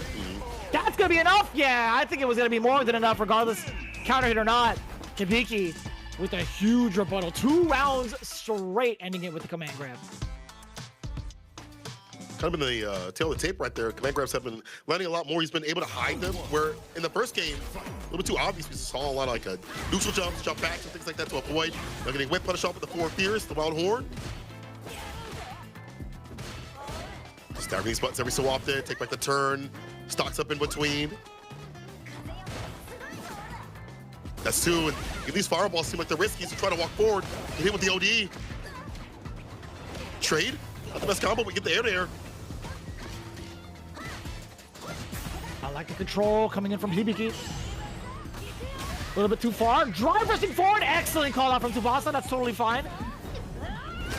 Speaker 2: That's gonna be enough. Yeah, I think it was gonna be more than enough, regardless counter hit or not. Hibiki with a huge rebuttal. 2 rounds straight, ending it with the command grab.
Speaker 1: Kind of been the tail of the tape right there. Command grabs have been landing a lot more. He's been able to hide them, where in the first game, a little bit too obvious. We saw a lot of like neutral jumps, jump backs, and things like that to avoid. Now getting whip punish off with the 4 fierce, the wild horn. Stabbing these buttons every so often, take back the turn, stocks up in between. That's 2, and these fireballs seem like they're risky, so try to walk forward, get hit with the OD. Trade, not the best combo, we get the air.
Speaker 2: I like the control coming in from Hibiki. A little bit too far. Drive rushing forward. Excellent call out from Tsubasa. That's totally fine.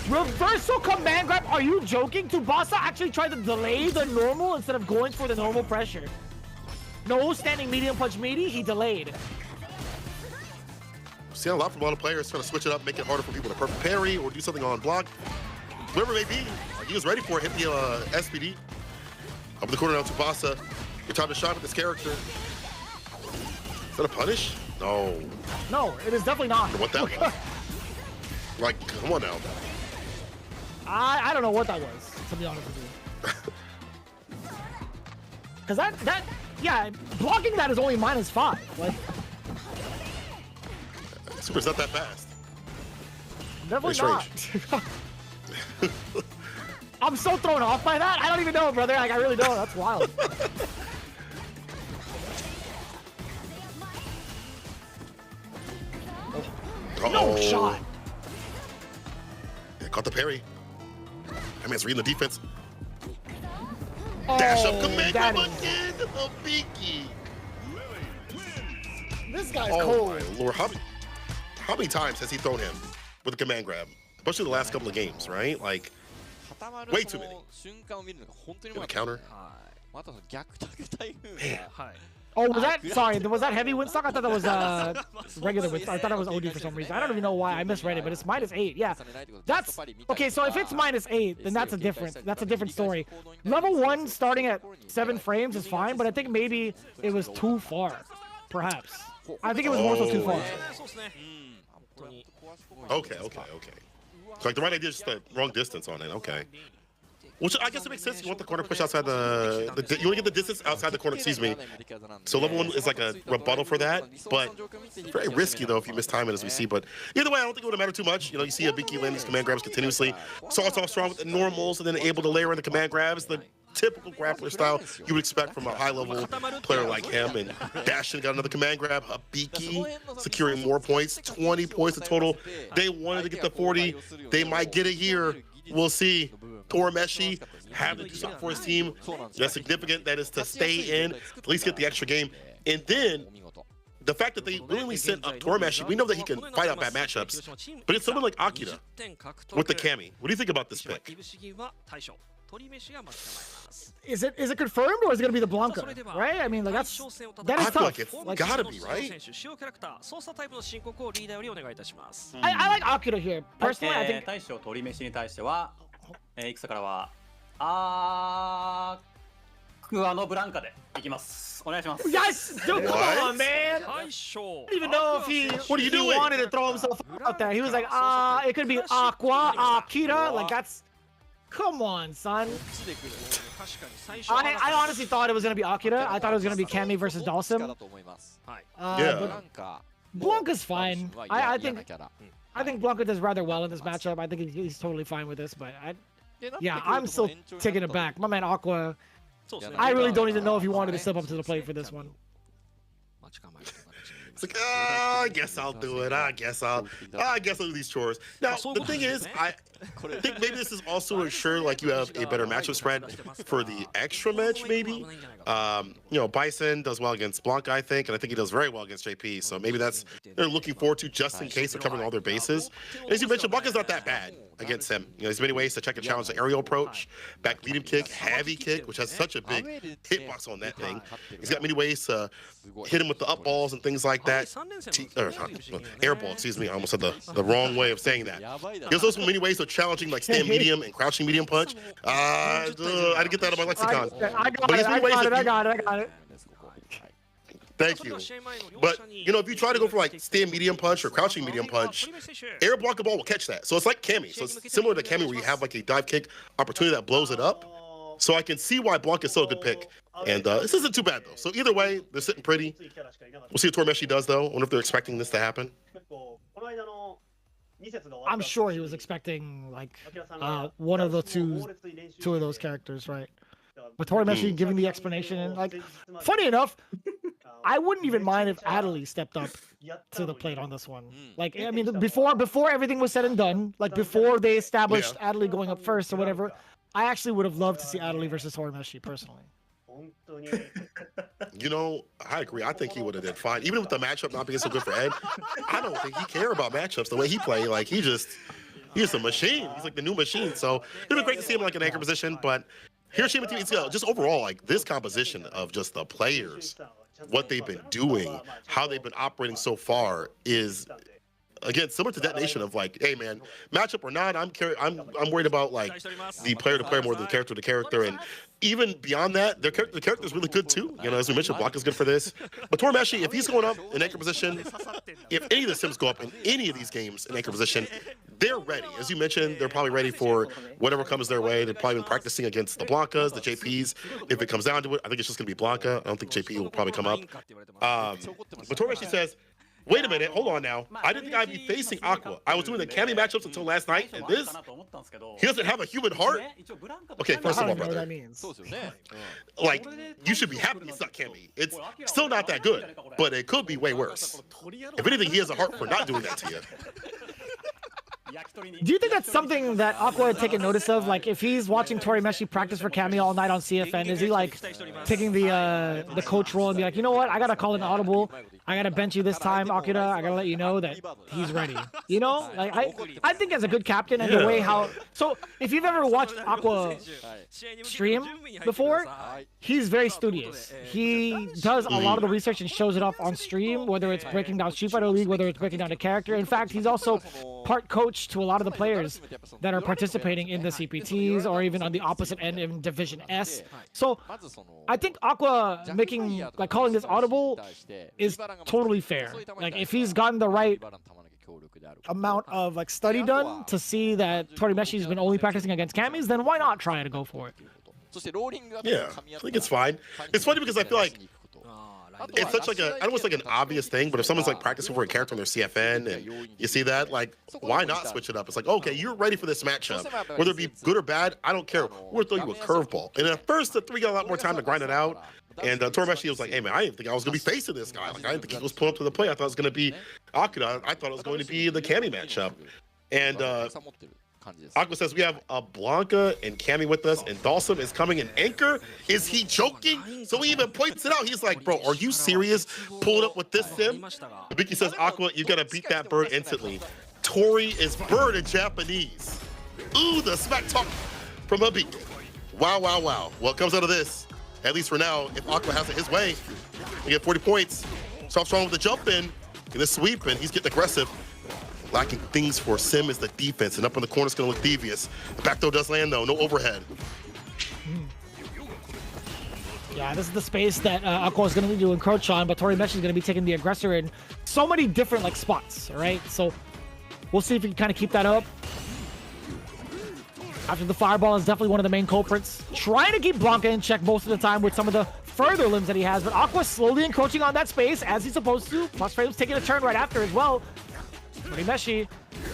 Speaker 2: Reversal command grab. Are you joking? Tsubasa actually tried to delay the normal instead of going for the normal pressure. No standing medium punch meaty. He delayed.
Speaker 1: See a lot from a lot of players trying to switch it up, make it harder for people to perfect parry or do something on block. Whoever it may be, he was ready for it. Hit the SPD. Up in the corner now, Tsubasa. Your time to shine with this character. Is that a punish? No.
Speaker 2: No, it is definitely not.
Speaker 1: I don't know what that was. Like, come on now.
Speaker 2: I don't know what that was, to be honest with you. Because yeah, blocking that is only -5. Like,
Speaker 1: Super's not that fast.
Speaker 2: Definitely not. I'm so thrown off by that. I don't even know, brother. Like, I really don't. That's wild. No shot.
Speaker 1: Yeah, caught the parry. That man's reading the defense. Dash up command grab again. Oh, Biki.
Speaker 2: This guy's
Speaker 1: Oh
Speaker 2: cold.
Speaker 1: my lord. How many times has he thrown him with a command grab? Especially the last couple of games, right? Like, way too many. In a counter. Man.
Speaker 2: Oh, was that? Sorry, was that heavy wind stock? I thought that was regular wind stock. I thought it was OD for some reason. I don't even know why I misread it, but it's -8. Yeah, that's okay. So if it's -8, then that's a different story. Level 1 starting at 7 frames is fine, but I think maybe it was too far, perhaps. I think it was more so too far.
Speaker 1: Okay. So like the right idea is just the wrong distance on it. Okay. Which I guess it makes sense. You want the corner push outside you want to get the distance outside the corner, excuse me. So level 1 is like a rebuttal for that, but very risky though if you miss time it as we see. But either way, I don't think it would matter too much. You know, you see Hibiki land these command grabs continuously. Starts off strong with the normals and then able to layer in the command grabs, the typical grappler style you would expect from a high-level player like him. And Dashin got another command grab. Hibiki securing more points, 20 points in total. They wanted to get the 40. They might get it here. We'll see. Torimeshi having to do something for his team. That's significant. That is to stay in, at least get the extra game. And then the fact that they willingly sent up Torimeshi, we know that he can fight out bad matchups, but it's someone like Akira with the Kami. What do you think about this pick?
Speaker 2: Is it confirmed or is it gonna be the Blanca? Right? I mean, like that is
Speaker 1: I feel
Speaker 2: tough.
Speaker 1: like it's gotta be, right?
Speaker 2: I like Akira here. Personally, I think.
Speaker 12: 大将鳥飯に対しては、戦からはクアのブランカでいきます。お願いします。
Speaker 2: Yes, dude, come on, man. I don't even know if he wanted to throw himself out there. He was like, it could be Aqua, Akira. Like that's. Come on, son. I honestly thought it was gonna be Akira. I thought it was gonna be Kami versus Dalsim.
Speaker 1: Yeah.
Speaker 2: Blanca's fine. I think Blanca does rather well in this matchup. I think he's totally fine with this, but yeah, I'm still taking it back. My man Aqua, I really don't even know if he wanted to step up to the plate for this one.
Speaker 1: It's like, I guess I'll do it. I guess I'll do these chores. Now, the thing is, I think maybe this is also to ensure like you have a better matchup spread for the extra match, maybe. You know, Bison does well against Blanca, I think, and I think he does very well against JP. So maybe that's they're looking forward to just in case they're covering all their bases. As you mentioned, Blanca's not that bad against him. You know, there's many ways to check and challenge the aerial approach, back medium kick, heavy kick, which has such a big hitbox on that thing. He's got many ways to hit him with the up balls and things like that. Air ball, excuse me. I almost said the wrong way of saying that. There's also many ways of challenging like stand medium and crouching medium punch. I didn't get that on my lexicon.
Speaker 2: I got it.
Speaker 1: Thank you. But, you know, if you try to go for like stand medium punch or crouching medium punch, air block ball will catch that. So it's like Cammy. So it's similar to Cammy where you have like a dive kick opportunity that blows it up. So I can see why Blanca is still a good pick. And this isn't too bad, though. So either way, they're sitting pretty. We'll see what Torimeshi does, though. I wonder if they're expecting this to happen.
Speaker 2: I'm sure he was expecting like one of the two of those characters, right? But Torimeshi giving the explanation, and like, funny enough, I wouldn't even mind if Adley stepped up to the plate on this one. Like, I mean, before everything was said and done, like before they established Adley going up first or whatever, I actually would have loved to see Adley versus Torimeshi personally.
Speaker 1: You know, I agree. I think he would have did fine. Even with the matchup not being so good for Ed, I don't think he cared about matchups the way he played. Like, he's a machine. He's like the new machine. So it'd be great to see him like in anchor position. But HIROSHIMA team, just overall, like this composition of just the players, what they've been doing, how they've been operating so far is, again, similar to Detonation of like, hey man, matchup or not, I'm worried about like the player to player more than the character to character, and even beyond that, the character is really good too. You know, as we mentioned, Blanca's good for this. But Torimeshi, if he's going up in anchor position, if any of the Sims go up in any of these games in anchor position, they're ready. As you mentioned, they're probably ready for whatever comes their way. They've probably been practicing against the Blancas, the JPs. If it comes down to it, I think it's just going to be Blanca. I don't think JP will probably come up. But Torimeshi says, wait a minute, hold on now. I didn't think I'd be facing Aqua. I was doing the Cammy matchups until last night, and this, he doesn't have a human heart? Okay, first of all, brother,
Speaker 2: that means.
Speaker 1: like, you should be happy it's not Cammy. It's still not that good, but it could be way worse. If anything, he has a heart for not doing that to you.
Speaker 2: Do you think that's something that Aqua had taken notice of? Like, if he's watching Torimeshi practice for Cammy all night on CFN, is he like taking the coach role and be like, you know what, I gotta call an audible, I gotta bench you this time, Akira, I gotta let you know that he's ready. You know, like I think as a good captain and the way how. So if you've ever watched Aqua stream before, he's very studious. He does a lot of the research and shows it off on stream, whether it's breaking down Street Fighter League, whether it's breaking down the character. In fact, he's also part coach to a lot of the players that are participating in the CPTs or even on the opposite end in Division S. So I think Aqua making, like, calling this audible is totally fair. Like, if he's gotten the right amount of like study done to see that Torimeshi's been only practicing against Cammys, then why not try to go for it?
Speaker 1: Yeah, I think it's fine. It's funny because I feel like it's such like I don't know, it's like an obvious thing, but if someone's like practicing for a character on their CFN and you see that, like, why not switch it up? It's like, okay, you're ready for this matchup. Whether it be good or bad, I don't care. We're gonna throw you a curveball. And at first, the three got a lot more time to grind it out. And Torimeshi was like, hey man, I didn't think I was gonna be facing this guy. Like, I didn't think he was pulling up to the play. I thought it was gonna be Akira. I thought it was going to be the Cammy matchup. And Aqua says we have a Blanca and Cammy with us, and Dalsum is coming in anchor. Is he joking? So he even points it out. He's like, bro, are you serious? Pulling up with this sim? Ibiki says, Aqua, you gotta beat that bird instantly. Tori is bird in Japanese. Ooh, the smack talk from Ibiki. Wow, wow, wow. What comes out of this? At least for now, if Aqua has it his way, we get 40 points. Starts strong with the jump in the sweep, and he's getting aggressive. Lacking things for Sim is the defense, and up in the corner is going to look devious. The back throw does land, though. No overhead.
Speaker 2: Yeah, this is the space that Aqua is going to need to encroach on, but Torimeshi is going to be taking the aggressor in so many different like spots, all right? So we'll see if he can kind of keep that up. After the fireball is definitely one of the main culprits. Trying to keep Blanca in check most of the time with some of the further limbs that he has, but Aqua slowly encroaching on that space as he's supposed to. Plus Frames taking a turn right after as well. Torimeshi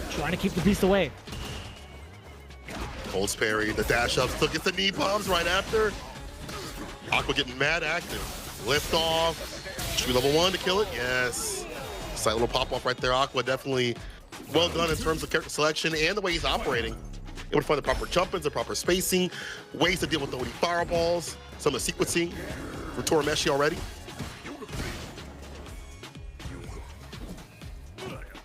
Speaker 2: trying to keep the beast away.
Speaker 1: Holds parry, the dash up, still gets the knee bombs right after. Aqua getting mad active. Lift off. Should be level 1 to kill it? Yes. Slight little pop-off right there. Aqua definitely well done in terms of character selection and the way he's operating. Able to find the proper jump-ins, the proper spacing, ways to deal with the fireballs, some of the sequencing for Torimeshi already.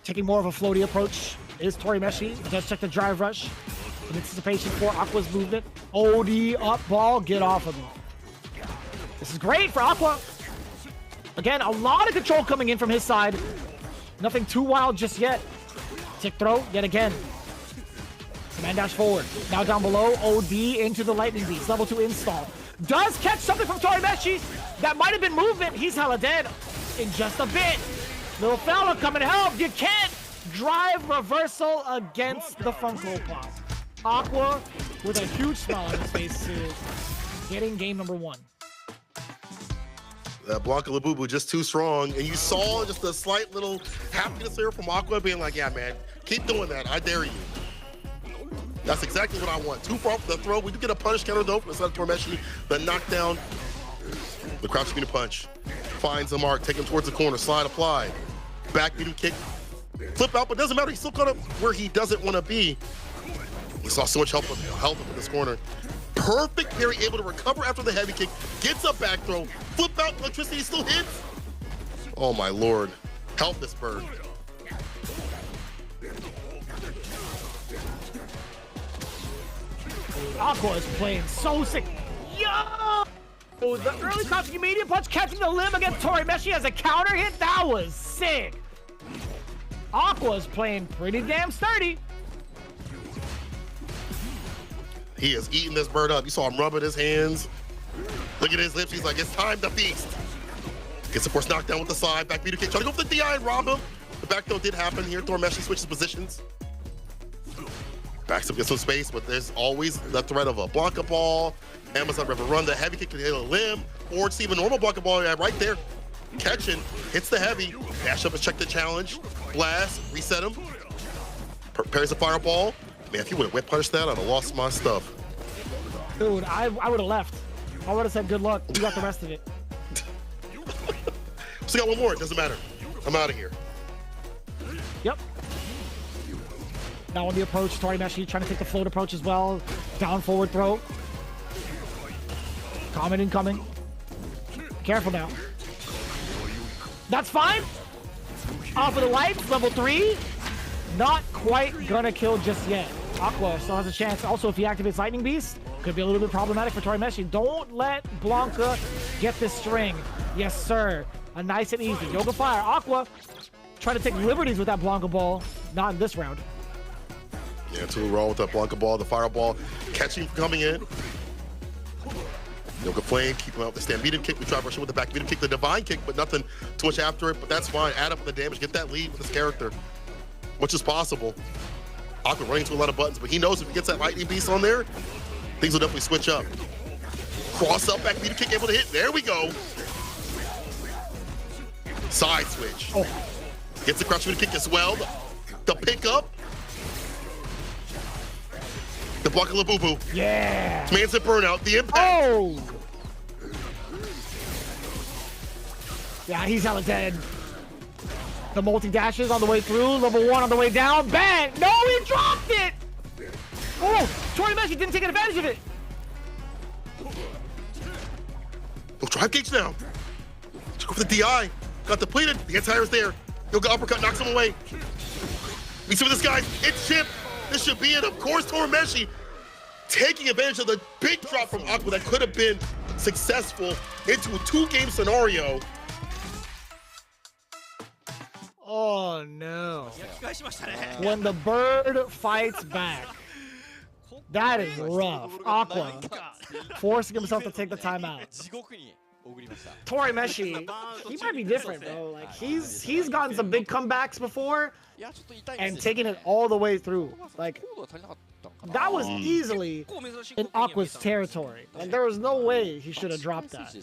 Speaker 2: Taking more of a floaty approach is Torimeshi. Just check the drive rush in anticipation for Aqua's movement. OD up ball, get off of him. This is great for Aqua. Again, a lot of control coming in from his side. Nothing too wild just yet. Tick throw, yet again. Command dash forward. Now down below, OD into the lightning beast. Level 2 install. Does catch something from Torimeshi. That might have been movement. He's hella dead in just a bit. Little fella, come and help. You can't drive reversal against the Funko Pop. Aqua with a huge smile on his face too. Getting game number 1.
Speaker 1: Blanca Labubu just too strong. And you saw just a slight little happiness there from Aqua being like, yeah, man, keep doing that. I dare you. That's exactly what I want. Too far off the throw. We do get a punish counter though from the Torimeshi. The knockdown. The crouch beat a punch. Finds the mark. Take him towards the corner. Slide applied. Back medium kick. Flip out, but doesn't matter. He's still kind of where he doesn't want to be. He saw so much help in this corner. Perfect parry, able to recover after the heavy kick. Gets a back throw. Flip out. Electricity still hits. Oh my lord. Help this bird.
Speaker 2: Aqua is playing so sick. Yo! The early Katsuki medium punch catching the limb against Torimeshi as a counter hit. That was sick. Aqua's playing pretty damn sturdy.
Speaker 1: He is eating this bird up. You saw him rubbing his hands. Look at his lips. He's like, it's time to feast. Gets, of course, knocked down with the side. Back beater kick. Trying to go for the DI and rob him. The back throw did happen here. Torimeshi switches positions. Backs up, gets some space, but there's always the threat of a Blanca ball. Amazon River run. The heavy kick can hit a limb. Or it's even a normal Blanca ball right there. Catching. Hits the heavy. Dash up and check the challenge. Blast. Reset him. Parries the fireball. Man, if you would have whip punched that, I'd have lost my stuff.
Speaker 2: Dude, I would have left. I would have said good luck. You got the rest of it.
Speaker 1: Still got one more. It doesn't matter. I'm out of here.
Speaker 2: Yep. Now on the approach, Torimeshi trying to take the float approach as well. Down forward throw. Comet incoming. Careful now. That's fine. Off of the lights, level 3. Not quite gonna kill just yet. Aqua still has a chance. Also, if he activates Lightning Beast, could be a little bit problematic for Torimeshi. Don't let Blanca get this string. Yes, sir. A nice and easy. Yoga Fire. Aqua trying to take liberties with that Blanca ball. Not in this round.
Speaker 1: Yeah, too wrong with that Blanca ball. The fireball catching coming in. Yoga Flame, keep him out with the stand medium kick. We try rushing with the back medium kick, the divine kick, but nothing too much after it. But that's fine. Add up the damage, get that lead with this character, much as possible. Aqua running to a lot of buttons, but he knows if he gets that lightning beast on there, things will definitely switch up. Cross up, back medium kick, able to hit. There we go. Side switch.
Speaker 2: Oh.
Speaker 1: Gets the crouch medium kick as well. The pickup. The Blanca Labubu.
Speaker 2: Yeah.
Speaker 1: Man's a burnout. The impact.
Speaker 2: Oh. Yeah, he's hella dead. The multi-dashes on the way through. Level 1 on the way down. Bang! No, he dropped it! Oh, Torimeshi didn't take advantage of it.
Speaker 1: Oh, drive gauge now. Took over the DI. Got depleted. The anti-air's there. Yoga uppercut knocks him away. We see with this guy. It's Chip. This should be it. Of course, Torimeshi taking advantage of the big drop from Aqua that could have been successful into a 2-game scenario.
Speaker 2: Oh no. When the bird fights back. That is rough. Aqua forcing himself to take the time out. Torimeshi, he might be different, bro. Like he's gotten some big comebacks before and taking it all the way through. Like that was easily in Aqua's territory. Like there was no way he should have dropped that.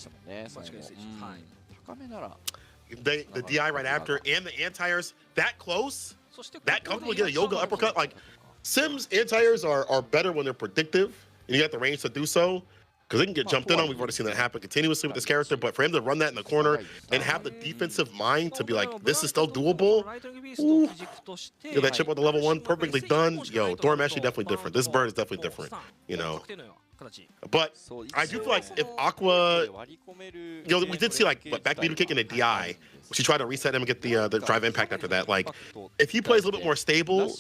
Speaker 1: The DI right after and the anti-airs that close, that comfortable to get a yoga uppercut. Like Sims anti-airs are better when they're predictive and you got the range to do so. Because they can get jumped in on. We've already seen that happen continuously with this character. But for him to run that in the corner and have the defensive mind to be like, this is still doable. Ooh. Yeah, that chip on the level 1, perfectly done. Yo, DetonatioN definitely different. This bird is definitely different, you know. But I do feel like if Aqua, you know, we did see like back meter kick in a DI. She tried to reset him and get the drive impact after that. Like, if he plays a little bit more stable,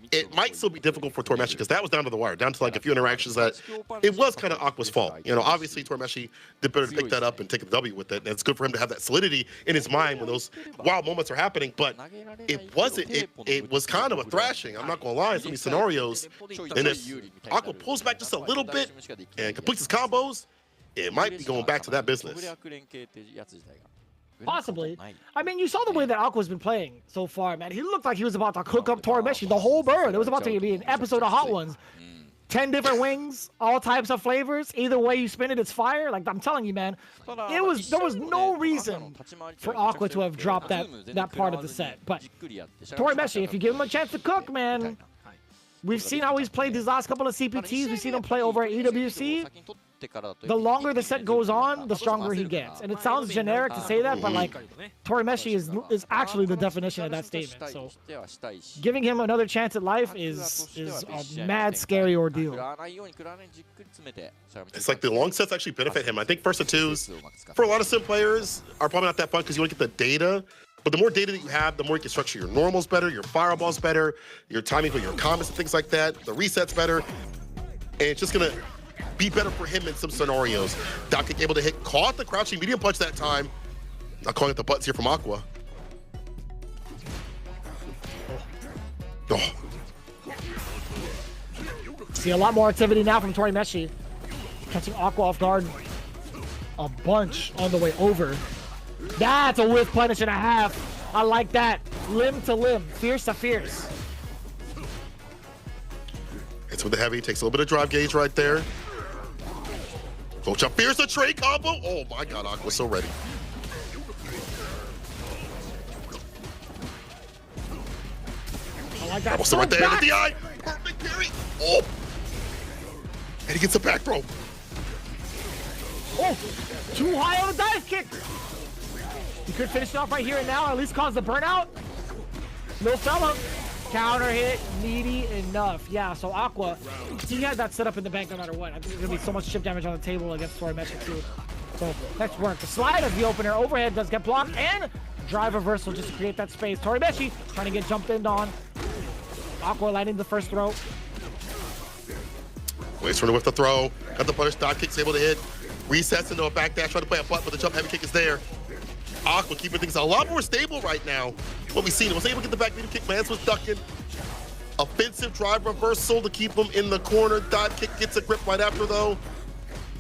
Speaker 1: it might still be difficult for DetonatioN because that was down to the wire, down to like a few interactions that it was kind of Aqua's fault. You know, obviously DetonatioN did better to pick that up and take the W with it. And it's good for him to have that solidity in his mind when those wild moments are happening. But it wasn't. It was kind of a thrashing. I'm not gonna lie. In some of these scenarios, and if Aqua pulls back just a little bit and completes his combos, it might be going back to that business.
Speaker 2: Possibly. I mean, you saw the way that Aqua's been playing so far, man. He looked like he was about to cook up DetonatioN, the whole bird. It was about to be an episode of Hot Ones. 10 different wings, all types of flavors. Either way you spin it, it's fire. Like, I'm telling you, man, there was no reason for Aqua to have dropped that part of the set. But DetonatioN, if you give him a chance to cook, man, we've seen how he's played these last couple of CPTs. We've seen him play over at EWC. The longer the set goes on, the stronger he gets. And it sounds generic to say that, but like, DetonatioN is actually the definition of that statement. So giving him another chance at life is a mad scary ordeal.
Speaker 1: It's like the long sets actually benefit him. I think first to twos, for a lot of sim players, are probably not that fun because you want to get the data. But the more data that you have, the more you can structure your normals better, your fireballs better, your timing for your combos and things like that, the resets better. And it's just going to be better for him in some scenarios. Doc able to hit, caught the crouching medium punch that time. Not calling it the butts here from Aqua. Oh.
Speaker 2: See a lot more activity now from DetonatioN. Catching Aqua off guard a bunch on the way over. That's a whiff punish and a half. I like that. Limb to limb, fierce to fierce.
Speaker 1: It's with the heavy, takes a little bit of drive gauge right there. Coach up, fierce a trade combo. Oh my God, Aqua's so ready.
Speaker 2: I like that.
Speaker 1: Almost right there, the DI. Perfect parry. Oh. And he gets a back throw.
Speaker 2: Oh, too high on a dive kick. He could finish it off right here and now, or at least cause the burnout. No fella. Counter hit, needy enough. Yeah, so Aqua, he had that set up in the bank no matter what. I think there's gonna be so much chip damage on the table against DetonatioN too. So let's work. The slide of the opener, overhead does get blocked, and drive reversal just to create that space. DetonatioN trying to get jumped in on. Aqua landing the first throw.
Speaker 1: Waits for him with the throw. Got the punish, dodge kick's able to hit. Resets into a back dash, trying to play a butt, but the jump heavy kick is there. Aqua keeping things a lot more stable right now. What we've seen, was able to get the back medium kick, Lance was ducking. Offensive drive reversal to keep him in the corner. Dive kick gets a grip right after though.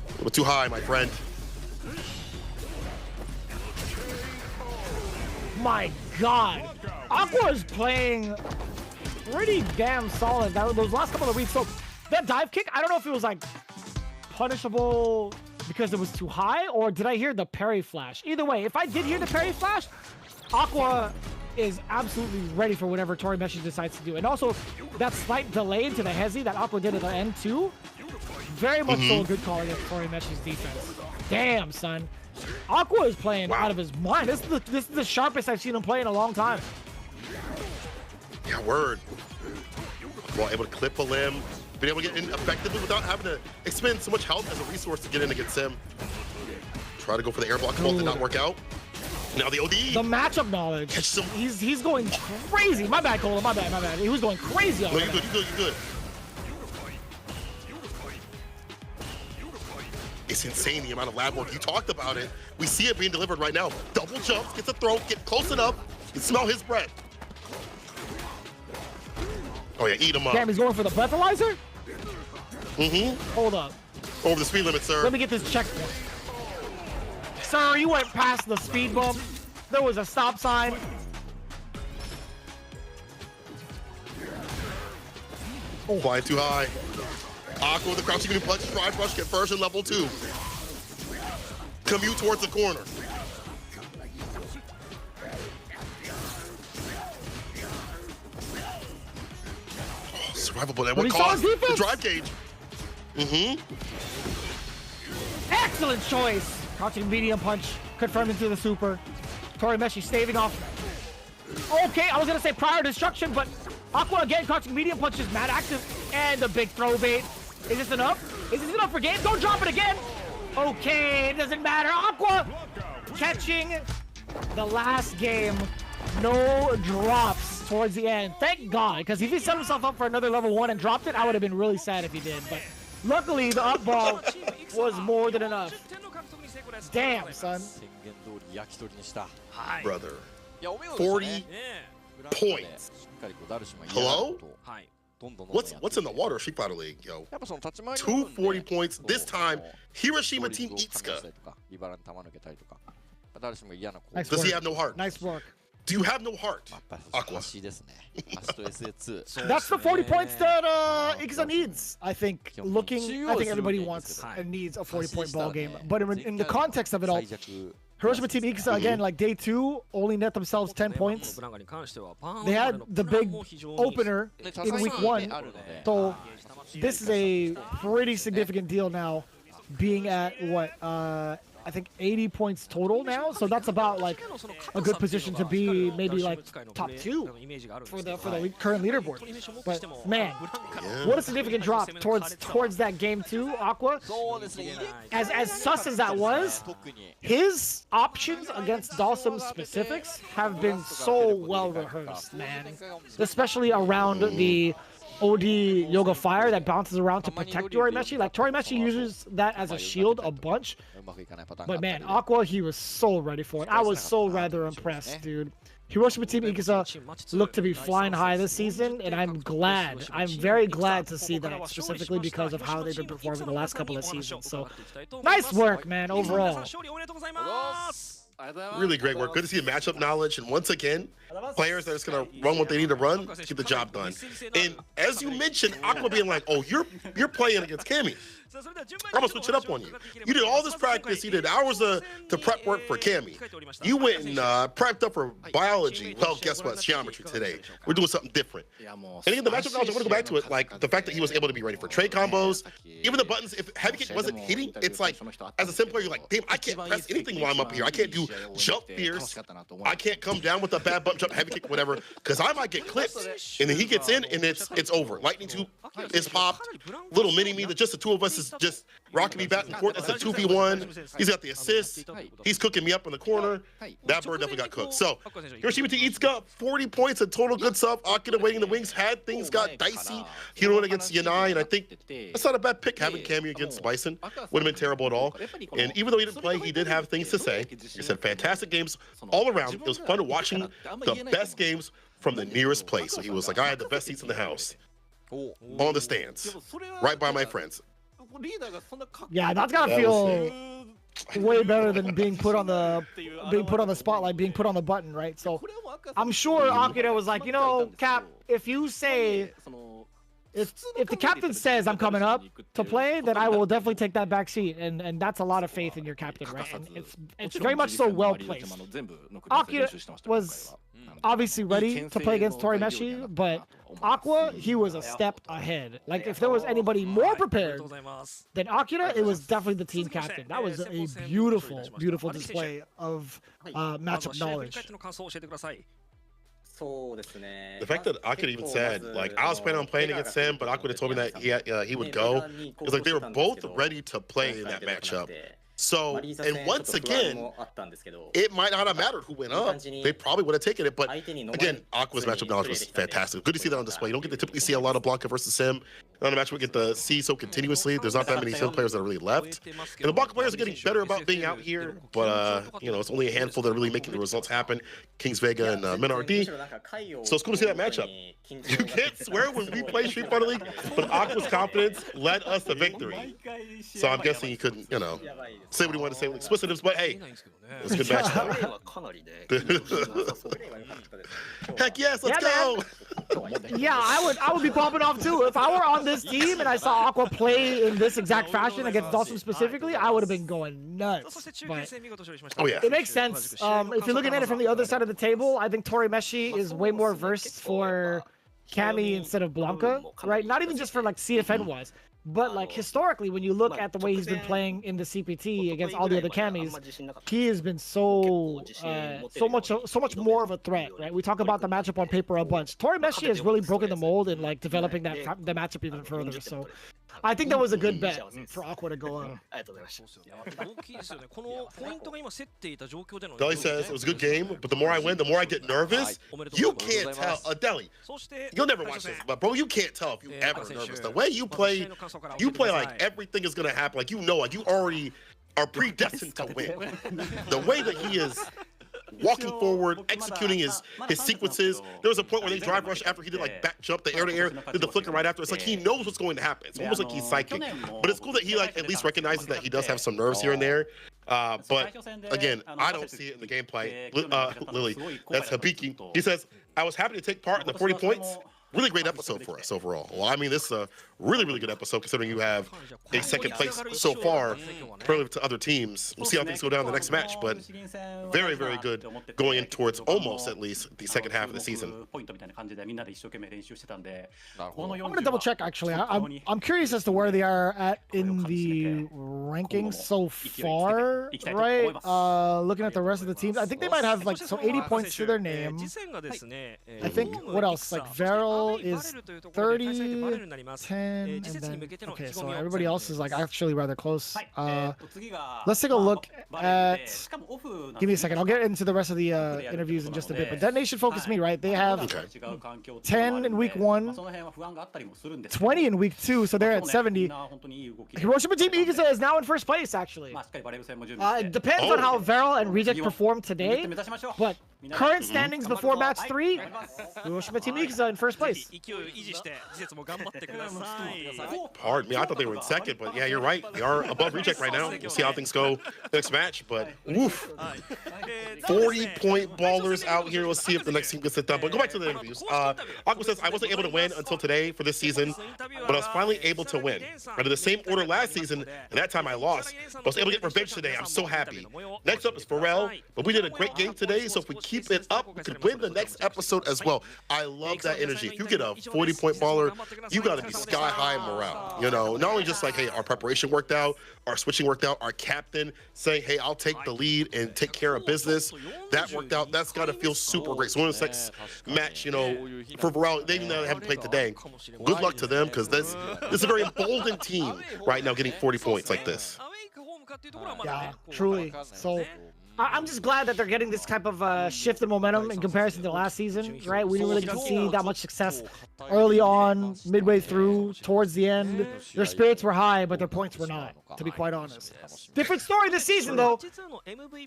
Speaker 1: A little too high, my friend.
Speaker 2: My God, Aqua is playing pretty damn solid. Those last couple of weeks, so that dive kick, I don't know if it was like punishable because it was too high, or did I hear the parry flash? Either way, if I did hear the parry flash, Aqua is absolutely ready for whatever DetonatioN decides to do. And also, that slight delay into the hezi that Aqua did at the end too, very much so a good call against DetonatioN's defense. Damn, son. Aqua is playing out of his mind. This is the sharpest I've seen him play in a long time.
Speaker 1: Yeah, word. Well, able to clip a limb, being able to get in effectively without having to expend so much health as a resource to get in against him. Try to go for the air block, both did not work out. Now the OD.
Speaker 2: The matchup knowledge. He's going crazy. My bad, Cola. My bad. He was going crazy on
Speaker 1: that. No, you're good. It's insane the amount of lab work. You talked about it. We see it being delivered right now. Double jumps, gets a throw, get close enough. You can smell his breath. Oh yeah, eat him up.
Speaker 2: Damn, he's going for the breathalyzer? Hold up.
Speaker 1: Over the speed limit, sir.
Speaker 2: Let me get this checkpoint. Sir, you went past the speed bump. There was a stop sign.
Speaker 1: Oh, flying too high. Aqua with the crouching medium punch, drive rush, conversion level 2. Commute towards the corner. Oh, survivable. And what caused the drive gauge?
Speaker 2: Excellent choice. Crouching medium punch, confirming to the super. Torimeshi staving off. Okay, I was gonna say prior destruction, but Aqua again, crouching medium punch is mad active. And the big throw bait. Is this enough? Is this enough for game? Don't drop it again. Okay, it doesn't matter. Aqua catching the last game. No drops towards the end. Thank God, because if he set himself up for another level 1 and dropped it, I would have been really sad if he did. But luckily, the up ball was more than enough. Damn, son.
Speaker 1: Brother. 40 points. Hello? What's in the water, Street Fighter League, yo? 240 points. This time, Hiroshima Team Itsuka. Does he have no heart?
Speaker 2: Nice work.
Speaker 1: Do you have no heart, Aqua?
Speaker 2: That's the 40 points that Ikaza needs, I think. I think everybody wants and needs a 40-point ball game. But in the context of it all, Hiroshima Team Ikaza, again, like day 2, only net themselves 10 points. They had the big opener in week 1. So this is a pretty significant deal now, being at, what, I think 80 points total now, so that's about like a good position to be, maybe like top 2 for the current leaderboard. But man, what a significant drop towards that game 2, Aqua. As sus as that was, his options against Dawson's specifics have been so well rehearsed, man. Especially around the OD Yoga Fire that bounces around to protect Torimeshi. Like, Torimeshi uses that as a shield a bunch. But man, Aqua, he was so ready for it. I was so rather impressed, dude. Hiroshima Team Ikaza looked to be flying high this season, and I'm very glad to see that, specifically because of how they've been performing the last couple of seasons. So, nice work, man, overall.
Speaker 1: Really great work. Good to see the matchup knowledge, and once again, players that are just gonna run what they need to run, get the job done. And as you mentioned, Aqua being like, "Oh, you're playing against Cammy. I'm gonna switch it up on you. You did all this practice. You did hours to prep work for Cammy. You went and prepped up for biology. Well, guess what? It's geometry today. We're doing something different. And again, the matchup knowledge, I want to go back to it. Like the fact that he was able to be ready for trade combos, even the buttons. If heavy kick wasn't hitting, it's like as a sim player, you're like, damn, I can't press anything while I'm up here. I can't do jump fierce. I can't come down with a bad bump jump, heavy kick, whatever, because I might get clipped. And then he gets in, and it's over. Lightning 2 is popped. Little mini me that just the two of us is just rocking me back and forth. That's a 2v1. He's got the assist. He's cooking me up in the corner. That bird definitely got cooked. So Hiroshima Team Itsuka, 40 points and total good stuff. Akira waiting in the wings. Had things got dicey. He went against Yanai, and I think that's not a bad pick having Cammy against Bison. Wouldn't have been terrible at all. And even though he didn't play, he did have things to say. He said fantastic games all around. It was fun watching the best games from the nearest place. So he was like, I had the best seats in the house. On the stands. Right by my friends.
Speaker 2: Yeah, that's gotta feel way better than being put on the spotlight, being put on the button, right? So I'm sure Akira was like, you know, Cap, if you say if the captain says I'm coming up to play, then I will definitely take that back seat, and that's a lot of faith in your captain, right? And it's very much so well placed. Akira was obviously ready to play against Torimeshi, but Aqua, he was a step ahead. Like, if there was anybody more prepared than Akira, it was definitely the team captain. That was a beautiful, beautiful display of matchup knowledge.
Speaker 1: The fact that Akira even said, like, I was planning on playing against him, but Akira told me that he would go. It was like they were both ready to play in that matchup. So, and once again, it might not have mattered who went up. They probably would have taken it. But again, Aqua's matchup knowledge was fantastic. Good to see that on display. You don't get to typically see a lot of Blanca versus Sim. On a match we get to see so continuously. There's not that many Sim players that are really left. And the Blanca players are getting better about being out here. But, you know, it's only a handful that are really making the results happen. Kings Vega and Minardi. So it's cool to see that matchup. You can't swear when we play Street Fighter League, but Aqua's confidence led us to victory. So I'm guessing he couldn't, you know, say what he wanted to say with explicitives, but hey, it's a good match. Heck yes, let's go!
Speaker 2: Yeah, I would be popping off too. If I were on this team and I saw Aqua play in this exact fashion against Dawson specifically, I would have been going nuts. But
Speaker 1: oh yeah,
Speaker 2: it makes sense. If you're looking at it from the other side of the table, I think Torimeshi is way more versed for Cammy instead of Blanca, right? Not even just for like CFN wise. But like historically, when you look at the way he's been playing in the CPT against all the other camis, he has been so much more of a threat, right? We talk about the matchup on paper a bunch. Torimeshi has really broken the mold in like developing the matchup even further. So I think that was a good bet for Aqua to go up.
Speaker 1: Deli says it was a good game, but the more I win, the more I get nervous. You can't tell. Deli, you'll never watch this, but bro, you can't tell if you ever nervous. The way you play like everything is gonna happen. Like like you already are predestined to win. The way that he is walking forward, executing his sequences. There was a point where they drive rush after he did like back jump, the air to air, did the flicker right after. It's like he knows what's going to happen. It's almost like he's psychic. But it's cool that he like at least recognizes that he does have some nerves here and there. But again, I don't see it in the gameplay. Lily, that's Hibiki. He says, I was happy to take part in the 40 points. Really great episode for us overall. Well, I mean, this is a really, really good episode considering you have a second place so far relative to other teams. We'll see how things go down in the next match, but very, very good going in towards almost at least the second half of the season.
Speaker 2: I'm gonna double check actually. I'm curious as to where they are at in the rankings so far, right? Looking at the rest of the teams, I think they might have like 80 points to their name. I think what else? Like VARREL is 30, 10, and then okay, so everybody else is like actually rather close. Let's take a look at. Give me a second. I'll get into the rest of the interviews in just a bit. But DetonatioN FocusMe, right? They have 10 in week 1, 20 in week 2, so they're at 70. HIROSHIMA Team Ikaza is now in first place, actually. It depends on how VARREL and Reject perform today, but current standings before match 3, HIROSHIMA Team Ikaza in first place.
Speaker 1: Pardon me, I thought they were in second, but yeah, you're right. They are above Reject right now. We'll see how things go next match, but woof. 40-point ballers out here. We'll see if the next team gets it done. But go back to the interviews. Aqua says, I wasn't able to win until today for this season, but I was finally able to win. I did the same order last season, and that time I lost. But I was able to get revenge today. I'm so happy. Next up is VARREL, but we did a great game today, so if we keep it up, we could win the next episode as well. I love that energy. If you get a 40-point baller, you got to be sky-high morale. You know, not only just like, hey, our preparation worked out, our switching worked out, our captain saying, hey, I'll take the lead and take care of business. That worked out. That's got to feel super great. So when this next match, you know, for VARREL, they even though they haven't played today, good luck to them because this is a very emboldened team right now getting 40 points like this.
Speaker 2: Yeah, truly. So I'm just glad that they're getting this type of shift in momentum in comparison to last season, right? We didn't really get to see that much success early on, midway through, towards the end. Their spirits were high, but their points were not, to be quite honest. Different story this season, though.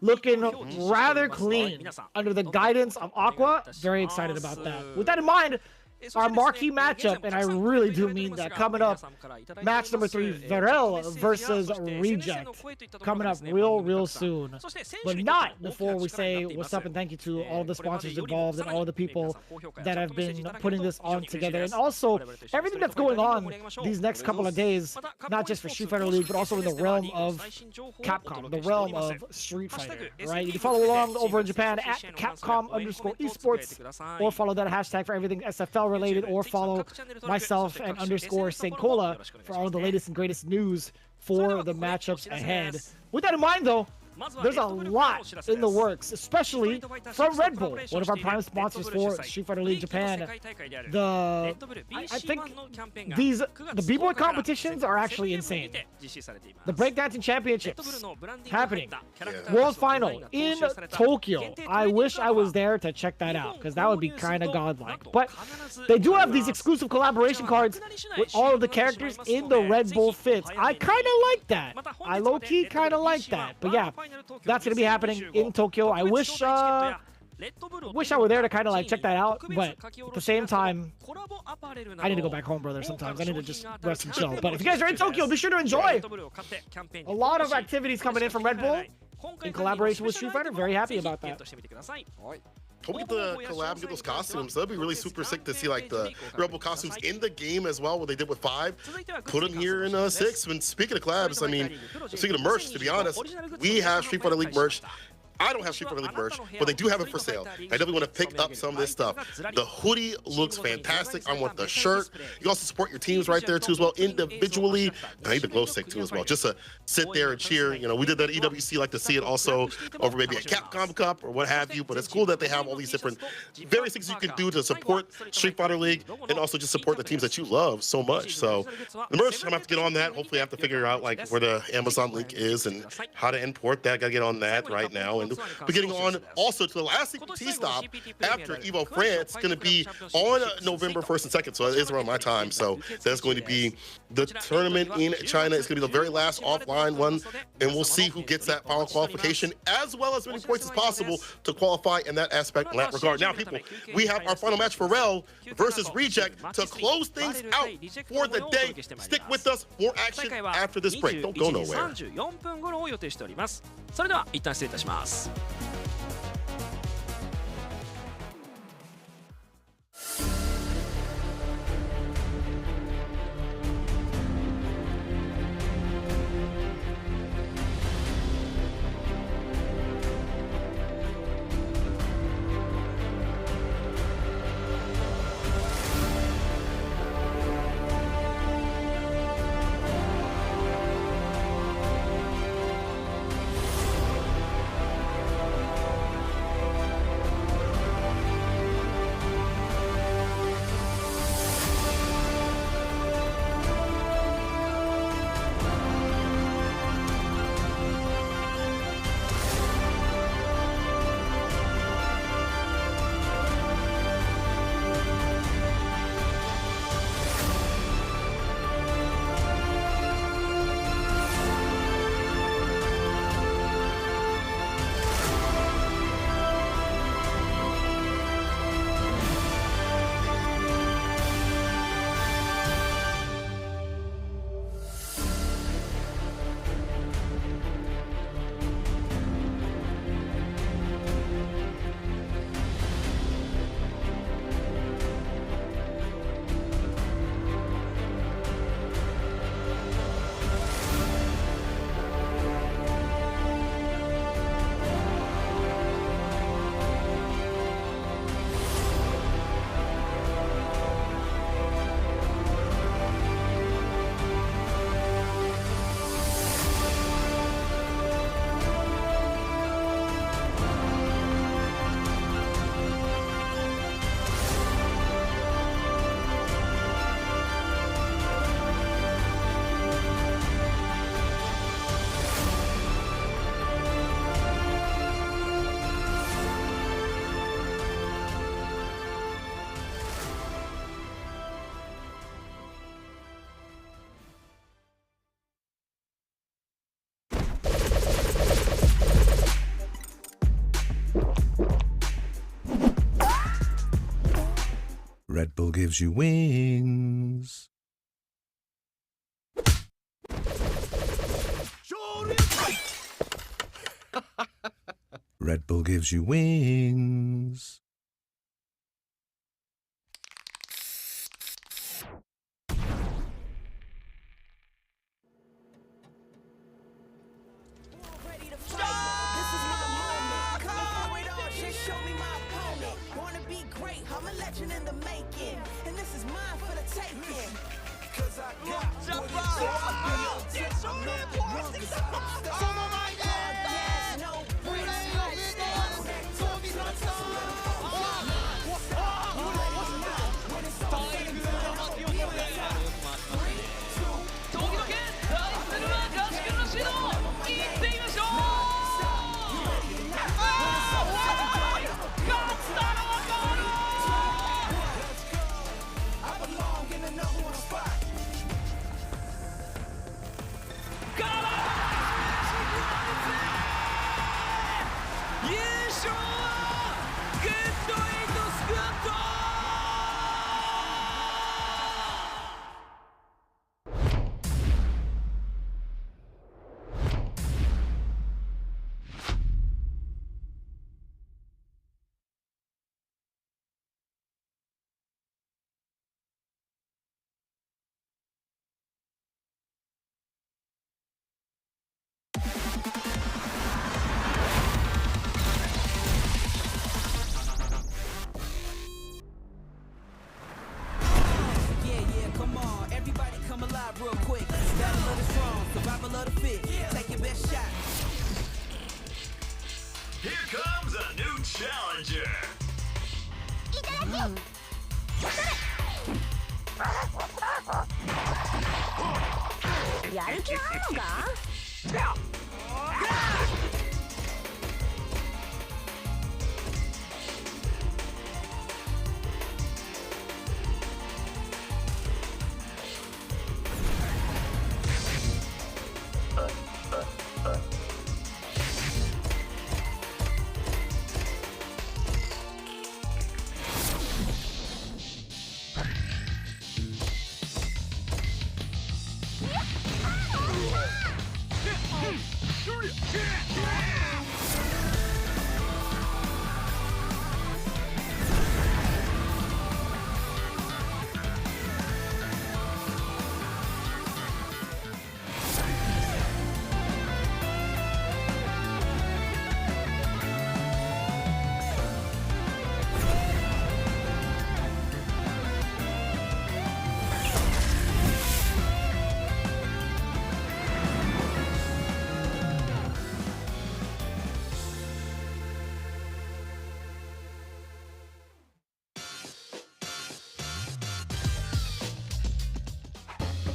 Speaker 2: Looking rather clean under the guidance of Aqua. Very excited about that. With that in mind, our marquee matchup, and I really do mean that, coming up, match number 3, VARREL versus Reject, coming up real soon. But not before we say what's up and thank you to all the sponsors involved and all the people that have been putting this on together, and also everything that's going on these next couple of days, not just for Street Fighter League, but also in the realm of Capcom, the realm of Street Fighter, right? You can follow along over in Japan at Capcom_esports, or follow that hashtag for everything SFL related, or follow myself and _Senkola for all the latest and greatest news for the matchups ahead. With that in mind, though, there's a lot in the works, especially from Red Bull, one of our prime sponsors for Street Fighter League Japan. I think the B-Boy competitions are actually insane. The Breakdancing Championships happening. World Final in Tokyo. I wish I was there to check that out, because that would be kind of godlike. But they do have these exclusive collaboration cards with all of the characters in the Red Bull fits. I kind of like that. I low-key kind of like that. But yeah, that's going to be happening in Tokyo. I wish I were there to kind of like check that out, but at the same time, I need to go back home, brother, sometimes. I need to just rest and chill. But if you guys are in Tokyo, be sure to enjoy. A lot of activities coming in from Red Bull in collaboration with Street Fighter. Very happy about that.
Speaker 1: Hope we get the collab, get those costumes. That'd be really super sick to see like the Rebel costumes in the game as well, what they did with 5. Put them here in 6. And speaking of collabs, I mean, speaking of merch, to be honest, we have Street Fighter League merch. I don't have Street Fighter League merch, but they do have it for sale. I definitely want to pick up some of this stuff. The hoodie looks fantastic. I want the shirt. You also support your teams right there too as well, individually. I need the glow stick too as well, just to sit there and cheer. You know, we did that at EWC, like to see it also over maybe a Capcom Cup or what have you, but it's cool that they have all these different various things you can do to support Street Fighter League and also just support the teams that you love so much. So the merch, I'm gonna have to get on that. Hopefully I have to figure out like where the Amazon link is and how to import that. Gotta get on that right now. And we're getting on also to the last CPT stop after Evo France. It's gonna be on November 1st and 2nd, so it is around my time. So that's going to be the tournament in China. It's gonna be the very last offline one, and we'll see who gets that final qualification as well as many points as possible to qualify in that aspect, in that regard. Now, people, we have our final match, VARREL versus Reject, to close things out for the day. Stick with us. More action after this break. Don't go nowhere.
Speaker 3: 34分頃を予定しております。それでは一旦失礼いたします。
Speaker 4: Red Bull gives you wings. Red Bull gives you wings.
Speaker 5: I'm a legend in the making, and this is mine for the taking. Cause I got what it takes. I'm not the one cause I'm no bricks. I belong in another one. やる気あるのか？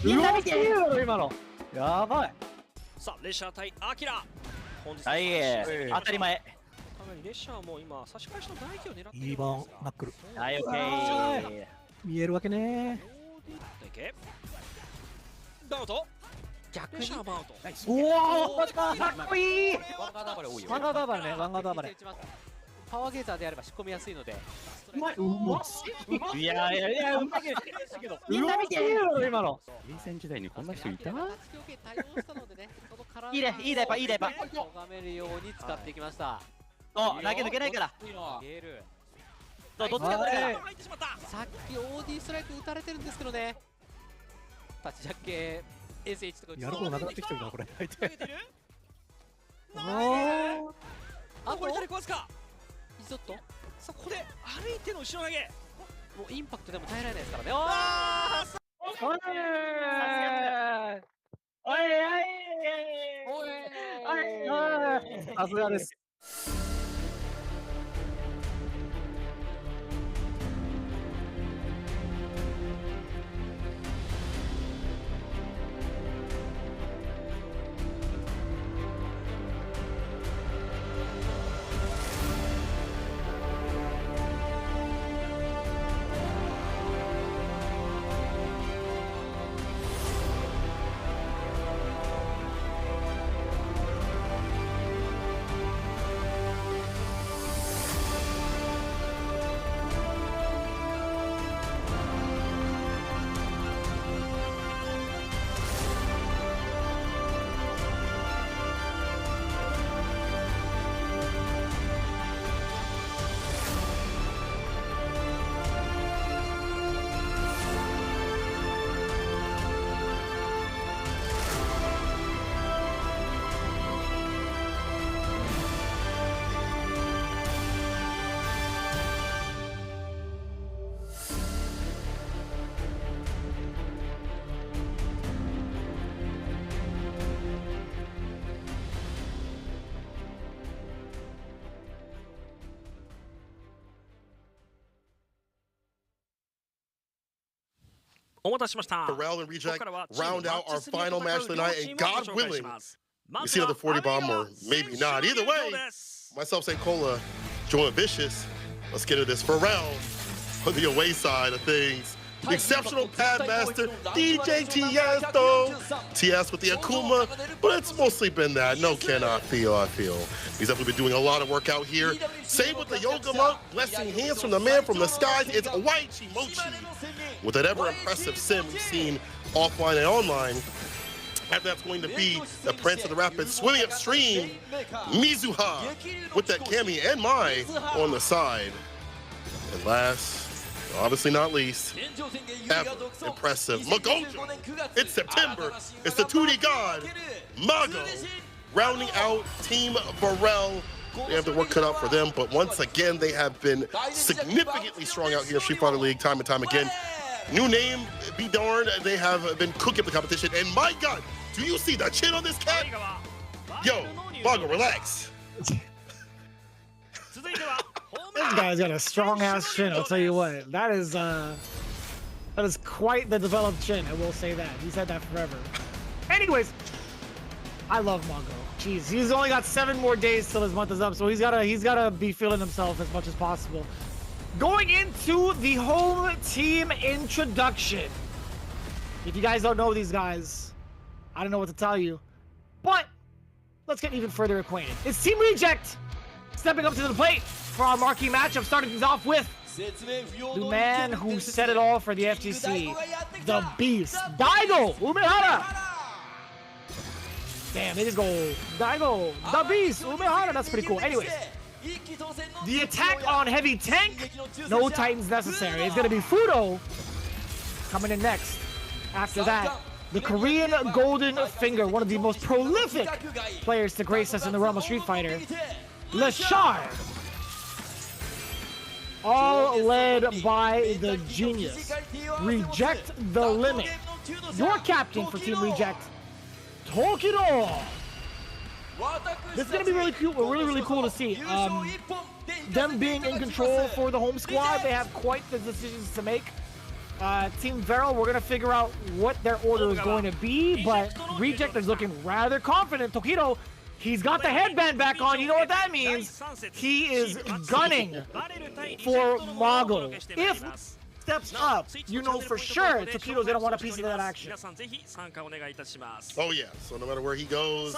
Speaker 13: みんな見てる今の。やばい。
Speaker 3: さあレッシャー対アキラ。本日
Speaker 13: はい、当たり前。
Speaker 3: レッシャーはもう今差し返しの大気を狙っている。
Speaker 13: いい番ナックル。はい、オッケー。見えるわけね。
Speaker 3: ダウト。
Speaker 11: 逆に。
Speaker 13: おお、マジか。かっこいい。
Speaker 11: ワンガード暴れ多いよ。ワンガード暴れね。ワンガード暴れ。パワーゲーザーであれば仕込みやすいので。
Speaker 13: うまい。いやいやいや、うまいけど。みんな見てる今の。
Speaker 14: 臨戦時代にこんな人いた？
Speaker 11: いいね、いいね、いいね。咎めるように使っていきました。
Speaker 13: お、投げ抜けないから。どっちかだから。
Speaker 11: さっき OD ストライク打たれてるんですけどね。タッチジャッケ SH とか
Speaker 13: やることなくなってきてるなこれ。
Speaker 3: あとこれ誰壊すか。
Speaker 11: リゾット。
Speaker 3: さあここで歩いての後ろ投げ。
Speaker 11: もうインパクトでも耐えられないですからね。お
Speaker 13: い。さすがです。
Speaker 1: Varrel and Reject round out our final match of the night, and God willing, we see another 40 bomb, or maybe not. Either way, myself, St. Cola, join Vicious. Let's get into this. Varrel on the away side of things. The exceptional pad master, DJ Tiesto. TS with the Akuma, but it's mostly been that. No, I feel. He's definitely been doing a lot of work out here. Same with the Yoga Monk, blessing hands from the man from the skies. It's Waichi Mochi with that ever-impressive sim we've seen offline and online. After that's going to be the Prince of the Rapids swimming upstream, Mizuha with that Kami and Mai on the side. And last, obviously not least, ever impressive Magojo. It's September. It's the 2D god, Mago, rounding out Team Varrel. They have the work cut out for them, but once again, they have been significantly strong out here in Street Fighter League time and time again. New name, be darned, they have been cooking the competition. And my God, do you see the chin on this cat? Yo, Mago, relax.
Speaker 2: This guy's got a strong ass chin, I'll tell you what. That is quite the developed chin, I will say that. He's had that forever. Anyways, I love Mongo. Jeez, he's only got 7 more days till his month is up, so he's gotta be feeling himself as much as possible. Going into the home team introduction. If you guys don't know these guys, I don't know what to tell you. But let's get even further acquainted. It's Team Reject stepping up to the plate for our marquee matchup, starting things off with the man who set it all for the FGC, the Beast, Daigo Umehara. Damn, they just go Daigo, the Beast, Umehara. That's pretty cool. Anyways, the attack on heavy tank, no Titans necessary. It's gonna be Fudo coming in next. After that, the Korean Golden Finger, one of the most prolific players to grace us in the realm of Street Fighter, Lashar. All led by the genius. Reject the Limit. Your captain for Team Reject, Tokido. This is gonna be really cool. Really cool to see. Them being in control for the home squad, they have quite the decisions to make. Team VARREL, we're gonna figure out what their order is going to be, but Reject is looking rather confident. Tokido, he's got the headband back on. You know what that means? He is gunning for Mago. If steps up, you know for sure Tokido's gonna want a piece of that action.
Speaker 1: Oh yeah, so no matter where he goes,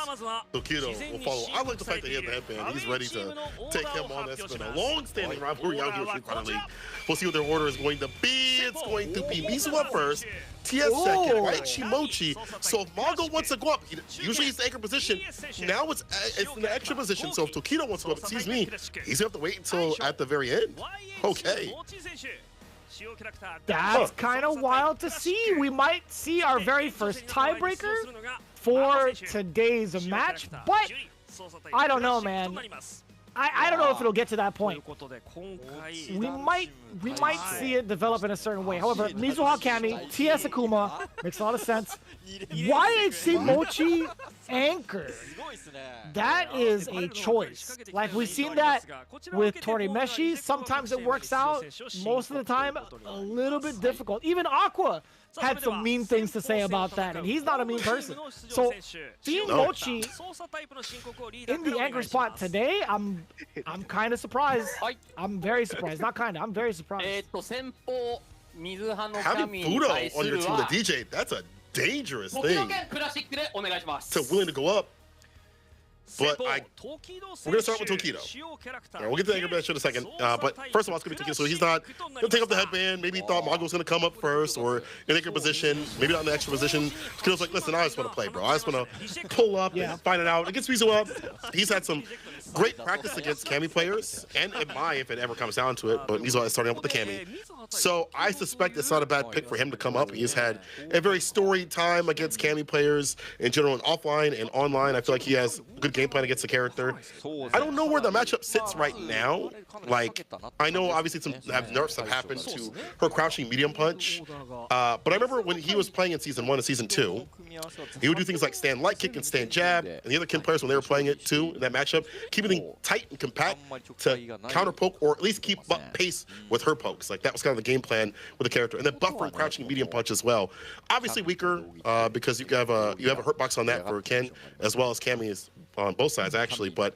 Speaker 1: Tokido will follow. I like the fact that he has the headband. He's ready to take him on. That's been a long-standing rivalry out here in Street Fighter League. We'll see what their order is going to be. It's going to be Mizuwa first, TS second, right? Shimochi. So if Mago wants to go up, usually he's the anchor position. Now it's in the extra position. So if Tokido wants to go up, excuse me, he's gonna have to wait until at the very end. Okay.
Speaker 2: That's kind of wild to see. We might see our very first tiebreaker for today's match, but I don't know, man. I don't know if it'll get to that point. We might see it develop in a certain way. However, Mizuha Kami, TS Akuma makes a lot of sense. YHC Mochi anchor. That is a choice. Like we've seen that with Torimeshi. Sometimes it works out. Most of the time, a little bit difficult. Even Aqua had some mean things to say about that, and he's not a mean person. So seeing Mochi in the anchor spot today, I'm kind of surprised. I'm very surprised. Not kind of. I'm very surprised.
Speaker 1: Having Fudo on your team with a DJ, that's a dangerous thing. So willing to go up. But we're gonna start with Tokido. Yeah, we'll get to the anchor match in a second. But first of all, it's gonna be Tokido. So he's not gonna take up the headband. Maybe he thought Mago was gonna come up first or in anchor position. Maybe not in the extra position. Tokido's like, listen, I just want to play, bro. I just want to pull up and find it out. Against Mizuwa, he's had some great practice against Kami players, and it might if it ever comes down to it. But Mizuwa is starting up with the Kami. So I suspect it's not a bad pick for him to come up. He's had a very storied time against Kami players in general, and offline and online. I feel like he has good game plan against the character. I don't know where the matchup sits right now. Like, I know obviously some nerfs have happened to her crouching medium punch. But I remember when he was playing in Season 1 and Season 2, he would do things like stand light kick and stand jab. And the other Ken players, when they were playing it too, in that matchup, keep it tight and compact to counter poke or at least keep up pace with her pokes. Like, that was kind of the game plan with the character. And then buffering crouching medium punch as well. Obviously weaker because you have a hurt box on that for Ken, as well as Kami is on both sides actually. But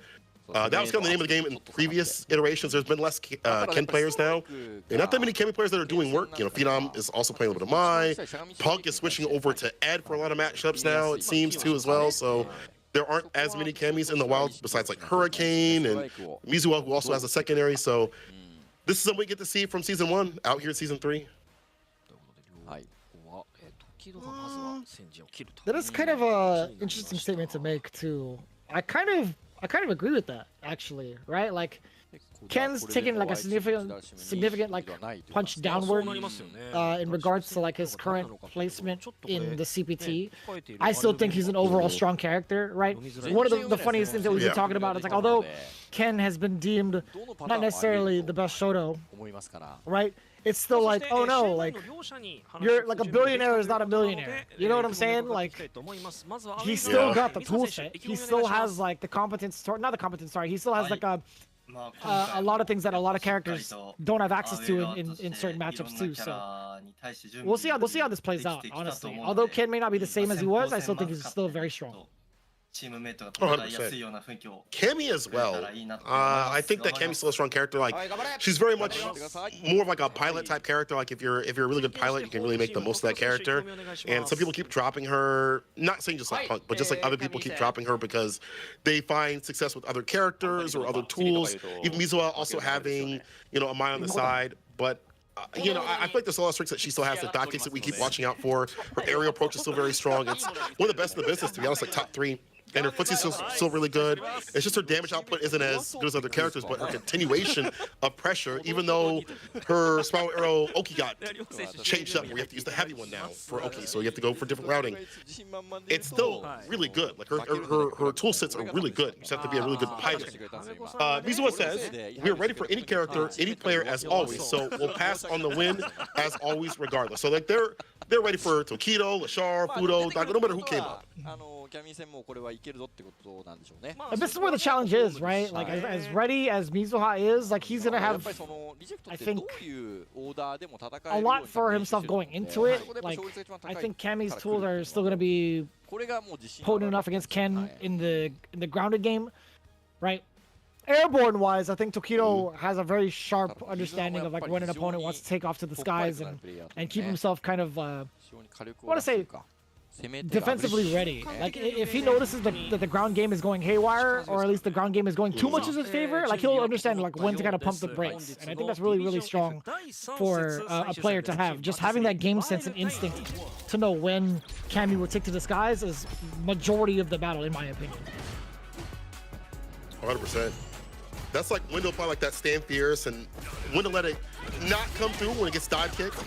Speaker 1: that was kind of the name of the game in previous iterations. There's been less Ken players now. And not that many Kami players that are doing work. You know, Phenom is also playing a little bit of Mai. Punk is switching over to Ed for a lot of matchups now, it seems, too, as well. So there aren't as many Kamis in the wild besides like Hurricane and Mizuwa, who also has a secondary. So this is something we get to see from Season 1 out here at Season 3.
Speaker 2: That is kind of a interesting statement to make too. I kind of agree with that actually, right? Like Ken's taking like a significant like punch downward in regards to like his current placement in the CPT. I still think he's an overall strong character, right? One of the funniest things that we've been talking about is like, although Ken has been deemed not necessarily the best Shoto, right? It's still like, oh no, like, you're like a billionaire is not a millionaire. You know what I'm saying? Like, he still got the tool set. He still has like the competence, not the competence, sorry. He still has like a a lot of things that a lot of characters don't have access to in certain matchups too. So we'll see how this plays out. Honestly, although Ken may not be the same as he was, I still think he's still very strong.
Speaker 1: 100%. Cammy as well. I think that Cammy's still a strong character. Like, she's very much more of like a pilot type character. Like, if you're a really good pilot, you can really make the most of that character. And some people keep dropping her. Not saying just like Punk, but just like other people keep dropping her because they find success with other characters or other tools. Even Mizuha also having, you know, a Mai on the side, but. You know, I feel like there's a lot of strengths that she still has. The dive kicks that we keep watching out for. Her aerial approach is still very strong. It's one of the best in the business, to be honest, like top 3. And her footsie's still really good. It's just her damage output isn't as good as other characters, but her continuation of pressure, even though her Spiral Arrow Oki got changed up, where you have to use the heavy one now for Oki, so you have to go for different routing. It's still really good. Like her tool sets are really good. You just have to be a really good pilot. Mizuha says, we're ready for any character, any player as always, so we'll pass on the win as always regardless. So like they're ready for Tokido, Lashar, Fudo, Dago, no matter who came up.
Speaker 2: This is where the challenge is, right? Like, as ready as Mizuha is, like, he's gonna have, I think, a lot for himself going into it. Like, I think Cammy's tools are still gonna be potent enough against Ken in the grounded game, right? Airborne wise, I think Tokido has a very sharp understanding of like when an opponent wants to take off to the skies and keep himself kind of, I want to say, defensively ready. Like, if he notices that the ground game is going haywire, or at least the ground game is going too much in his favor, like, he'll understand like when to kind of pump the brakes. And I think that's really, really strong for a player to have. Just having that game sense and instinct to know when Cammy will take to the skies is majority of the battle, in my opinion.
Speaker 1: 100%. That's like when to apply like that stand fierce and when to let it not come through when it gets dive kicked.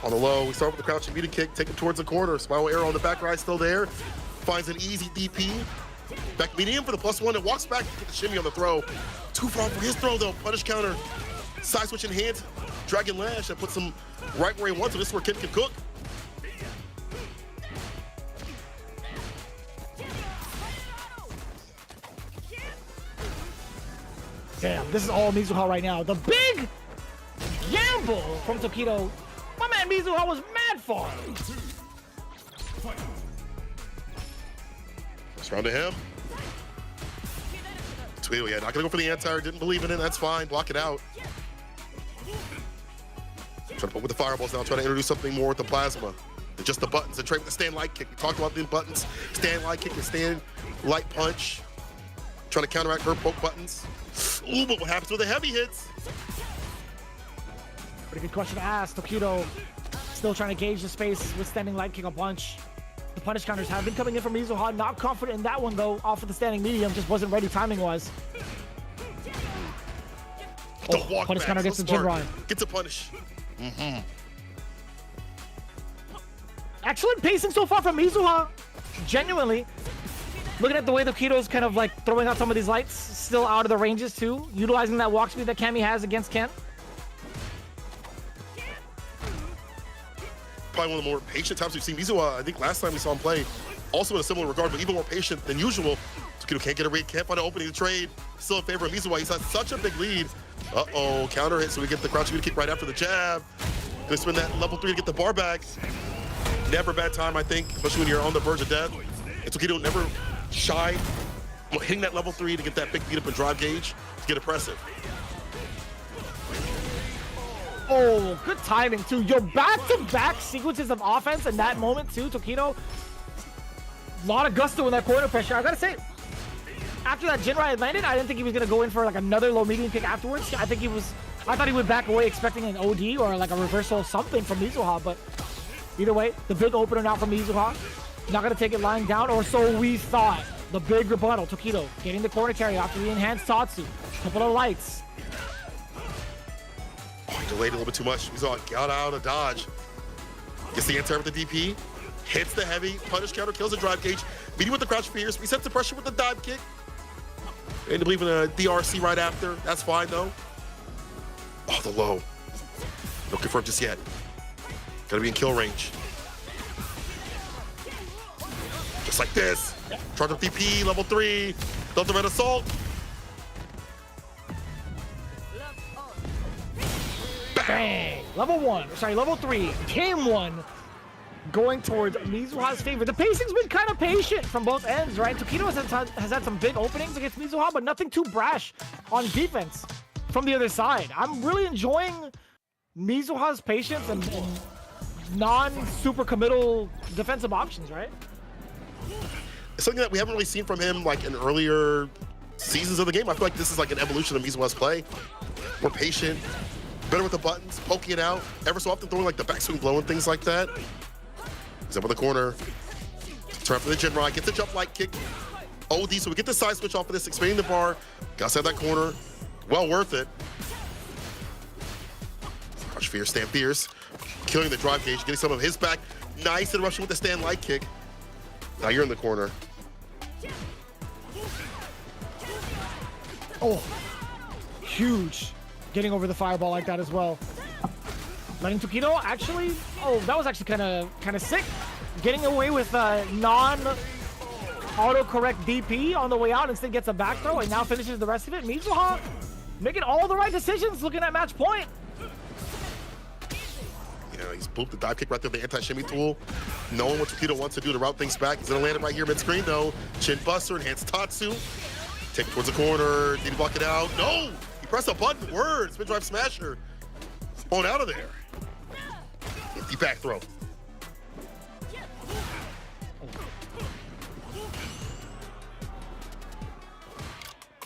Speaker 1: On the low, we start with the crouching meter kick, take it towards the corner. Spiral Arrow on the back right still there. Finds an easy DP. Back medium for the +1 and walks back to get the shimmy on the throw. Too far for his throw though. Punish counter. Side switch in hand. Dragon Lash that puts him right where he wants. So this is where Ken can cook.
Speaker 2: Damn, this is all Mizuha right now. The big gamble from Tokido. My man Mizuha was mad for.
Speaker 1: First round to him. Tweedle, yeah, not gonna go for the anti-air. Didn't believe in it. That's fine. Block it out. Trying to put with the fireballs now. Trying to introduce something more with the plasma. Than just the buttons. And trade with the stand light kick. We talked about the buttons. Stand light kick and stand light punch. Trying to counteract her poke buttons. Ooh, but what happens with the heavy hits?
Speaker 2: Pretty good question to ask. Tokido still trying to gauge the space with standing light kick a punch. The punish counters have been coming in from Mizuha. Not confident in that one though. Off of the standing medium, just wasn't ready timing wise.
Speaker 1: Oh,
Speaker 2: punish counter gets the Jinrai.
Speaker 1: Gets a punish.
Speaker 2: Excellent pacing so far from Mizuha. Genuinely. Looking at the way Tokido's kind of like throwing out some of these lights, still out of the ranges too, utilizing that walk speed that Cammy has against Ken.
Speaker 1: Probably one of the more patient times we've seen Mizuha. I think last time we saw him play, also in a similar regard, but even more patient than usual. Tokido can't get a read, can't find an opening to trade. Still in favor of Mizuha. He's had such a big lead. Uh-oh, counter hit, so we get the crouching kick right after the jab. Gonna spin that level 3 to get the bar back. Never a bad time, I think, especially when you're on the verge of death. And Tokido never shy, hitting that level 3 to get that big beat up and drive gauge to get oppressive.
Speaker 2: Oh, good timing too. Your back-to-back sequences of offense in that moment too, Tokido. A lot of gusto in that corner pressure. I gotta say, after that Jinrai had landed, I didn't think he was gonna go in for like another low medium kick afterwards. I thought he would back away expecting an OD or like a reversal of something from Mizuha, but either way, the big opener now from Mizuha. Not gonna take it lying down, or so we thought. The big rebuttal, Tokido getting the corner carry after the enhanced Tatsu. Couple of lights.
Speaker 1: Oh, he delayed a little bit too much. He's all got out of dodge. Gets the anti-air with the DP. Hits the heavy. Punish counter, kills the drive gauge. Meeting with the crouch fierce. Resets the pressure with the dive kick. And leaving a DRC right after. That's fine though. Oh, the low. No confirmed just yet. Gotta be in kill range. Just like this. Charge up DP, level 3. Delta Red Assault.
Speaker 2: Bang! Level 3, game 1. Going towards Mizuha's favor. The pacing's been kind of patient from both ends, right? Tokido has had some big openings against Mizuha, but nothing too brash on defense from the other side. I'm really enjoying Mizuha's patience and non-super committal defensive options, right?
Speaker 1: It's something that we haven't really seen from him like in earlier seasons of the game. I feel like this is like an evolution of Mizuha's play. More patient, better with the buttons, poking it out, ever so often throwing like the backswing blow and things like that. He's up in the corner. Turn for the Jin Ride, gets the jump light kick. OD, so we get the side switch off of this, expanding the bar. Gus at that corner. Well worth it. Crush Fierce, stand fierce. Killing the drive gauge, getting some of his back. Nice interruption with the stand light kick. Now you're in the corner.
Speaker 2: Oh, huge. Getting over the fireball like that as well. Letting Tokido actually, that was actually kind of sick. Getting away with non-autocorrect DP on the way out, instead gets a back throw and now finishes the rest of it. Mizuha making all the right decisions looking at match point.
Speaker 1: Yeah, he's booped the dive kick right there, the anti-shimmy tool. Knowing what Tokido wants to do to route things back. He's gonna land it right here mid-screen though. Chin buster, enhanced Tatsu. Take towards the corner, did he block it out? No! He pressed a button, word, spin drive smasher. On out of there. Empty back throw.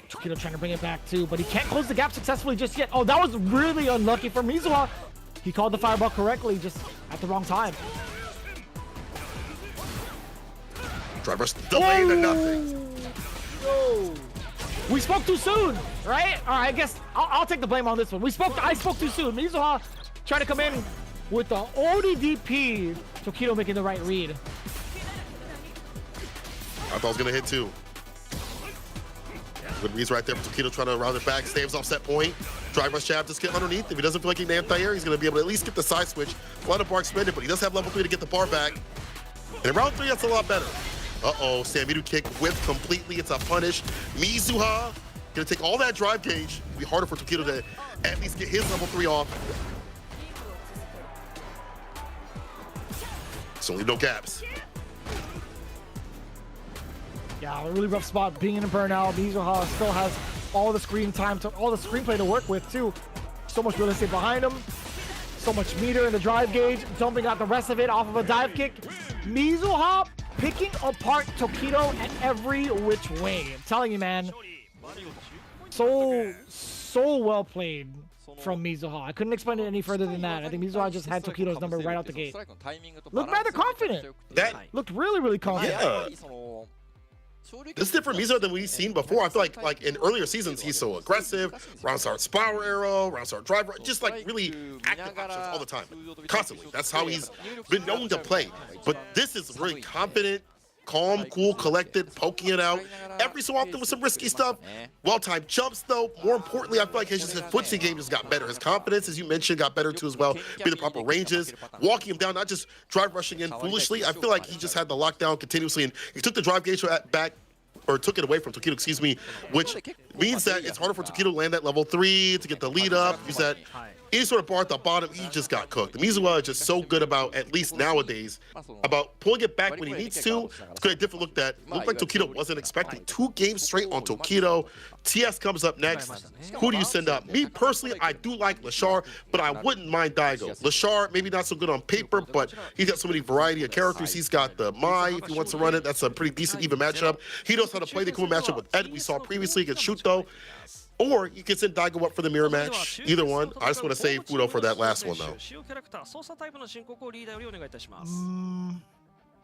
Speaker 2: Tokido trying to bring it back too, but he can't close the gap successfully just yet. Oh, that was really unlucky for Mizuha. He called the fireball correctly, just at the wrong time.
Speaker 1: Driver's delaying to nothing.
Speaker 2: No. We spoke too soon, right? All right, I guess I'll take the blame on this one. I spoke too soon. Mizuha trying to come in with the ODDP. Tokido making the right read.
Speaker 1: I thought I was gonna hit too. Good reads right there for Tokido trying to round it back. Staves off set point. Drive rush jab, just get underneath. If he doesn't feel like he can anti-air, he's gonna be able to at least get the side switch. A lot of bar expended, but he does have level 3 to get the bar back. And in round 3, that's a lot better. Uh-oh, Samiru kick whipped completely. It's a punish. Mizuha gonna take all that drive gauge. It'll be harder for Tokido to at least get his level 3 off. So leave no gaps.
Speaker 2: Yeah, a really rough spot being in a burnout. Mizuha still has all the screen time, all the screenplay to work with too. So much real estate behind him. So much meter in the drive gauge, dumping out the rest of it off of a dive kick. Mizuha picking apart Tokido at every which way. I'm telling you, man. So well played from Mizuha. I couldn't explain it any further than that. I think Mizuha just had Tokido's number right out the gate. Looked rather confident.
Speaker 1: That
Speaker 2: looked really confident.
Speaker 1: Yeah. This is different Mizuha than we've seen before. I feel like in earlier seasons, he's so aggressive. Round start power arrow, round start driver, just like really active options all the time, constantly. That's how he's been known to play. But this is really confident, calm, cool, collected, poking it out. Every so often with some risky stuff. Well-timed jumps, though. More importantly, I feel like his footsie game just got better. His confidence, as you mentioned, got better too as well. Be the proper ranges, walking him down, not just drive rushing in foolishly. I feel like he just had the lockdown continuously, and he took the drive gauge back, or took it away from Tokido, excuse me, which means that it's harder for Tokido to land that level 3, to get the lead up, use that any sort of bar at the bottom. He just got cooked. Mizuha is just so good about, at least nowadays, about pulling it back when he needs to. It's got a different look that looked like Tokido wasn't expecting. 2 games straight on Tokido. TS comes up next. Who do you send up? Me personally, I do like Lashar, but I wouldn't mind Daigo. Lashar, maybe not so good on paper, but he's got so many variety of characters. He's got the Mai, if he wants to run it. That's a pretty decent even matchup. He knows how to play the cool matchup with Ed we saw previously against Shuto. Or you can send Daigo up for the mirror match. Either one. I just want to save Fudo for that last one, though.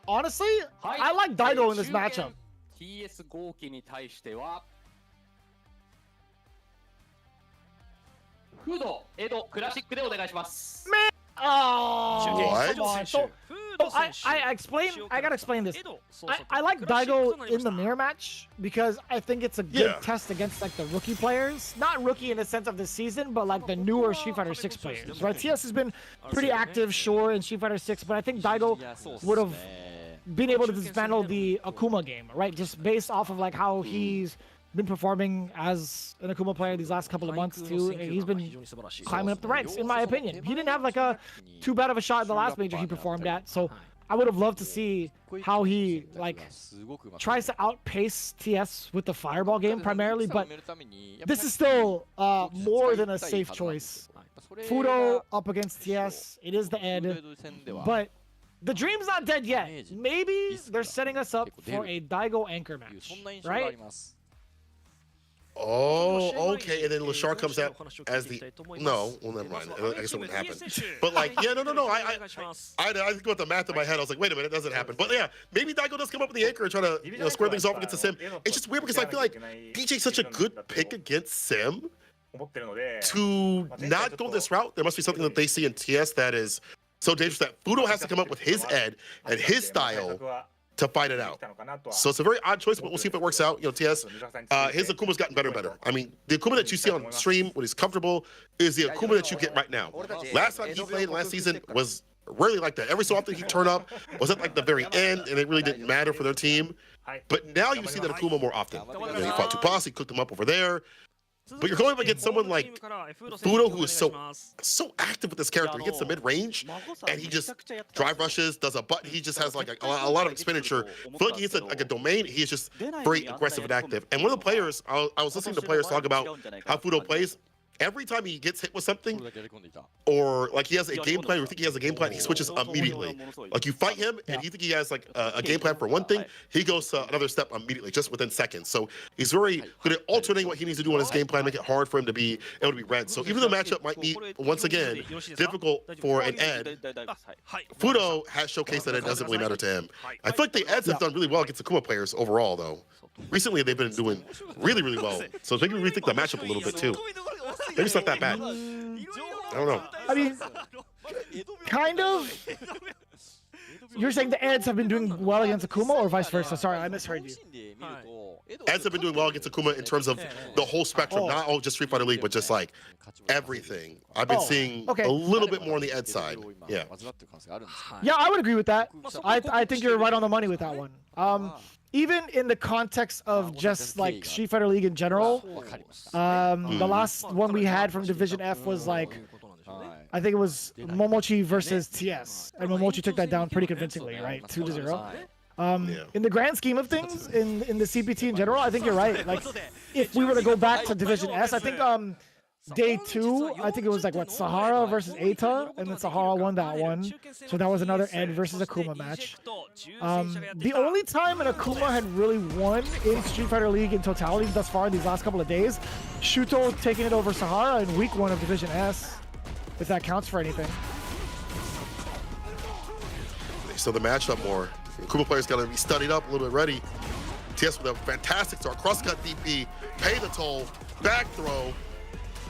Speaker 2: Honestly, I like Daigo in this matchup. Man! Oh, come on. So I gotta explain this. I like Daigo in the mirror match because I think it's a good test against like the rookie players. Not rookie in the sense of the season, but like the newer Street Fighter 6 players, right? TS has been pretty active, sure, in Street Fighter 6, but I think Daigo would have been able to dismantle the Akuma game, right? Just based off of like how he's been performing as an Akuma player these last couple of months too. He's been climbing up the ranks, in my opinion. He didn't have like a too bad of a shot in the last major he performed at, so I would have loved to see how he like tries to outpace TS with the fireball game primarily, but this is still more than a safe choice. Fudo up against TS, it is the end, but the dream's not dead yet. Maybe they're setting us up for a Daigo anchor match, right?
Speaker 1: Oh, okay. And then Lashar comes out as the well, never mind. I guess it wouldn't happen. But like, yeah, no. I think about the math in my head. I was like, wait a minute, it doesn't happen. But yeah, maybe Daigo does come up with the anchor and try to square things off against the Sim. It's just weird because I feel like DJ's such a good pick against Sim. To not go this route, there must be something that they see in TS that is so dangerous that Fudo has to come up with his ed and his style to fight it out. So it's a very odd choice, but we'll see if it works out. You know, TS, his Akuma's gotten better and better. I mean, the Akuma that you see on stream when he's comfortable is the Akuma that you get right now. Last time he played last season was rarely like that. Every so often he'd turn up, was at like the very end, and it really didn't matter for their team. But now you see that Akuma more often. You know, he fought Tupas, he cooked him up over there. But you're going up against someone like Fudo, who is so active with this character. He gets the mid-range, and he just drive rushes, does a button. He just has like a lot of expenditure. I feel like he hits like a domain. He is just very aggressive and active. And one of the players, I was listening to players talk about how Fudo plays. Every time he gets hit with something, or like he has a game plan, or you think he has a game plan, he switches immediately. Like you fight him, and you think he has like a game plan for one thing, he goes to another step immediately, just within seconds. So he's very good at alternating what he needs to do on his game plan, make it hard for him to be able to be read. So even though the matchup might be, once again, difficult for an Ed, Fudo has showcased that it doesn't really matter to him. I feel like the Eds have done really well against Akuma players overall, though. Recently, they've been doing really, really well. So maybe rethink the matchup a little bit, too. Maybe it's not that bad. I don't know.
Speaker 2: I mean, kind of. You're saying the Eds have been doing well against Akuma, or vice versa? Sorry, I misheard you.
Speaker 1: Eds have been doing well against Akuma in terms of the whole spectrum, not just Street Fighter League, but just like everything. I've been seeing a little bit more on the Ed side. Yeah.
Speaker 2: Yeah, I would agree with that. I think you're right on the money with that one. Even in the context of just like Street Fighter League in general, the last one we had from Division F was like, I think it was Momochi versus TS, and Momochi took that down pretty convincingly, right? 2-0. In the grand scheme of things, in the CPT in general, I think you're right. Like, if we were to go back to Division S, I think Day 2, I think it was like what, Sahara versus Eta, and then Sahara won that one. So that was another Ed versus Akuma match. The only time an Akuma had really won in Street Fighter League in totality thus far in these last couple of days, Shuto taking it over Sahara in week 1 of Division S, if that counts for anything.
Speaker 1: So the matchup more. Akuma players got to be studied up, a little bit ready. TS with a fantastic start, cross-cut DP, pay the toll, back throw.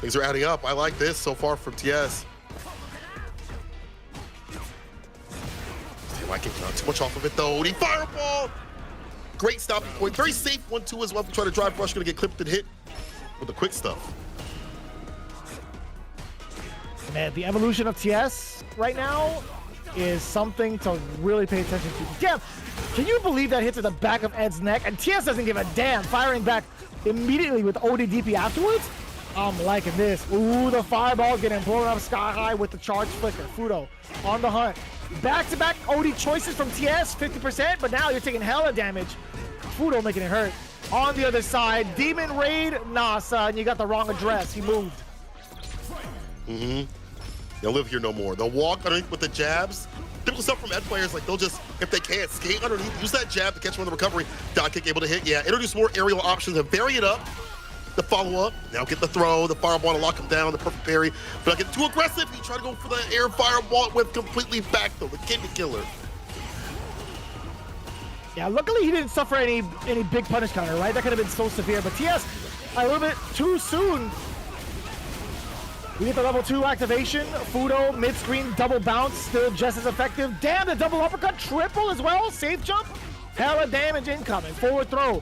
Speaker 1: Things are adding up. I like this so far from TS. I can't get too much off of it though. The fireball! Great stopping point. Very safe 1-2 as well. If you try to drive rush, gonna get clipped and hit with the quick stuff.
Speaker 2: Man, the evolution of TS right now is something to really pay attention to. Damn, can you believe that hit to the back of Ed's neck? And TS doesn't give a damn, firing back immediately with ODDP afterwards. I'm liking this. Ooh, the fireball getting blown up sky high with the charge flicker. Fudo on the hunt. Back-to-back OD choices from TS, 50%, but now you're taking hella damage. Fudo making it hurt. On the other side, Demon Raid. Nah, son, you got the wrong address. He moved.
Speaker 1: They'll live here no more. They'll walk underneath with the jabs. Typical stuff from Ed players, like they'll just, if they can't, skate underneath, use that jab to catch them on the recovery. Dot kick able to hit. Yeah, introduce more aerial options and vary it up. The follow-up, now get the throw, the fireball to lock him down, the perfect parry. But I get too aggressive, you try to go for the air fireball with completely back though, the kidney killer.
Speaker 2: Yeah, luckily he didn't suffer any big punish counter, right? That could have been so severe, but TS, a little bit too soon. We get the level 2 activation, Fudo, mid-screen, double bounce, still just as effective. Damn, the double uppercut, triple as well, safe jump. Hella damage incoming, forward throw.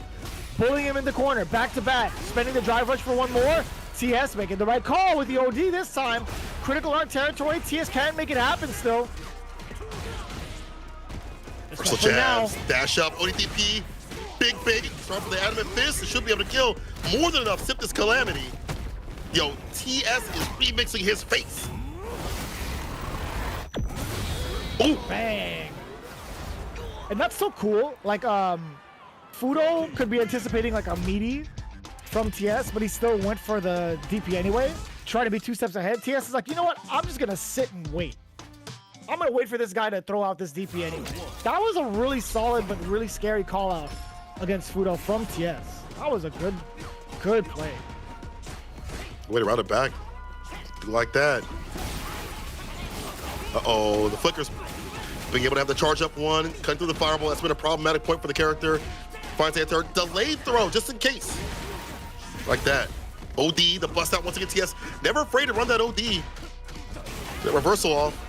Speaker 2: Pulling him in the corner, back to back, spending the drive rush for one more. TS making the right call with the OD this time. Critical art territory, TS can't make it happen still.
Speaker 1: Crystal jabs, dash up, ODDP. Big. Start for the adamant fist. It should be able to kill more than enough. Sip this calamity. Yo, TS is remixing his face. Ooh.
Speaker 2: Bang. And that's so cool. Like, Fudo could be anticipating like a meaty from TS, but he still went for the DP anyway, trying to be 2 steps ahead. TS is like, you know what? I'm just gonna sit and wait. I'm gonna wait for this guy to throw out this DP anyway. That was a really solid but really scary call out against Fudo from TS. That was a good play.
Speaker 1: Way to route it back. Do like that. Uh-oh, the flickers being able to have the charge up one, cutting through the fireball. That's been a problematic point for the character. Finds a third delayed throw just in case. Like that. OD, the bust out once again. TS never afraid to run that OD. That reversal off.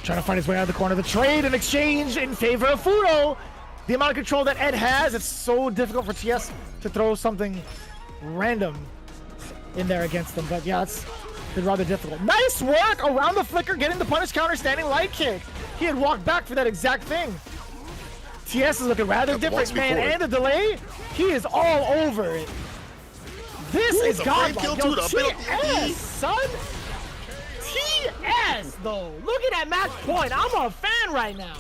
Speaker 2: Trying to find his way out of the corner. The trade and exchange in favor of Fudo. The amount of control that Ed has, it's so difficult for TS to throw something random in there against them. But yeah, it's been rather difficult. Nice work around the flicker, getting the punish counter, standing light kick. He had walked back for that exact thing. TS is looking rather different, man. And the delay, he is all over it. This is godlike. Yo, TS, son. TS, though. Look at that match point. I'm a fan right now.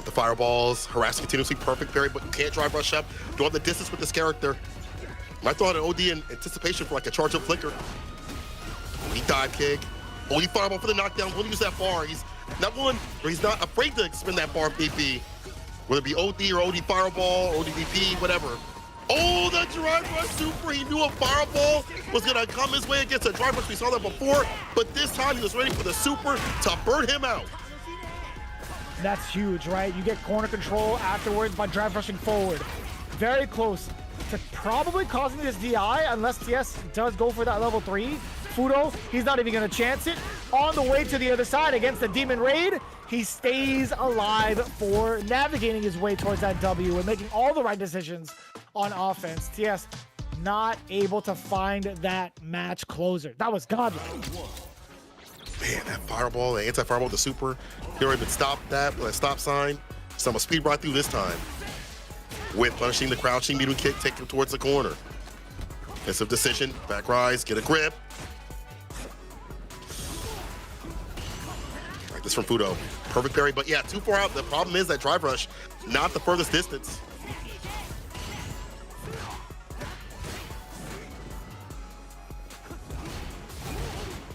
Speaker 1: The fireballs, harassing continuously, perfect parry, but you can't drive rush up. Don't have the distance with this character. I thought an OD in anticipation for like a charge up flicker. OD dive kick. OD fireball for the knockdown. Won't use that bar. He's not one, or he's not afraid to spin that bar PP. Whether it be OD or OD fireball, OD DP, whatever. Oh, the drive rush super. He knew a fireball was gonna come his way against a drive rush. We saw that before, but this time he was ready for the super to burn him out.
Speaker 2: That's huge, right? You get corner control afterwards by drive rushing forward. Very close to probably causing this DI unless TS does go for that level 3. Fudo, he's not even gonna chance it. On the way to the other side against the Demon Raid, he stays alive for navigating his way towards that W and making all the right decisions on offense. TS not able to find that match closer. That was godlike.
Speaker 1: Man, that fireball, the anti-fireball, the super, he already been stopped that with a stop sign. So I'm gonna speed right through this time. With punishing the crouching medium kick, take him towards the corner. Defensive decision, back rise, get a grip. Like this from Fudo. Perfect parry, but yeah, too far out. The problem is that drive rush, not the furthest distance.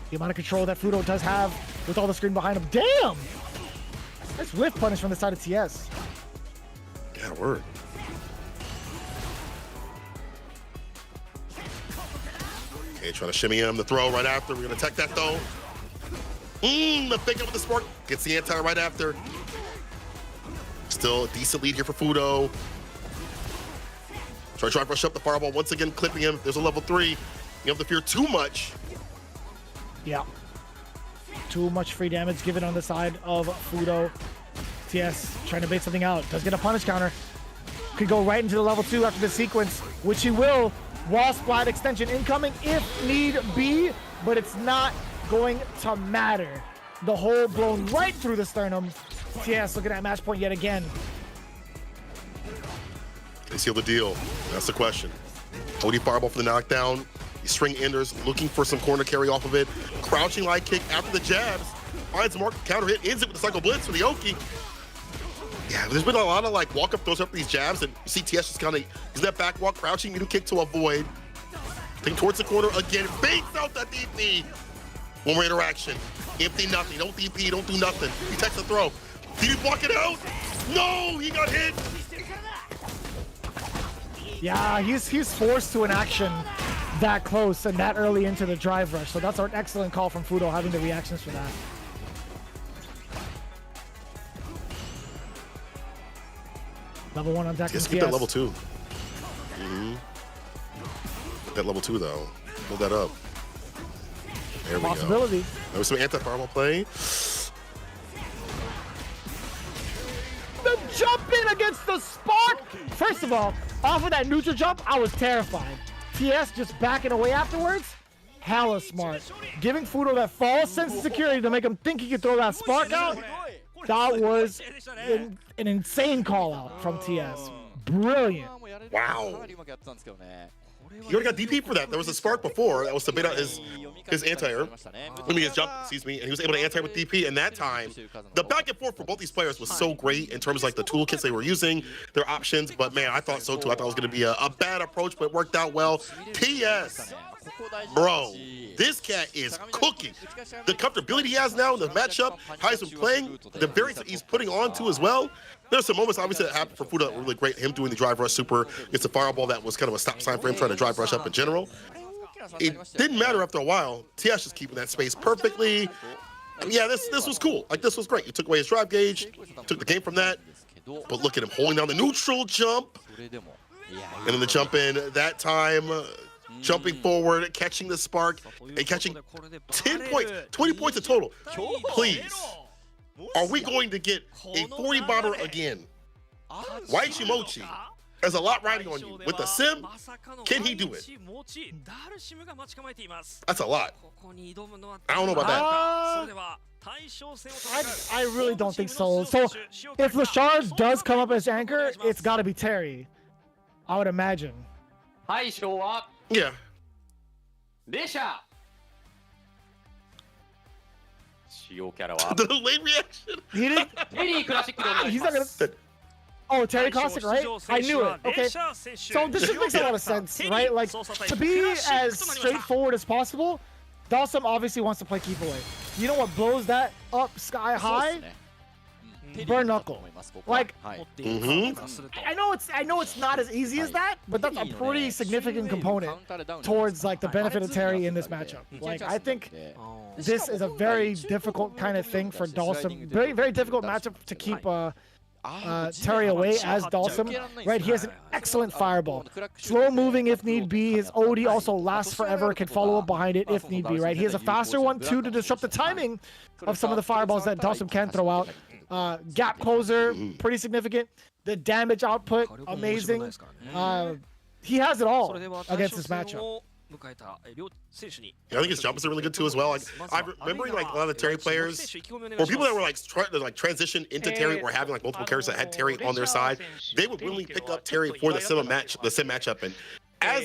Speaker 2: The amount of control that Fudo does have with all the screen behind him. Damn! Nice whiff punish from the side of TS.
Speaker 1: Yeah, word. Okay, trying to shimmy him. The throw right after. We're going to tech that though. The pick up with the spark. Gets the anti right after. Still a decent lead here for Fudo. Try to drive rush up the fireball. Once again, clipping him. There's a level 3. You have to fear too much.
Speaker 2: Yeah. Too much free damage given on the side of Fudo. TS trying to bait something out. Does get a punish counter. Could go right into the level 2 after this sequence, which he will. Wall splat extension incoming if need be, but it's not going to matter. The hole blown right through the sternum. TS looking at match point yet again.
Speaker 1: They seal the deal. That's the question. OD fireball for the knockdown. He string enders, looking for some corner carry off of it. Crouching light kick after the jabs. Finds mark, counter hit, ends it with the cycle blitz for the Oki. Yeah, there's been a lot of like walk up throws up these jabs, and you see TS just kind of use that back walk, crouching middle kick to avoid. Think towards the corner again, fakes out that DP. One more interaction. Empty nothing, don't DP, don't do nothing. He takes the throw. Did he block it out? No, he got hit.
Speaker 2: Yeah, he's forced to an action that close and that early into the drive rush. So that's an excellent call from Fudo, having the reactions for that. Level 1 on deck.
Speaker 1: Yes, keep that level 2. That level 2 though. Hold that up. There we
Speaker 2: Possibility.
Speaker 1: go. There was some anti-fireball play.
Speaker 2: The jump in against the spark. First of all, off of that neutral jump, I was terrified. TS just backing away afterwards, hella smart. Giving Fudo that false sense of security to make him think he could throw that spark out, that was an insane call out from TS. Brilliant.
Speaker 1: Wow. He already got DP for that. There was a spark before that was to bait out his anti-air. I mean, his jump, excuse me, and he was able to anti with DP. And that time, the back and forth for both these players was so great in terms of like the toolkits they were using, their options. But man, I thought so too. I thought it was going to be a bad approach, but it worked out well. TS, bro, this cat is cooking. The comfortability he has now in the matchup, how he's been playing, the variants that he's putting on to as well. There's some moments obviously that happened for Fudo that were really great. Him doing the drive rush super against the fireball that was kind of a stop sign for him trying to drive rush up in general. It didn't matter after a while. TS just keeping that space perfectly. Yeah, this was cool. Like, this was great. You took away his drive gauge, took the game from that. But look at him holding down the neutral jump. And then the jump in that time, jumping forward, catching the spark, and catching 10 points, 20 points in total. Please. Are we going to get a 40 bomber again? Waichimochi, there's a lot riding on you. With the sim, can he do it? That's a lot. I don't know about that.
Speaker 2: I really don't think so. So if Lashard does come up as anchor, it's got to be Terry, I would imagine.
Speaker 1: Yeah. The late reaction.
Speaker 2: He didn't. He's not gonna. Oh, Terry Classic, right? I knew it. Okay. So this just makes a lot of sense, right? Like, to be as straightforward as possible, Dawson obviously wants to play keep away. You know what blows that up sky high? Burn knuckle. Like, I know it's not as easy as that, but that's a pretty significant component towards like the benefit of Terry in this matchup. Like, I think this is a very difficult kind of thing for Dawson. Very difficult matchup to keep Terry away as Dawson, right? He has an excellent fireball. Slow moving if need be. His OD also lasts forever, can follow up behind it if need be, right? He has a faster one too to disrupt the timing of some of the fireballs that Dawson can throw out. Gap closer, pretty significant. The damage output, amazing. He has it all against this matchup.
Speaker 1: Yeah, I think his jumps are really good too as well. Like, I'm remembering like a lot of the Terry players, or people that were like trying to like transition into Terry, or having like multiple characters that had Terry on their side. They would willingly pick up Terry for the sim matchup, and as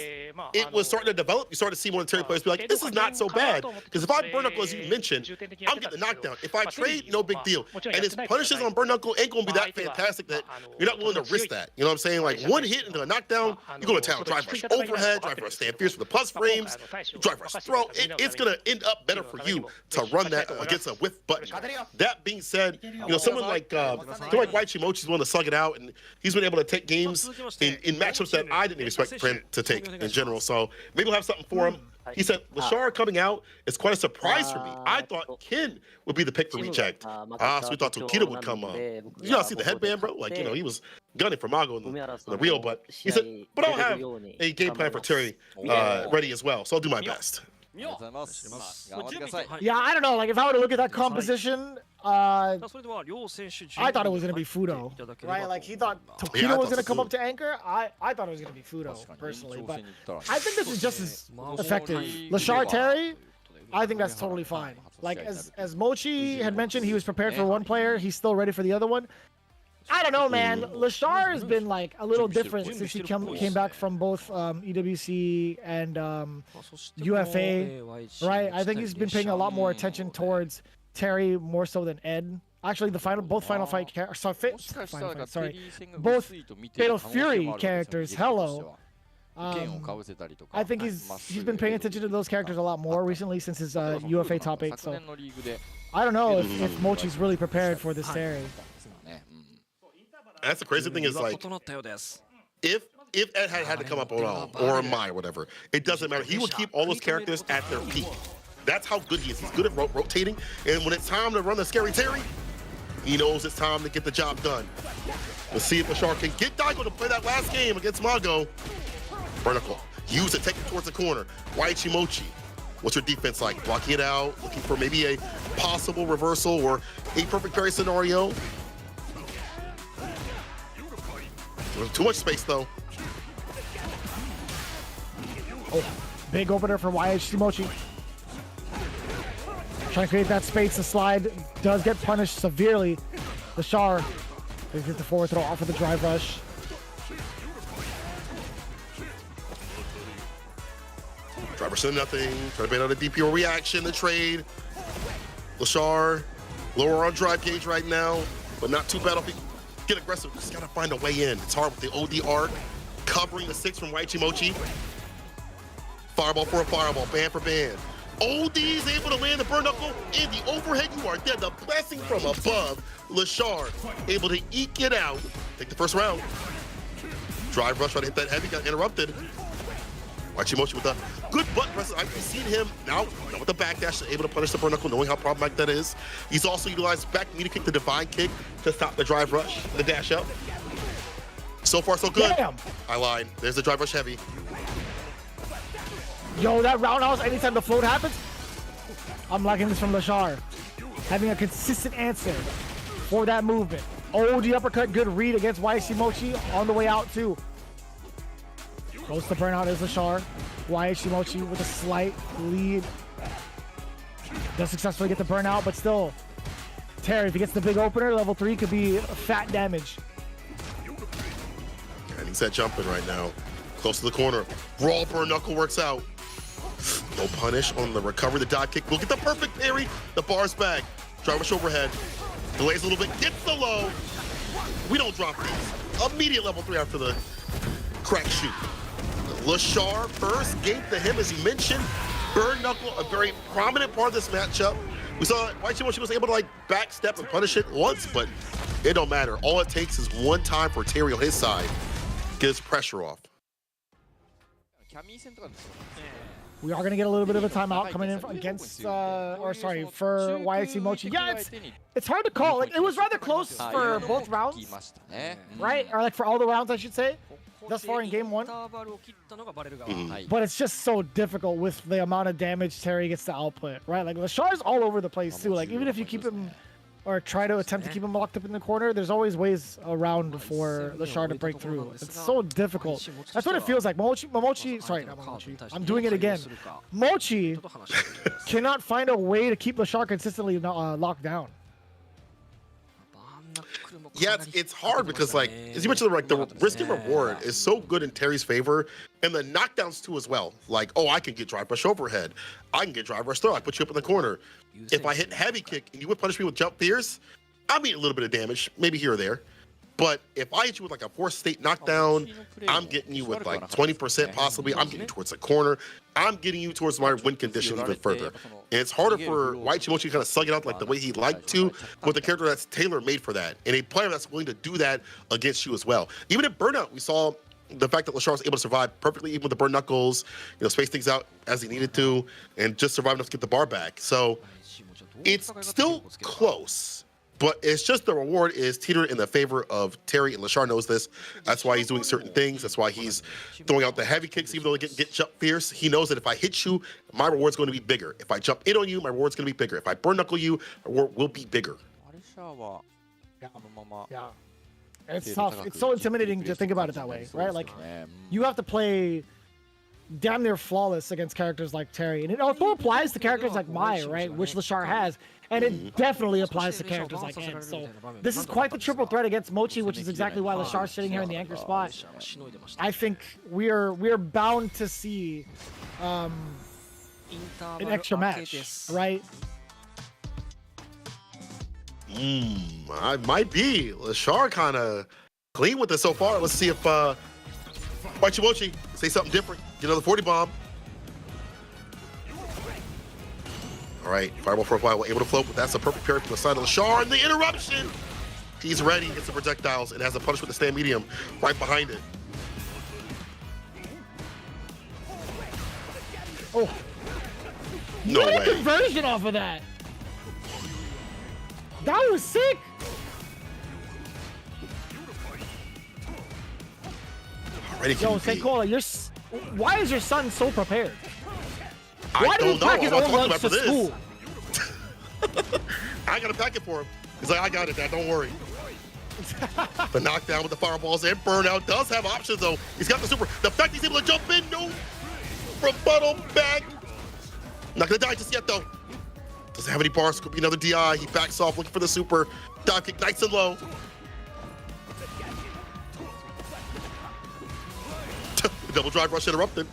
Speaker 1: it was starting to develop, you started to see more of the Terry players be like, this is not so bad. Because if I burn knuckle, as you mentioned, I'm getting the knockdown. If I trade, no big deal. And his punishes on burn knuckle ain't going to be that fantastic that you're not willing to risk that. You know what I'm saying? Like, one hit into a knockdown, you go to town. Drive rush overhead, drive rush stand fierce with the plus frames, drive rush throw. It's going to end up better for you to run that against a whiff button. That being said, you know, someone like Waichimochi is willing to slug it out, and he's been able to take games in matchups that I didn't expect for him to take in general. So maybe we'll have something for him. He said Lashard coming out is quite a surprise for me. I thought Ken would be the pick for reject. So we thought Tokita would come up. You know, see the headband, bro? Like, you know, he was gunning for Mago in the real, but he said, but I'll have a game plan for Terry ready as well. So I'll do my best.
Speaker 2: Yeah, I don't know. Like, if I were to look at that composition, I thought it was going to be Fudo, right? Like, he thought Tokita was going to come up to anchor. I thought it was going to be Fudo, personally. But I think this is just as effective. Lashard Terry, I think that's totally fine. Like, as Mochi had mentioned, he was prepared for one player. He's still ready for the other one. I don't know, man. Lashard has been like a little different since he came back from both EWC and UFA, right? I think he's been paying a lot more attention towards Terry more so than Ed. Actually, both both Fatal Fury characters. Hello. I think he's been paying attention to those characters a lot more recently since his UFA top 8. So I don't know if Mochi's really prepared for this Terry.
Speaker 1: That's the crazy thing is, like, if Ed had to come up on or Mai or whatever, it doesn't matter. He will keep all those characters at their peak. That's how good he is. He's good at rotating, and when it's time to run the scary Terry, he knows it's time to get the job done. Let's see if Lashard can get Daigo to play that last game against Mago. Vertical. Use it, take it towards the corner. Waichimochi. What's your defense like? Blocking it out, looking for maybe a possible reversal or a perfect parry scenario. Too much space, though.
Speaker 2: Oh, big opener for Higuchi. Trying to create that space. The slide does get punished severely. Lashar, they get the forward throw off of the drive rush.
Speaker 1: Driver said nothing. Trying to bait out a DPO reaction, the trade. Lashar, lower on drive gauge right now, but not too bad. If he get aggressive, just gotta find a way in. It's hard with the OD arc, covering the 6 from Higuchi. Fireball for a fireball, band for band. OD's able to land the burn knuckle in the overhead. You are dead. The blessing from above. Lashar able to eke it out. Take the first round. Drive rush, trying to hit that heavy, got interrupted. Higuchi with a good butt press. I've seen him now with the backdash, able to punish the burn knuckle, knowing how problematic that is. He's also utilized back knee to kick, the divine kick to stop the drive rush, the dash up. So far, so good.
Speaker 2: Damn.
Speaker 1: I lied. There's the drive rush heavy.
Speaker 2: Yo, that roundhouse, anytime the float happens, I'm liking this from Lashar. Having a consistent answer for that movement. OD uppercut, good read against Higuchi on the way out too. Goes to burnout is Lashar. Higuchi with a slight lead. Does successfully get the burnout, but still, Terry, if he gets the big opener, level 3 could be fat damage.
Speaker 1: And he's that jumping right now. Close to the corner. Raw burn knuckle works out. No punish on the recovery. The dive kick will get the perfect parry. The bar's back. Drive rush overhead. Delays a little bit. Gets the low. We don't drop these. Immediate level 3 after the crack shoot. Lashar first gave to him, as he mentioned. Burn knuckle, a very prominent part of this matchup. We saw Higuchi was able to backstep and punish it once, but it don't matter. All it takes is one time for Terry on his side. Get his pressure off.
Speaker 2: We are going to get a little bit of a timeout coming in against, for Higuchi. Yeah, it's hard to call. It was rather close for both rounds, right? Or for all the rounds, I should say, thus far in game 1. But it's just so difficult with the amount of damage Terry gets to output, right? Lashar's all over the place too. Even if you keep him or try to attempt to keep him locked up in the corner, there's always ways around for Lashar to break through. It's so difficult. That's what it feels like. I'm doing it again. Mochi cannot find a way to keep Lashar consistently locked down.
Speaker 1: Yeah, it's hard because, as you mentioned, the risk and reward is so good in Terry's favor, and the knockdowns too as well. I can get drive rush overhead. I can get drive rush throw. I put you up in the corner. If I hit heavy kick and you would punish me with jump fierce, I'll meet a little bit of damage, maybe here or there. But if I hit you with a forced state knockdown, I'm getting you with 20% possibly. I'm getting you towards the corner. I'm getting you towards my win condition even further. And it's harder for Higuchi to kind of slug it out the way he'd like to with a character that's tailor-made for that. And a player that's willing to do that against you as well. Even at Burnout, we saw the fact that Lashar was able to survive perfectly, even with the burn knuckles, space things out as he needed to, and just survive enough to get the bar back. So it's still close. But it's just the reward is teetered in the favor of Terry, and Lashar knows this. That's why he's doing certain things. That's why he's throwing out the heavy kicks, even though they get jump fierce. He knows that if I hit you, my reward's going to be bigger. If I jump in on you, my reward's going to be bigger. If I burn knuckle you, my reward will be bigger.
Speaker 2: Yeah. It's tough. It's so intimidating to think about it that way, right? You have to play damn near flawless against characters like Terry. And it also applies to characters like Mai, right? Which Lashar has. And it definitely applies to characters like him. So this is quite the triple threat against Mochi, which is exactly why Lashar's sitting here in the anchor spot. I think we are bound to see an extra match, right?
Speaker 1: I might be. Lashar kind of clean with it so far. Let's see if Mochi say something different. Get another 40 bomb. All right, fireball for a while, able to float, but that's a perfect parry from the side of Lashar, and the interruption! He's ready, gets the projectiles, and has a punish with the stand medium right behind it.
Speaker 2: Oh.
Speaker 1: No way.
Speaker 2: Conversion off of that. That was sick.
Speaker 1: Ready,
Speaker 2: yo, Seikola, why is your son so prepared? Why
Speaker 1: did
Speaker 2: he pack his own lunch to school?
Speaker 1: I got to pack it for him. He's like, I got it, Dad. Don't worry. The knockdown with the fireballs and burnout does have options though. He's got the super. The fact he's able to jump in, no rebuttal back. Not gonna die just yet though. Doesn't have any bars, could be another DI. He backs off looking for the super. Dive kick nice and low. Double drive rush interrupted.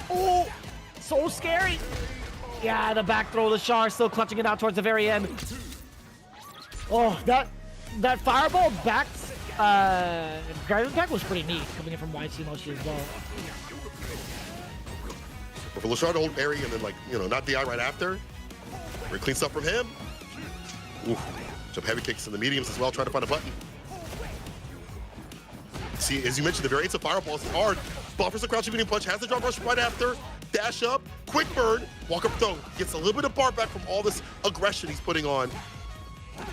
Speaker 2: Oh, so scary. Yeah, the back throw, Lashar still clutching it out towards the very end. Oh, that fireball back drive impact was pretty neat coming in from YC Moshi as well.
Speaker 1: But for Lashar to hold parry and then, like, you know, not DI right after, very clean stuff from him. Oof. Jump heavy kicks in the mediums as well, trying to find a button. See, as you mentioned, the variance of fireballs is hard. Buffers the crouching medium punch, has the drop rush right after, dash up, quick burn, walk up throw. Gets a little bit of bar back from all this aggression he's putting on.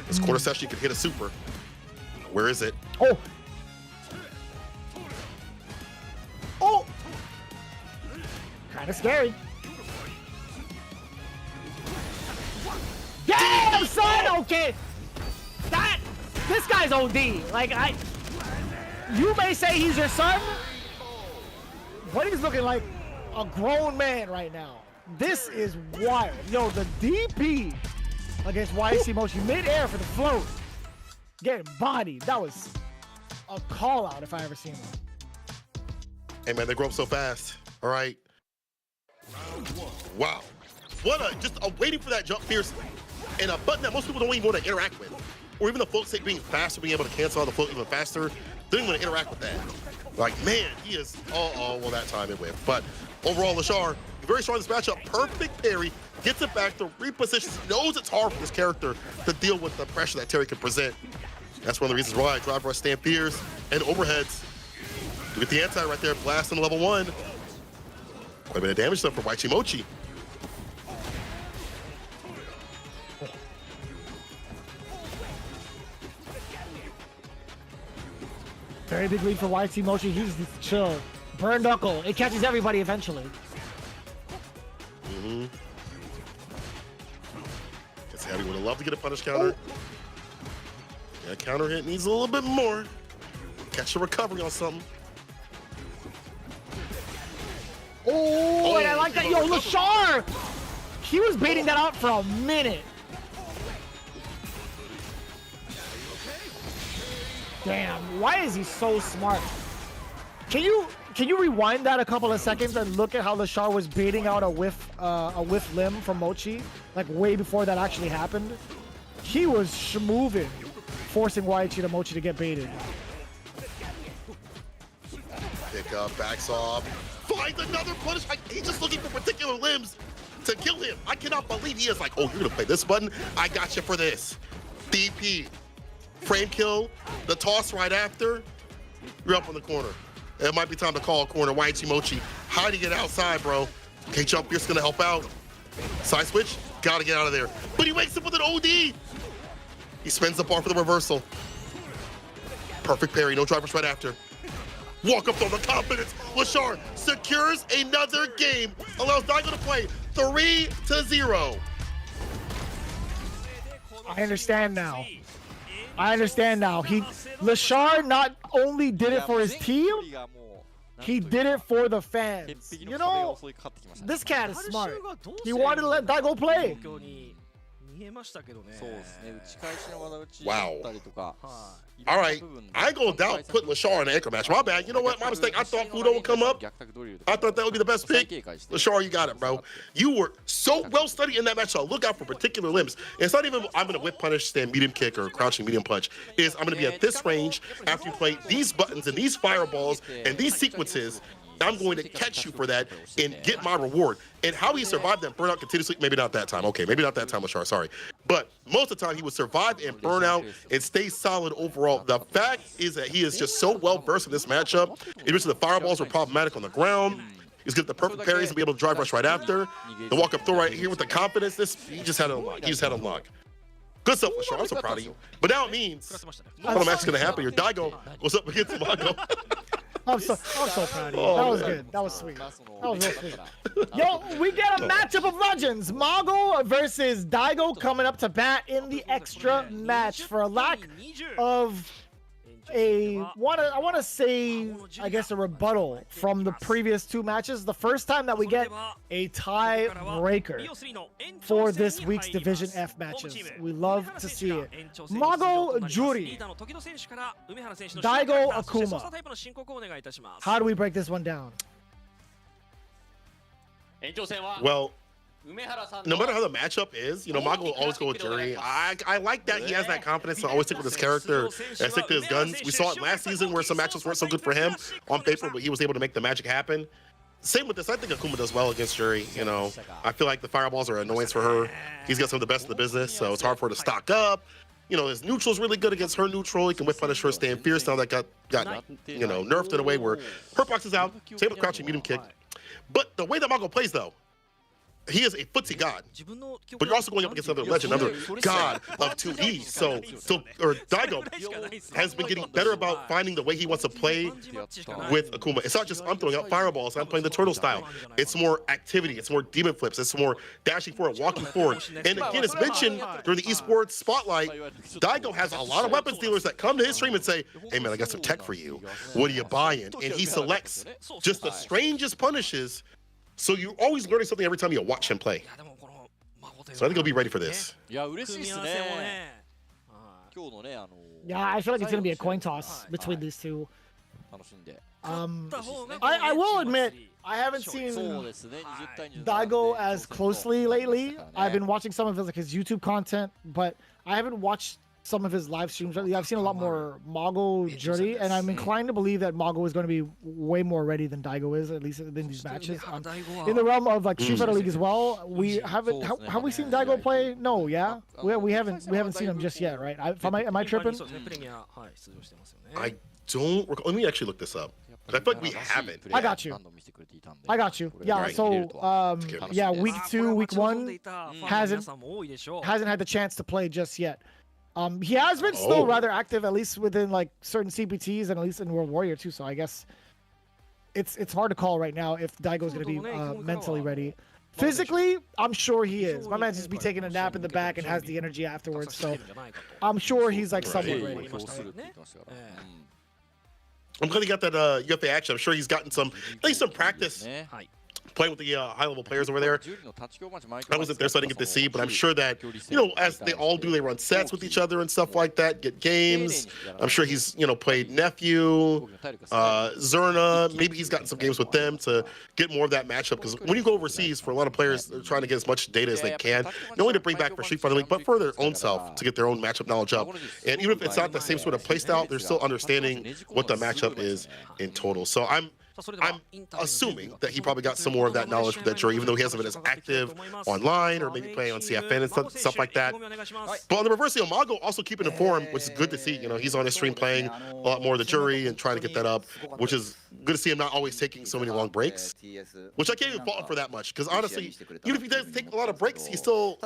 Speaker 1: This corner session, he can hit a super. Where is it?
Speaker 2: Oh! Oh! Kinda scary. Damn, son! Okay! This guy's OD. Like, you may say he's your son, but he's looking like a grown man right now. This is wild. Yo, the DP against YC Moshi mid-air for the float. Getting bodied. That was a call out if I ever seen one.
Speaker 1: Hey man, they grow up so fast. All right. Wow. What waiting for that jump fierce and a button that most people don't even want to interact with. Or even the float state being faster, being able to cancel out the float even faster. They don't even want to interact with that. Like, man, he is, well, that time it went. But overall, Lashar, very strong in this matchup. Perfect parry, gets it back to repositions. He knows it's hard for this character to deal with the pressure that Terry can present. That's one of the reasons why drive rush, stand fierce, and overheads. You get the anti right there, blasting level 1. Quite a bit of damage done for YC Mochi.
Speaker 2: Very big lead for YC Mochi. He's chill. Burn knuckle. It catches everybody eventually.
Speaker 1: Mm-hmm. Guess Heavy would have loved to get a punish counter. Yeah, counter hit needs a little bit more. Catch a recovery on something.
Speaker 2: Oh, and I like that. Yo, Lashar! He was baiting that out for a minute. Damn, why is he so smart? Can you rewind that a couple of seconds and look at how Lashar was baiting out a whiff limb from Mochi, like way before that actually happened? He was moving, forcing YG to Mochi to get baited.
Speaker 1: Pick up, backs off, finds another punish. He's just looking for particular limbs to kill him. I cannot believe he is like, oh, you're gonna play this button? I got you for this. DP. Frame kill, the toss right after, you're up on the corner. It might be time to call a corner. YG Mochi, how do you get outside, bro? Okay, jump here's gonna help out. Side switch, gotta get out of there. But he wakes up with an OD. He spins the bar for the reversal. Perfect parry, no drivers right after. Walk up on the confidence. Lashar secures another game, allows Daigo to play 3-0.
Speaker 2: I understand now. Lashar not only did it for his team, he did it for the fans. You know, this cat is smart. He wanted to let Daigo play.
Speaker 1: Wow. All right, I ain't gonna doubt putting Lashar in the anchor match. My bad. You know what? My mistake. I thought Fudo would come up. I thought that would be the best pick. Lashar, you got it, bro. You were so well studied in that match. So look out for particular limbs. It's not even I'm gonna whip punish, stand medium kick, or crouching medium punch. Is I'm gonna be at this range after you play these buttons and these fireballs and these sequences. I'm going to catch you for that and get my reward. And how he survived that burnout continuously, maybe not that time. Okay, maybe not that time, Lashar, sorry. But most of the time, he would survive and burn out and stay solid overall. The fact is that he is just so well-versed in this matchup. Even the fireballs were problematic on the ground. He's got the perfect parries and be able to drive rush right after. The walk-up throw right here with the confidence. He just had it unlocked. He just had it unlocked. Good stuff, Lashar. I'm so proud of you. But now it means, what match is going to happen here? Daigo goes up against Mago.
Speaker 2: I'm so proud of you. That was good. That was sweet. That was real sweet. Yo, we get a matchup of legends. Mago versus Daigo coming up to bat in the extra match. For a lack of I want to say, I guess, a rebuttal from the previous two matches. The first time that we get a tiebreaker for this week's Division F matches. We love to see it. Mago Juri, Daigo Akuma. How do we break this one down?
Speaker 1: Well, no matter how the matchup is, you know, Mago will always go with Jury. I like that he has that confidence to always stick with his character and stick to his guns. We saw it last season where some matchups weren't so good for him on paper, but he was able to make the magic happen. Same with this. I think Akuma does well against Jury. You know, I feel like the fireballs are an annoyance for her. He's got some of the best in the business, so it's hard for her to stock up. You know, his neutral's really good against her neutral. He can whip punish her, stand fierce. Now that got you know, nerfed in a way where her box is out. Same with crouching medium kick. But the way that Mago plays, though, he is a footsie god, but you're also going up against another legend, another god of 2E. So Daigo has been getting better about finding the way he wants to play with Akuma. It's not just I'm throwing out fireballs, I'm playing the turtle style. It's more activity, it's more demon flips, it's more dashing forward, walking forward. And again, as mentioned during the esports spotlight, Daigo has a lot of weapons dealers that come to his stream and say, hey man, I got some tech for you. What are you buying? And he selects just the strangest punishes. So you're always learning something every time you watch him play. So I think he'll be ready for this.
Speaker 2: Yeah, I feel like it's going to be a coin toss between these two. I will admit, I haven't seen Daigo as closely lately. I've been watching some of his, like, his YouTube content, but I haven't watched some of his live streams. I've seen a lot more Mago Juri, and I'm inclined to believe that Mago is going to be way more ready than Daigo is, at least in these matches. In the realm of like Street Fighter League as well, we haven't. Have we seen Daigo play? No, yeah, we haven't seen him just yet, right? Am I tripping?
Speaker 1: I don't recall. Let me actually look this up. I feel like we haven't.
Speaker 2: I got you. Yeah. Right. So yeah, week 2, week 1 hasn't had the chance to play just yet. He has been still rather active, at least within like certain CPTs and at least in World Warrior too. So I guess it's hard to call right now if Daigo's going to be mentally ready. Physically, I'm sure he is. My man just be taking a nap in the back and has the energy afterwards. So I'm sure he's like somewhat ready.
Speaker 1: I'm glad he got that UFA action. I'm sure he's gotten at least some practice playing with the high-level players over there. I wasn't there, so I didn't get to see, but I'm sure that, you know, as they all do, they run sets with each other and stuff like that, get games. I'm sure he's, you know, played Nephew, Zerna. Maybe he's gotten some games with them to get more of that matchup, because when you go overseas, for a lot of players, they're trying to get as much data as they can, not only to bring back for Street Fighter League, but for their own self, to get their own matchup knowledge up. And even if it's not the same sort of playstyle, they're still understanding what the matchup is in total. So I'm assuming that he probably got some more of that knowledge from that jury, even though he hasn't been as active online or maybe playing on CFN and stuff like that. But on the reverse, Mago also keeping informed, which is good to see. You know, he's on his stream playing a lot more of the jury and trying to get that up, which is good to see him not always taking so many long breaks, which I can't even fault him for that much, because honestly, even if he does take a lot of breaks, he still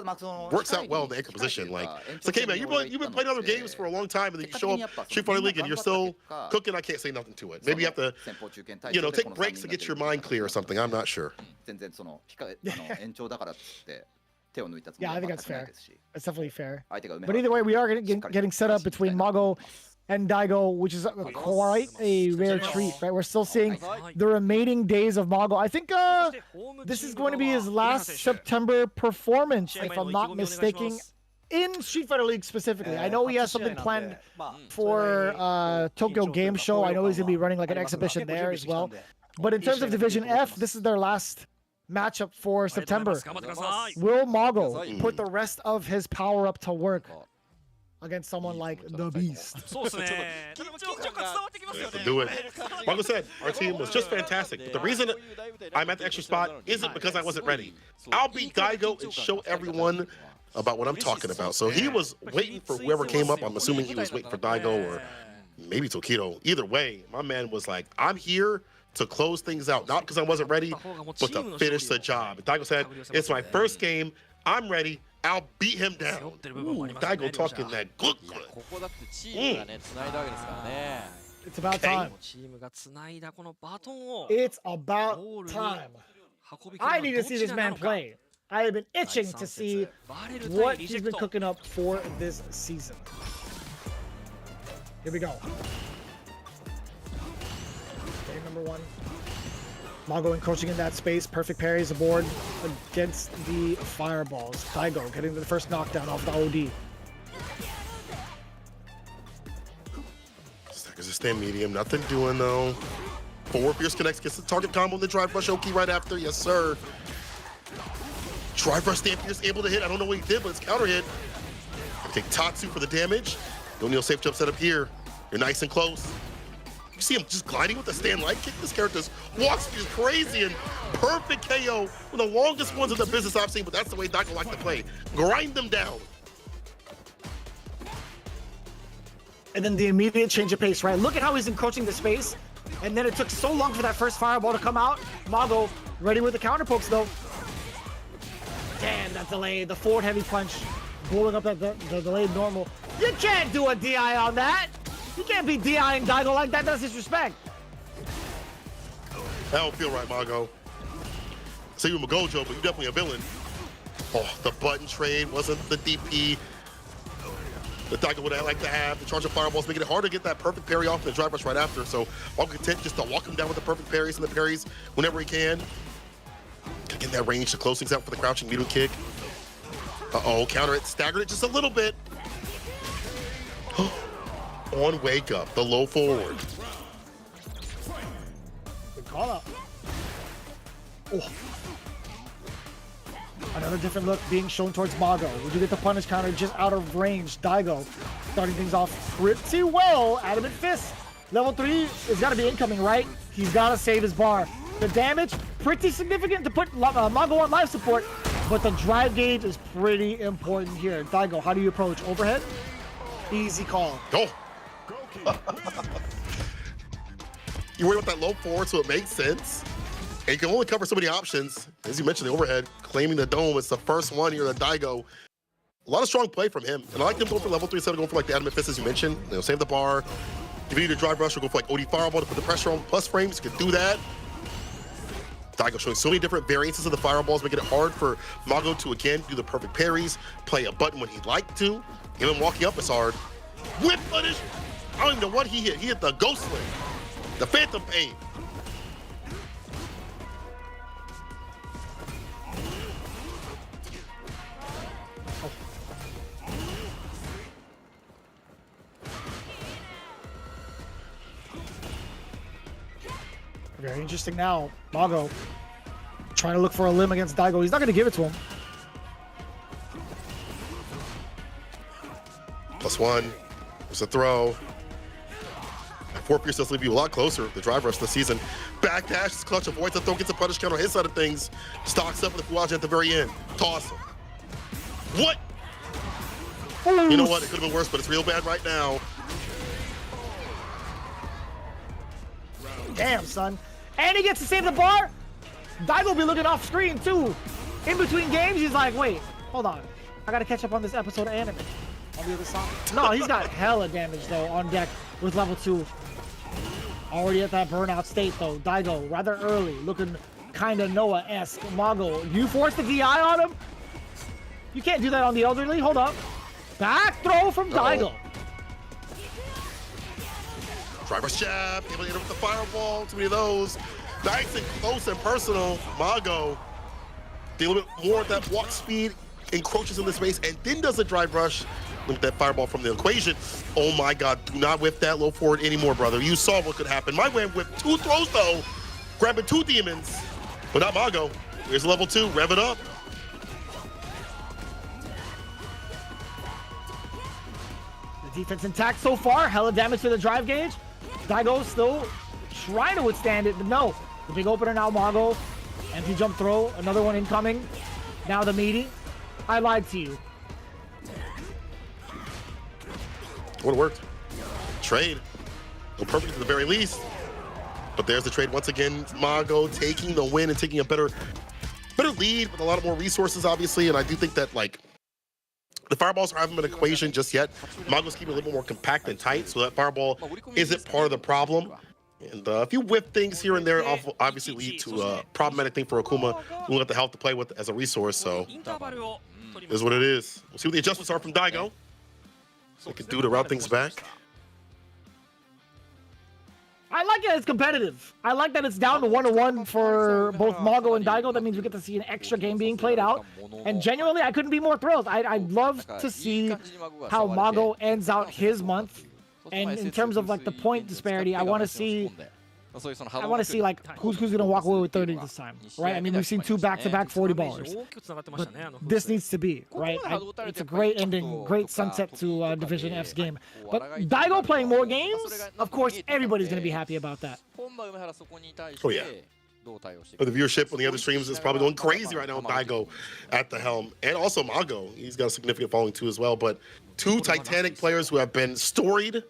Speaker 1: works out well in the anchor position. Like, it's like, hey man, you've been playing other games for a long time, and then you show up Street Fighter League and you're still cooking. I can't say nothing to it. Maybe you have to, you know, take breaks to get your mind clear or something. I'm not sure.
Speaker 2: Yeah, I think that's fair. That's definitely fair. But either way, we are getting set up between Mago and Daigo, which is quite a rare treat, right? We're still seeing the remaining days of Mago. I think this is going to be his last September performance, if I'm not mistaken, in Street Fighter League specifically. I know he has something planned for Tokyo Game Show. I know he's going to be running like an exhibition there as well. But in terms of Division F, this is their last matchup for September. Will Mago put the rest of his power up to work against someone like the Beast?
Speaker 1: Do it. Like I said, our team was just fantastic. But the reason I'm at the extra spot isn't because I wasn't ready. I'll beat Daigo and show everyone about what I'm talking about. So he was waiting for whoever came up. I'm assuming he was waiting for Daigo or maybe Tokido. Either way, my man was like, I'm here to close things out, not because I wasn't ready, but to finish the job. And Daigo said, it's my first game, I'm ready, I'll beat him down. Ooh, Daigo talking that good.
Speaker 2: It's about time. It's about time. I need to see this man play. I have been itching to see what he's been cooking up for this season. Here we go. Game number 1. Mago encroaching in that space. Perfect parries aboard against the fireballs. Daigo getting the first knockdown off the OD.
Speaker 1: Stackers a stand medium. Nothing doing though. Forward Fierce connects. Gets the target combo in the drive rush. Oki right after. Yes, sir. Drive rush stand Fierce able to hit. I don't know what he did, but it's counter hit. Take Tatsu for the damage. O'Neal safe jump set up here. You're nice and close. You see him just gliding with the stand light kick. This character's walk speed is crazy and perfect KO. One of the longest ones in the business I've seen, but that's the way Daigo likes to play. Grind them down.
Speaker 2: And then the immediate change of pace, right? Look at how he's encroaching the space. And then it took so long for that first fireball to come out. Mago ready with the counter pokes though. Damn, that delay. The forward heavy punch. Blowing up at the delayed normal. You can't do a DI on that. You can't be DIing Daigo like that. That's disrespect.
Speaker 1: That don't feel right, Mago. So you were Magojo, but you're definitely a villain. Oh, the button trade wasn't the DP that Daigo would like to have. The charge of fireballs making it hard to get that perfect parry off the drive rush right after. So Mago content just to walk him down with the perfect parries and the parries whenever he can. Get in that range to close things out for the crouching middle kick. Uh-oh, counter it, staggered it just a little bit. On wake up, the low forward.
Speaker 2: Good call out. Oh. Another different look being shown towards Mago. We do get the punish counter just out of range. Daigo starting things off pretty well. Adamant Fist. Level 3 has got to be incoming, right? He's got to save his bar. The damage, pretty significant to put Mago on life support, but the drive gauge is pretty important here. Daigo, how do you approach? Overhead? Easy call.
Speaker 1: Go. You worry about that low forward, so it makes sense. And you can only cover so many options. As you mentioned, the overhead, claiming the dome. It's the first one here, the Daigo. A lot of strong play from him. And I like him going for level 3 instead of going for like the Adamant Fist, as you mentioned. You know, save the bar. If you need a drive rush, or go for like OD Fireball to put the pressure on plus frames, you can do that. Daigo showing so many different variances of the fireballs, making it hard for Mago to, again, do the perfect parries, play a button when he'd like to. Even walking up is hard. Whip punish! I don't even know what he hit. He hit the Ghost Sling, the Phantom Pain.
Speaker 2: Very interesting now. Mago trying to look for a limb against Daigo. He's not going to give it to him.
Speaker 1: +1. There's a throw. Forward Fierce does leave you a lot closer. The drive rush this season. Backdash is clutch. Avoids the throw. Gets a punish counter on his side of things. Stocks up with the Fukushima at the very end. Toss him. What?
Speaker 2: Ooh.
Speaker 1: You know what? It could have been worse, but it's real bad right now.
Speaker 2: Damn, son. And he gets to save the bar. Daigo will be looking off screen, too. In between games, he's like, wait, hold on. I got to catch up on this episode of anime. On the other side. No, he's got hella damage, though, on deck with level 2. Already at that burnout state, though. Daigo, rather early, looking kind of Noah-esque. Mago, you force the DI on him? You can't do that on the elderly. Hold up. Back throw from Daigo.
Speaker 1: Driver's jab, able to hit him with the fireball. Too many of those. Nice and close and personal. Mago, a little bit more of that walk speed, encroaches in the space, and then does a drive rush. Look at that fireball from the equation. Oh my God, do not whip that low forward anymore, brother. You saw what could happen. My man whipped 2 throws, though, grabbing 2 demons, but not Mago. Here's level 2, rev it up.
Speaker 2: The defense intact so far. Hella damage to the drive gauge. Daigo still trying to withstand it, but no. The big opener now, Mago. Empty jump throw, another one incoming. Now the meaty. I lied to you.
Speaker 1: Would have worked. Trade. No perfect at the very least. But there's the trade once again. Mago taking the win and taking a better lead with a lot of more resources, obviously. And I do think that, like, The fireballs haven't been an equation just yet. Mago's keeping a little bit more compact and tight, so that fireball isn't part of the problem. And a few whip things here and there obviously lead to a problematic thing for Akuma, who will have to help to play with as a resource, so is what it is. We'll see what the adjustments are from Daigo. What can do to route things back.
Speaker 2: I like it. It's competitive. I like that it's down to 1-1 for both Mago and Daigo. That means we get to see an extra game being played out. And genuinely, I couldn't be more thrilled. I'd love to see how Mago ends out his month. And in terms of like the point disparity, I want to see like who's gonna walk away with 30 this time, right? I mean, we've seen 2 back-to-back 40 ballers, but this needs to be right. It's a great ending, great sunset to Division F's game. But Daigo playing more games, of course, everybody's gonna be happy about that.
Speaker 1: Oh yeah. But the viewership on the other streams is probably going crazy right now with Daigo at the helm. And also Mago. He's got a significant following too as well. But 2 Titanic players who have been storied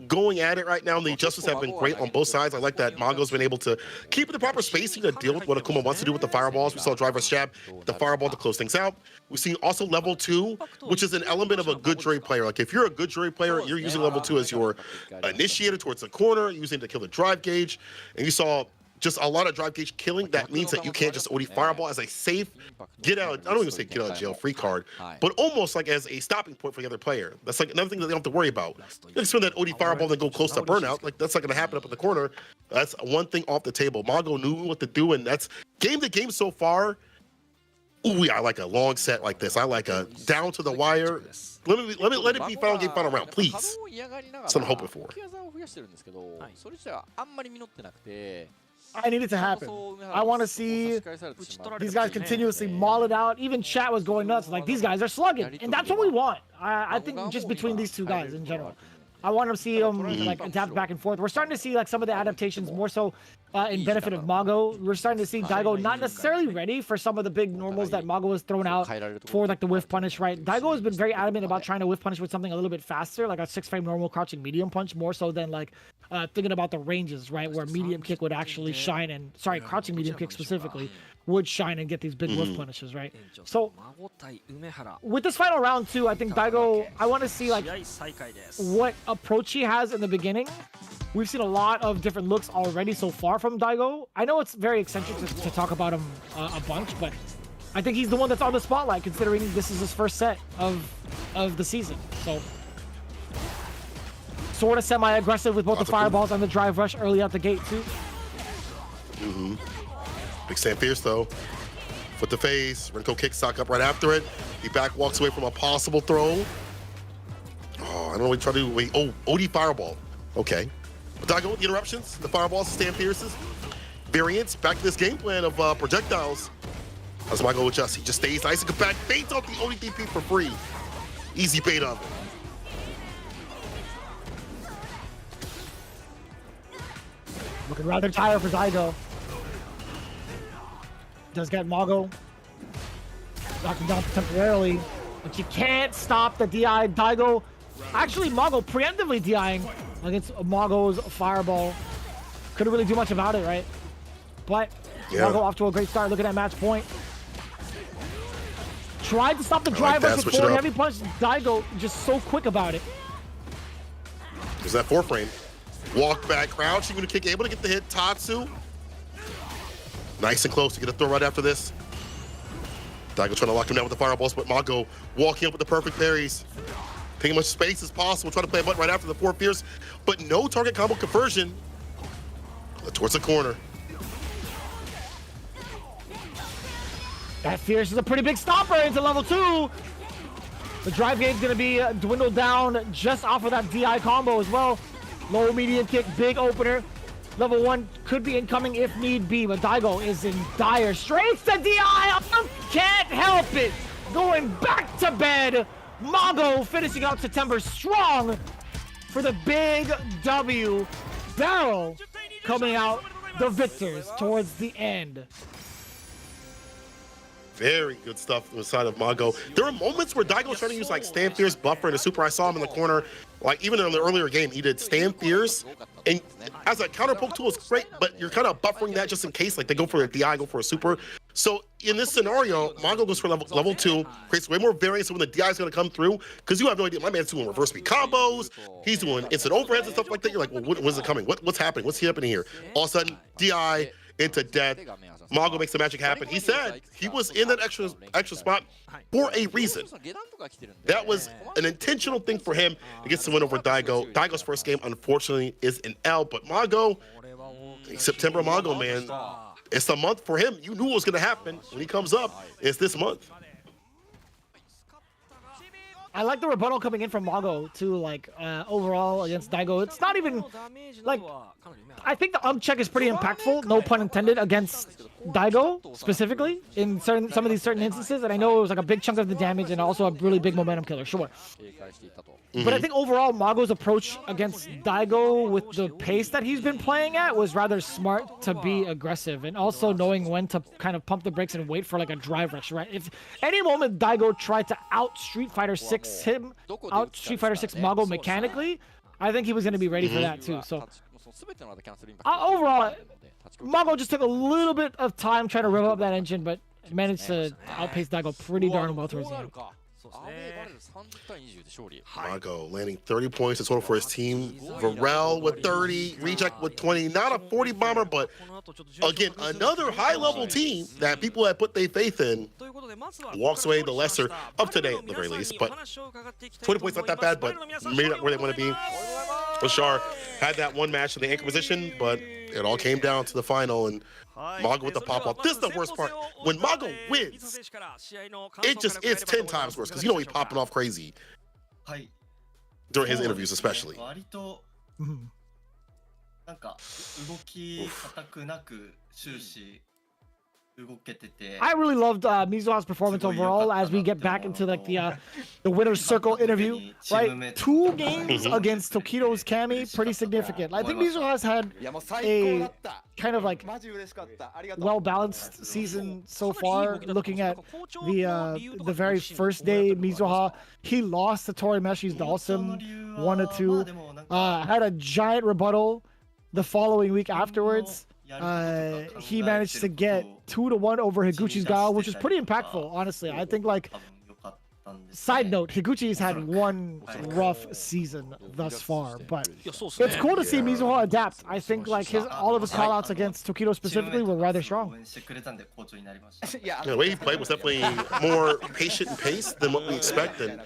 Speaker 1: going at it right now. And the adjustments have been great on both sides. I like that Mago's been able to keep the proper spacing to deal with what Akuma wants to do with the fireballs. We saw driver's jab, the fireball to close things out. We've seen also level 2, which is an element of a good jury player. Like if you're a good jury player, you're using level 2 as your initiator towards the corner, using it to kill the drive gauge. And you saw just a lot of drive gauge killing. That means that you can't just OD fireball as a safe get out, I don't even say get out of jail free card, but almost like as a stopping point for the other player. That's like another thing that they don't have to worry about. You can spin that OD fireball and go close to burnout. Like that's not going to happen up in the corner. That's one thing off the table. Mago knew what to do, and that's game to game so far. Ooh, yeah, I like a long set like this. I like a down to the wire. Let it be final game, final round, please. That's what I'm hoping for.
Speaker 2: I need it to happen. I want to see these guys continuously maul it out. Even chat was going nuts. Like, these guys are slugging. And that's what we want. I think just between these 2 guys in general. I want to see them like adapt back and forth. We're starting to see like some of the adaptations more so in benefit of Mago. We're starting to see Daigo not necessarily ready for some of the big normals that Mago has thrown out for like the whiff punish, right? Daigo has been very adamant about trying to whiff punish with something a little bit faster, like a 6-frame normal crouching medium punch, more so than like thinking about the ranges, right? Where medium kick would actually shine and, sorry, crouching medium kick specifically would shine and get these big whiff punishes, right? So with this final round too, I think Daigo, I want to see like what approach he has in the beginning. We've seen a lot of different looks already so far from Daigo. I know it's very eccentric to talk about him a bunch, but I think he's the one that's on the spotlight considering this is his first set of the season. So sort of semi-aggressive with both the fireballs and the drive rush early out the gate too.
Speaker 1: Big Sam Fierce though. Foot to face, Renko kick stock up right after it. He back walks away from a possible throw. Oh, I don't know what he tried to do. Wait, oh, OD fireball. Okay. But Daigo with the interruptions, the fireballs, Sam Fierce's variants. Back to this game plan of projectiles. As Mago will adjust. He just stays nice and compact. Baits off the ODDP for free. Easy bait of it.
Speaker 2: Looking rather tired for Daigo. Does get Mago knocked him down temporarily, but you can't stop the DI. Daigo, actually Mago preemptively DIing against Mago's fireball. Couldn't really do much about it, right? But Mago off to a great start. Look at that match point. Tried to stop the drive rush with 4 heavy punch. Daigo just so quick about it.
Speaker 1: There's that 4-frame. Walk back, crouch. You're gonna kick, able to get the hit. Tatsu. Nice and close to get a throw right after this. Daigo trying to lock him down with the fireballs, but Mago walking up with the perfect parries. Taking as much space as possible, trying to play a button right after the 4 Fierce, but no target combo conversion. Towards the corner.
Speaker 2: That Fierce is a pretty big stopper into level 2. The drive gauge is going to be dwindled down just off of that DI combo as well. Low medium kick, big opener. Level 1 could be incoming if need be, but Daigo is in dire straits. The DI, can't help it. Going back to bed. Mago finishing out September strong for the big W. VARREL coming out the victors towards the end.
Speaker 1: Very good stuff on the side of Mago. There were moments where Daigo was trying to use like Stand Fierce buffer and a super. I saw him in the corner. Like even in the earlier game, he did Stand Fierce And as a counter poke tool, it's great, but you're kind of buffering that just in case, like they go for a DI, go for a super. So in this scenario, Mongo goes for level 2, creates way more variance when the DI is going to come through, because you have no idea. My man's doing reverse speed combos, he's doing instant overheads and stuff like that. You're like, well, when's it coming? What's happening? What's happening here? All of a sudden, DI into death. Mongo makes the magic happen. He said he was in that extra spot for a reason. That was an intentional thing for him to get some win over Daigo. Daigo's first game, unfortunately, is an L, but Mongo, September Mongo, man, it's the month for him. You knew what was going to happen when he comes up. It's this month.
Speaker 2: I like the rebuttal coming in from Mongo too, like overall against Daigo. It's not even like, I think the UG check is pretty impactful, no pun intended, against Daigo specifically in some of these certain instances. And I know it was like a big chunk of the damage and also a really big momentum killer, sure. But I think overall Mongo's approach against Daigo with the pace that he's been playing at was rather smart to be aggressive, and also knowing when to kind of pump the brakes and wait for like a drive rush, right? If any moment Daigo tried to out Street Fighter 6 him, out Street Fighter 6 Mongo mechanically, I think he was going to be ready for that too. So overall, Mongo just took a little bit of time trying to rev up that engine, but managed to outpace Daigo pretty darn well towards the end.
Speaker 1: Mongo landing 30 points in total for his team. VARREL with 30, Reject with 20. Not a 40 bomber, but again, another high-level team that people had put their faith in walks away the lesser of today at the very least. But 20 points not that bad, but maybe not where they want to be. Bashar had that one match in the anchor position, but it all came down to the final, and Mongo with the pop-off. This is the worst part. When Mongo wins, it just is 10 times worse, because you know he's popping off crazy during his interviews especially.
Speaker 2: I really loved Mizuha's performance overall as we get back into like the winner's circle interview, right? 2 games against Tokido's Kami, pretty significant. I think Mizuha's had a kind of like well-balanced season so far. Looking at the very first day, Mizuha, he lost to Torimeshi's Dawson 1-2, had a giant rebuttal the following week afterwards. He managed to get 2-1 over Higuchi's Gao, which is pretty impactful, honestly. I think, like, side note, Higuchi's had one rough season thus far, but it's cool to see Mizuha adapt. I think, like, all of his callouts against Tokido specifically were rather strong.
Speaker 1: Yeah, the way he played was definitely more patient and paced than what we expected.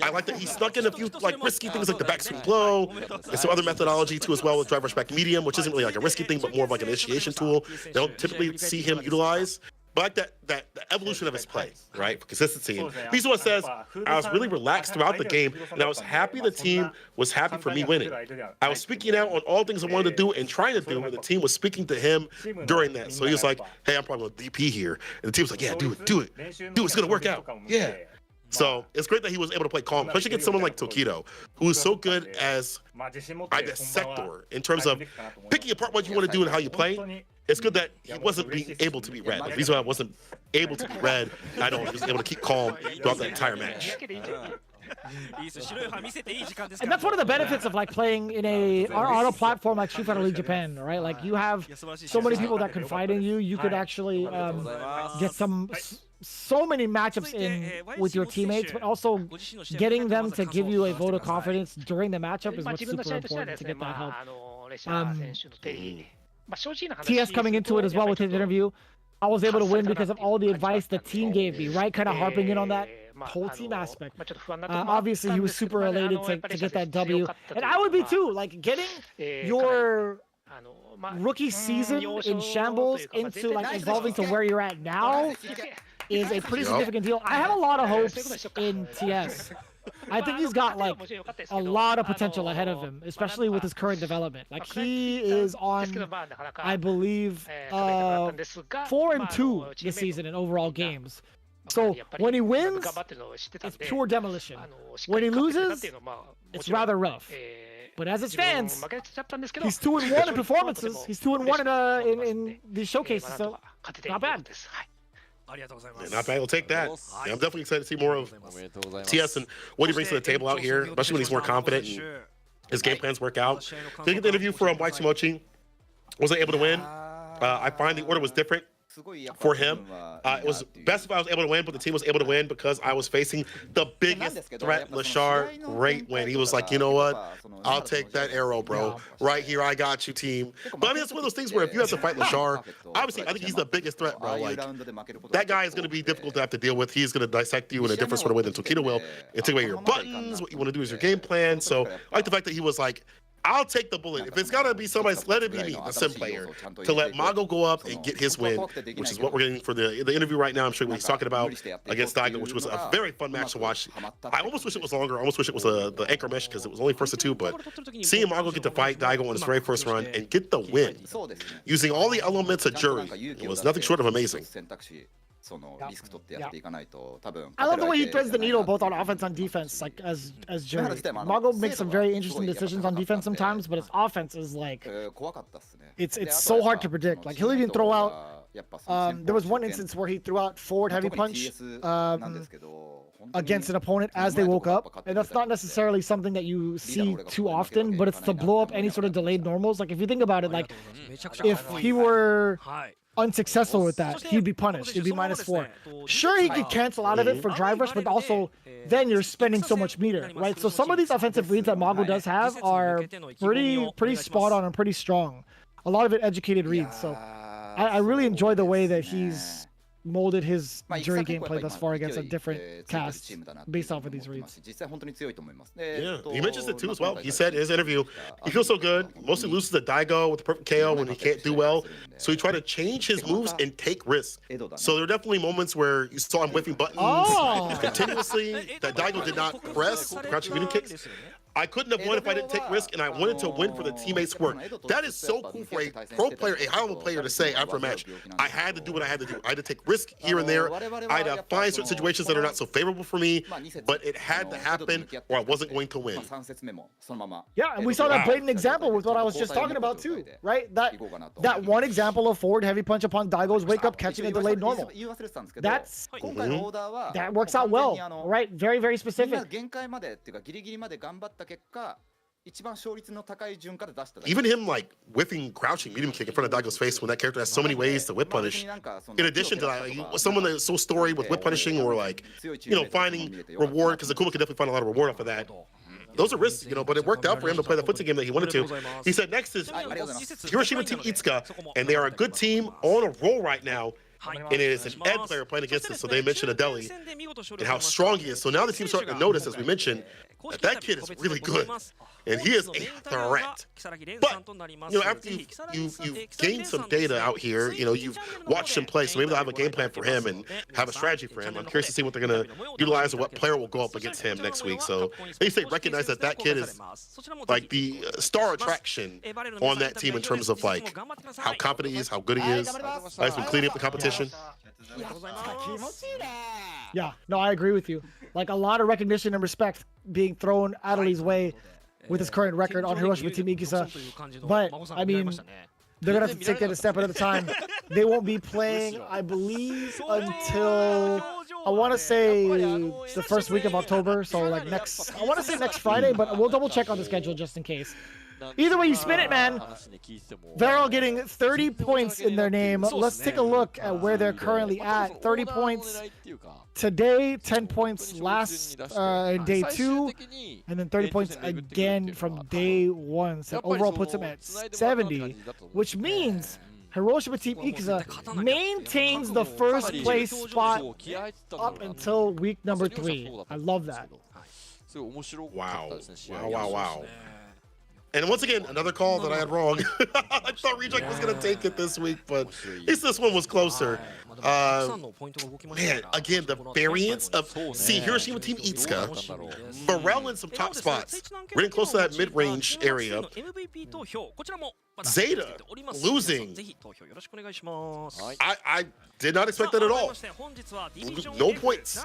Speaker 1: I like that he snuck in a few like risky things like the backswing blow and some other methodology too as well with drive rush back medium, which isn't really like a risky thing but more of like an initiation tool. They don't typically see him utilize. But I like that the evolution of his play, right? For consistency. And Mizuha says, I was really relaxed throughout the game, and I was happy the team was happy for me winning. I was speaking out on all things I wanted to do and trying to do, and the team was speaking to him during that. So he was like, hey, I'm probably going to DP here. And the team was like, yeah, do it. It's going to work out. Yeah. So it's great that he was able to play calm, especially against someone like Tokido, who is so good as a dissector in terms of picking apart what you want to do and how you play. It's good that he wasn't being able to be read. Like, Mizuha wasn't able to be read. I don't. He was able to keep calm throughout the entire match.
Speaker 2: And that's one of the benefits of like playing in on a platform like Street Fighter League Japan, right? Like you have so many people that confide in you. You could actually get so many matchups in with your teammates, but also getting them to give you a vote of confidence during the matchup is what's super important to get that help. TS coming into it as well with his interview. I was able to win because of all the advice the team gave me, right? Kind of harping in on that whole team aspect. Obviously, he was super elated to get that W. And I would be too, like getting your rookie season in shambles into like evolving to where you're at now is a pretty significant deal. I have a lot of hopes in TS. I think he's got like a lot of potential ahead of him, especially with his current development. Like he is on, I believe, 4-2 this season in overall games. So when he wins, it's pure demolition. When he loses, it's rather rough. But as it stands, he's 2-1 in performances. He's 2-1 in these showcases, so not bad.
Speaker 1: Yeah, not bad. We'll take that. Yeah, I'm definitely excited to see more of TS and what he brings to the table out here, especially when he's more confident and his game plans work out. Did get the interview from White Shimochi. Wasn't able to win. I find the order was different for him. It was best if I was able to win, but the team was able to win because I was facing the biggest threat, Lashar. Great win. He was like, you know what? I'll take that arrow, bro. Right here, I got you, team. But I mean, it's one of those things where if you have to fight Lashar, obviously, I think he's the biggest threat, bro. Like, that guy is going to be difficult to have to deal with. He's going to dissect you in a different sort of way than Tokido will and take away your buttons. What you want to do is your game plan. So I like the fact that he was like, I'll take the bullet. If it's got to be somebody, let it be me, the sim player, to let Mago go up and get his win, which is what we're getting for the interview right now. I'm sure what he's talking about against Daigo, which was a very fun match to watch. I almost wish it was longer. I almost wish it was the anchor mesh because it was only first to two, but seeing Mago get to fight Daigo on his very first run and get the win, using all the elements of jury, it was nothing short of amazing.
Speaker 2: I love the way he threads the needle both on offense and defense, like as Jerry. Mago makes some very interesting decisions on defense sometimes, but his offense is like it's so hard to predict. Like he'll even throw out. There was one instance where he threw out forward heavy punch against an opponent as they woke up, and that's not necessarily something that you see too often, but it's to blow up any sort of delayed normals. Like if you think about it, like if he were unsuccessful with that, he'd be punished. He'd be -4. Sure, he could cancel out of it for drive rush, but also then you're spending so much meter, right? So some of these offensive reads that Mago does have are pretty spot on and pretty strong. A lot of it educated reads. So I really enjoy the way that he's molded his jury gameplay thus far against a different cast based off of these reads.
Speaker 1: Yeah, he mentions it too as well. He said in his interview, he feels so good, mostly loses to Daigo with the perfect KO when he can't do well. So he tried to change his moves and take risks. So there are definitely moments where you saw him whiffing buttons continuously that Daigo did not press, crouching medium kicks. I couldn't have won if I didn't take risk, and I wanted to win for the teammates' work. That is so cool for a pro player, a high-level player to say after a match, I had to do what I had to do. I had to take risk here and there. I had to find certain situations that are not so favorable for me, but it had to happen or I wasn't going to win.
Speaker 2: Yeah, and we saw that blatant example with what I was just talking about too, right? That one example of forward heavy punch upon Daigo's wake up catching a delayed normal. That works out well, right? Very, very specific.
Speaker 1: Even him like whiffing crouching medium kick in front of Daigo's face when that character has so many ways to whip punish. In addition to that, like, someone that's so storied with whip punishing or like, you know, finding reward, because Akuma can definitely find a lot of reward off of that. Those are risks, you know, but it worked out for him to play the footsie game that he wanted to. He said next is Hiroshima Team Itsuka, and they are a good team on a roll right now. And it is an Ed player playing against us, so they mentioned Adeli and how strong he is. So now the team's starting to notice, as we mentioned, that kid is really good, and he is a threat. But, you know, after you've gained some data out here, you know, you've watched him play, so maybe they'll have a game plan for him and have a strategy for him. I'm curious to see what they're going to utilize or what player will go up against him next week. So they say recognize that that kid is like the star attraction on that team in terms of like how confident he is, how good he is. He's been cleaning up the competition.
Speaker 2: Yeah, no, I agree with you. Like a lot of recognition and respect being thrown Adeli's way with his current record on Hiroshima Team Ikaza. But I mean, they're gonna have to take that a step at a time. They won't be playing, I believe, until I want to say the first week of October. So like I want to say next Friday, but we'll double check on the schedule just in case. Either way you spin it, man. VARREL getting 30 points in their name. Let's take a look at where they're currently at. 30 points today, 10 points last day 2, and then 30 points again from day 1. So overall puts them at 70, which means Hiroshima Team Ikaza maintains the first place spot up until week number 3. I love that.
Speaker 1: Wow. Wow. And once again, another call that I had wrong. I thought Reject was going to take it this week, but at least this one was closer. Man, again, the variance of, see, Hiroshima Team Itsuka, VARREL in some top spots. We're getting close to that mid-range area. Zeta losing. I did not expect that at all. No points.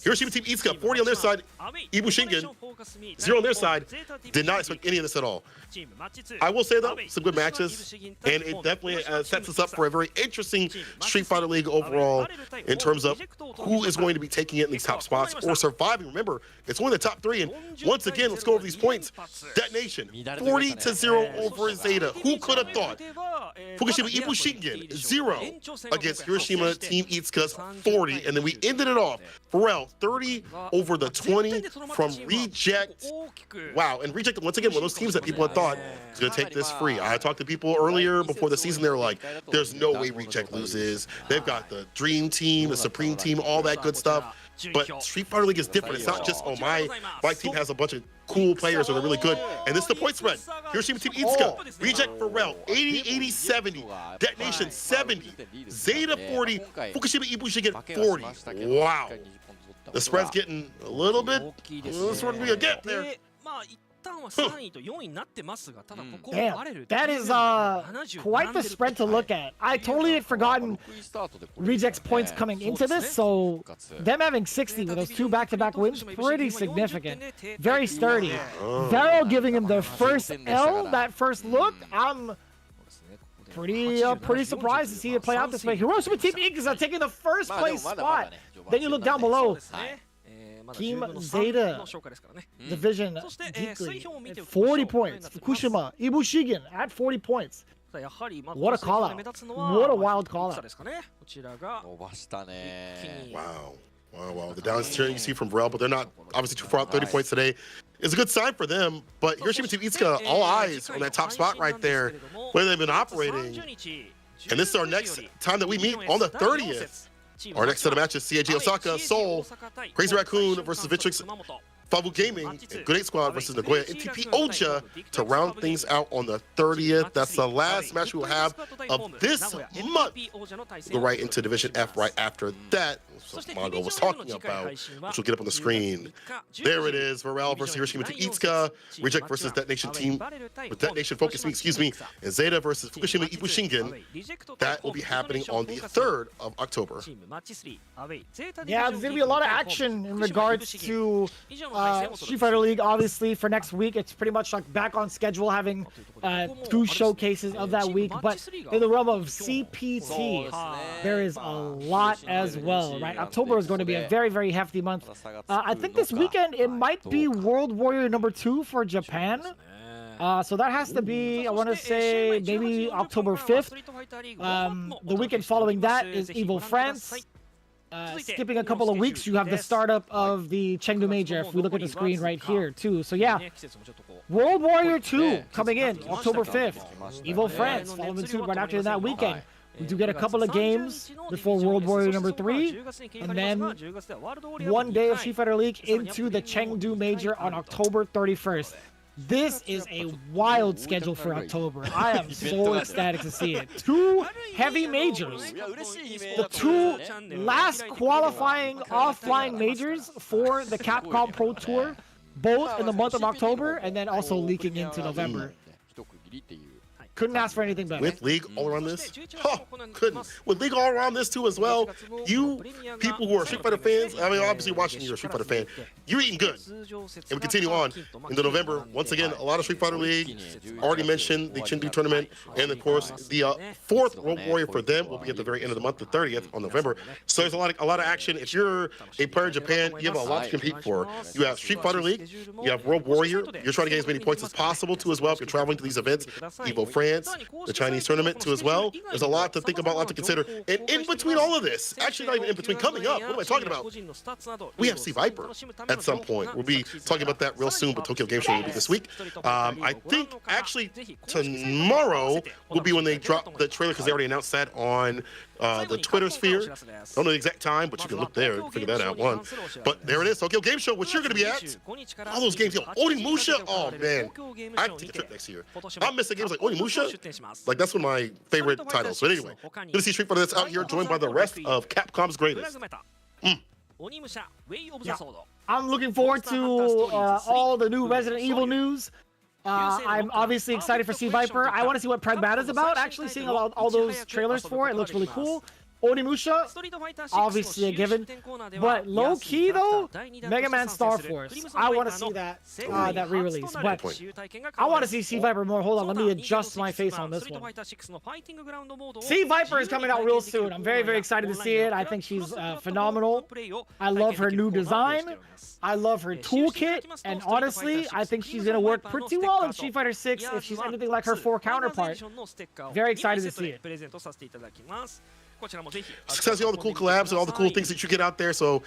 Speaker 1: Hiroshima Team Ikaza 40 on their side. Ibushigin 0 on their side. Did not expect any of this at all. I will say though, some good matches, and it definitely sets us up for a very interesting Street Fighter League overall in terms of who is going to be taking it in these top spots or surviving. Remember, it's only the top 3, and once again, let's go over these points. Detonation 40-0 over Zeta. Who could have thought? FUKUSHIMA Ibushigin 0 against Hiroshima Team Ikaza's 40, and then we ended it off. VARREL 30 over the 20 from Reject. Wow, and Reject once again one of those teams that people had thought was going to take this free. I talked to people earlier before the season. They were like, "There's no way Reject loses. They've got the Dream Team, the Supreme Team, all that good stuff." But Street Fighter League is different. It's not just, oh, my team has a bunch of cool players that are really good. And this is the point spread. Hiroshima Team Ikaza, Reject VARREL, 80-70, Detonation 70, Zeta 40, FUKUSHIMA Ibushigin 40. Wow. The spread's getting a little bit, this one we gonna get there.
Speaker 2: Damn, that is quite the spread to look at. I totally had forgotten Reject's points coming into this, so them having 60 with those 2 back-to-back wins, pretty significant. Very sturdy. VARREL giving him the first L, that first look. I'm pretty surprised to see it play out this way. Hiroshima Team Ikaza taking the first place spot. Then you look down below. Team Zeta Division Geekly at 40 points. FUKUSHIMA Ibushigin at 40 points. What a call out. What a wild call out.
Speaker 1: Wow. Wow. The downturn you see from VARREL, but they're not obviously too far out. 30 points today is a good sign for them. But Hiroshima Team Ikaza, all eyes on that top spot right there, where they've been operating. And this is our next time that we meet on the 30th. Our next set of matches, CAG Osaka, Seoul, Crazy Raccoon versus Vitrix, Fabu Gaming, and Good 8 Squad versus Nagoya NTP Ocha to round things out on the 30th. That's the last match we'll have of this month. We'll go right into Division F right after that. What Mongo was talking about, which we'll get up on the screen. There it is, VARREL versus Hiroshima Team Ikaza, Reject versus Detonation Team, with Detonation FocusMe, and Zeta versus FUKUSHIMA Ibushigin. That will be happening on the 3rd of October.
Speaker 2: Yeah, there's going to be a lot of action in regards to Street Fighter League, obviously, for next week. It's pretty much like back on schedule, having 2 showcases of that week. But in the realm of CPT, there is a lot as well, right? October is going to be a very, very hefty month. I think this weekend it might be World Warrior #2 for Japan. So that has to be, I want to say, maybe October 5th. The weekend following that is Evo France. Skipping a couple of weeks, you have the startup of the Chengdu Major, if we look at the screen right here, too. So, yeah, World Warrior 2 coming in October 5th. Evo France following suit right after that weekend. We do get a couple of games before World Warrior #3, and then 1 day of Street Fighter League into the Chengdu Major on October 31st. This is a wild schedule for October. I am so ecstatic to see it. 2 heavy majors. The 2 last qualifying offline majors for the Capcom Pro Tour, both in the month of October and then also leaking into November. Couldn't ask for anything better.
Speaker 1: With League all around this? Huh, couldn't. With League all around this too as well, you people who are Street Fighter fans, I mean, obviously watching you're a Street Fighter fan, you're eating good. And we continue on into November. Once again, a lot of Street Fighter League. Already mentioned the Chengdu tournament. And of course, the 4th World Warrior for them will be at the very end of the month, the 30th on November. So there's a lot of action. If you're a player in Japan, you have a lot to compete for. You have Street Fighter League, you have World Warrior. You're trying to get as many points as possible too as well if you're traveling to these events. Evo France, the Chinese tournament too as well. There's a lot to think about, a lot to consider. And in between all of this, actually not even in between, coming up, what am I talking about? We have C Viper at some point. We'll be talking about that real soon, but Tokyo Game Show will be this week. I think actually tomorrow will be when they drop the trailer, because they already announced that on the Twitter sphere. I don't know the exact time, but you can look there and figure that out. But there it is, Tokyo Game Show, which you're going to be at. All those games, Onimusha, oh man, I have to take a trip next year. I'm missing games like Onimusha. Like, that's one of my favorite titles. But anyway, good to see Street Fighter that's out here, joined by the rest of Capcom's greatest.
Speaker 2: Yeah. I'm looking forward to all the new Resident Evil news. I'm obviously excited for Sea Viper. I want to see what Pragmata is about. Actually, seeing all those trailers for it, it looks really cool. Onimusha, obviously a given, but low key though, Mega Man Star Force. I want to see that that re-release, but I want to see Sea Viper more. Hold on, let me adjust my face on this one. Sea Viper is coming out real soon. I'm very excited to see it. I think she's phenomenal. I love her new design. I love her toolkit, and honestly, I think she's gonna work pretty well in Street Fighter 6 if she's anything like her 4 counterpart. Very excited to see it.
Speaker 1: Success, all the cool collabs and all the cool things that you get out there. So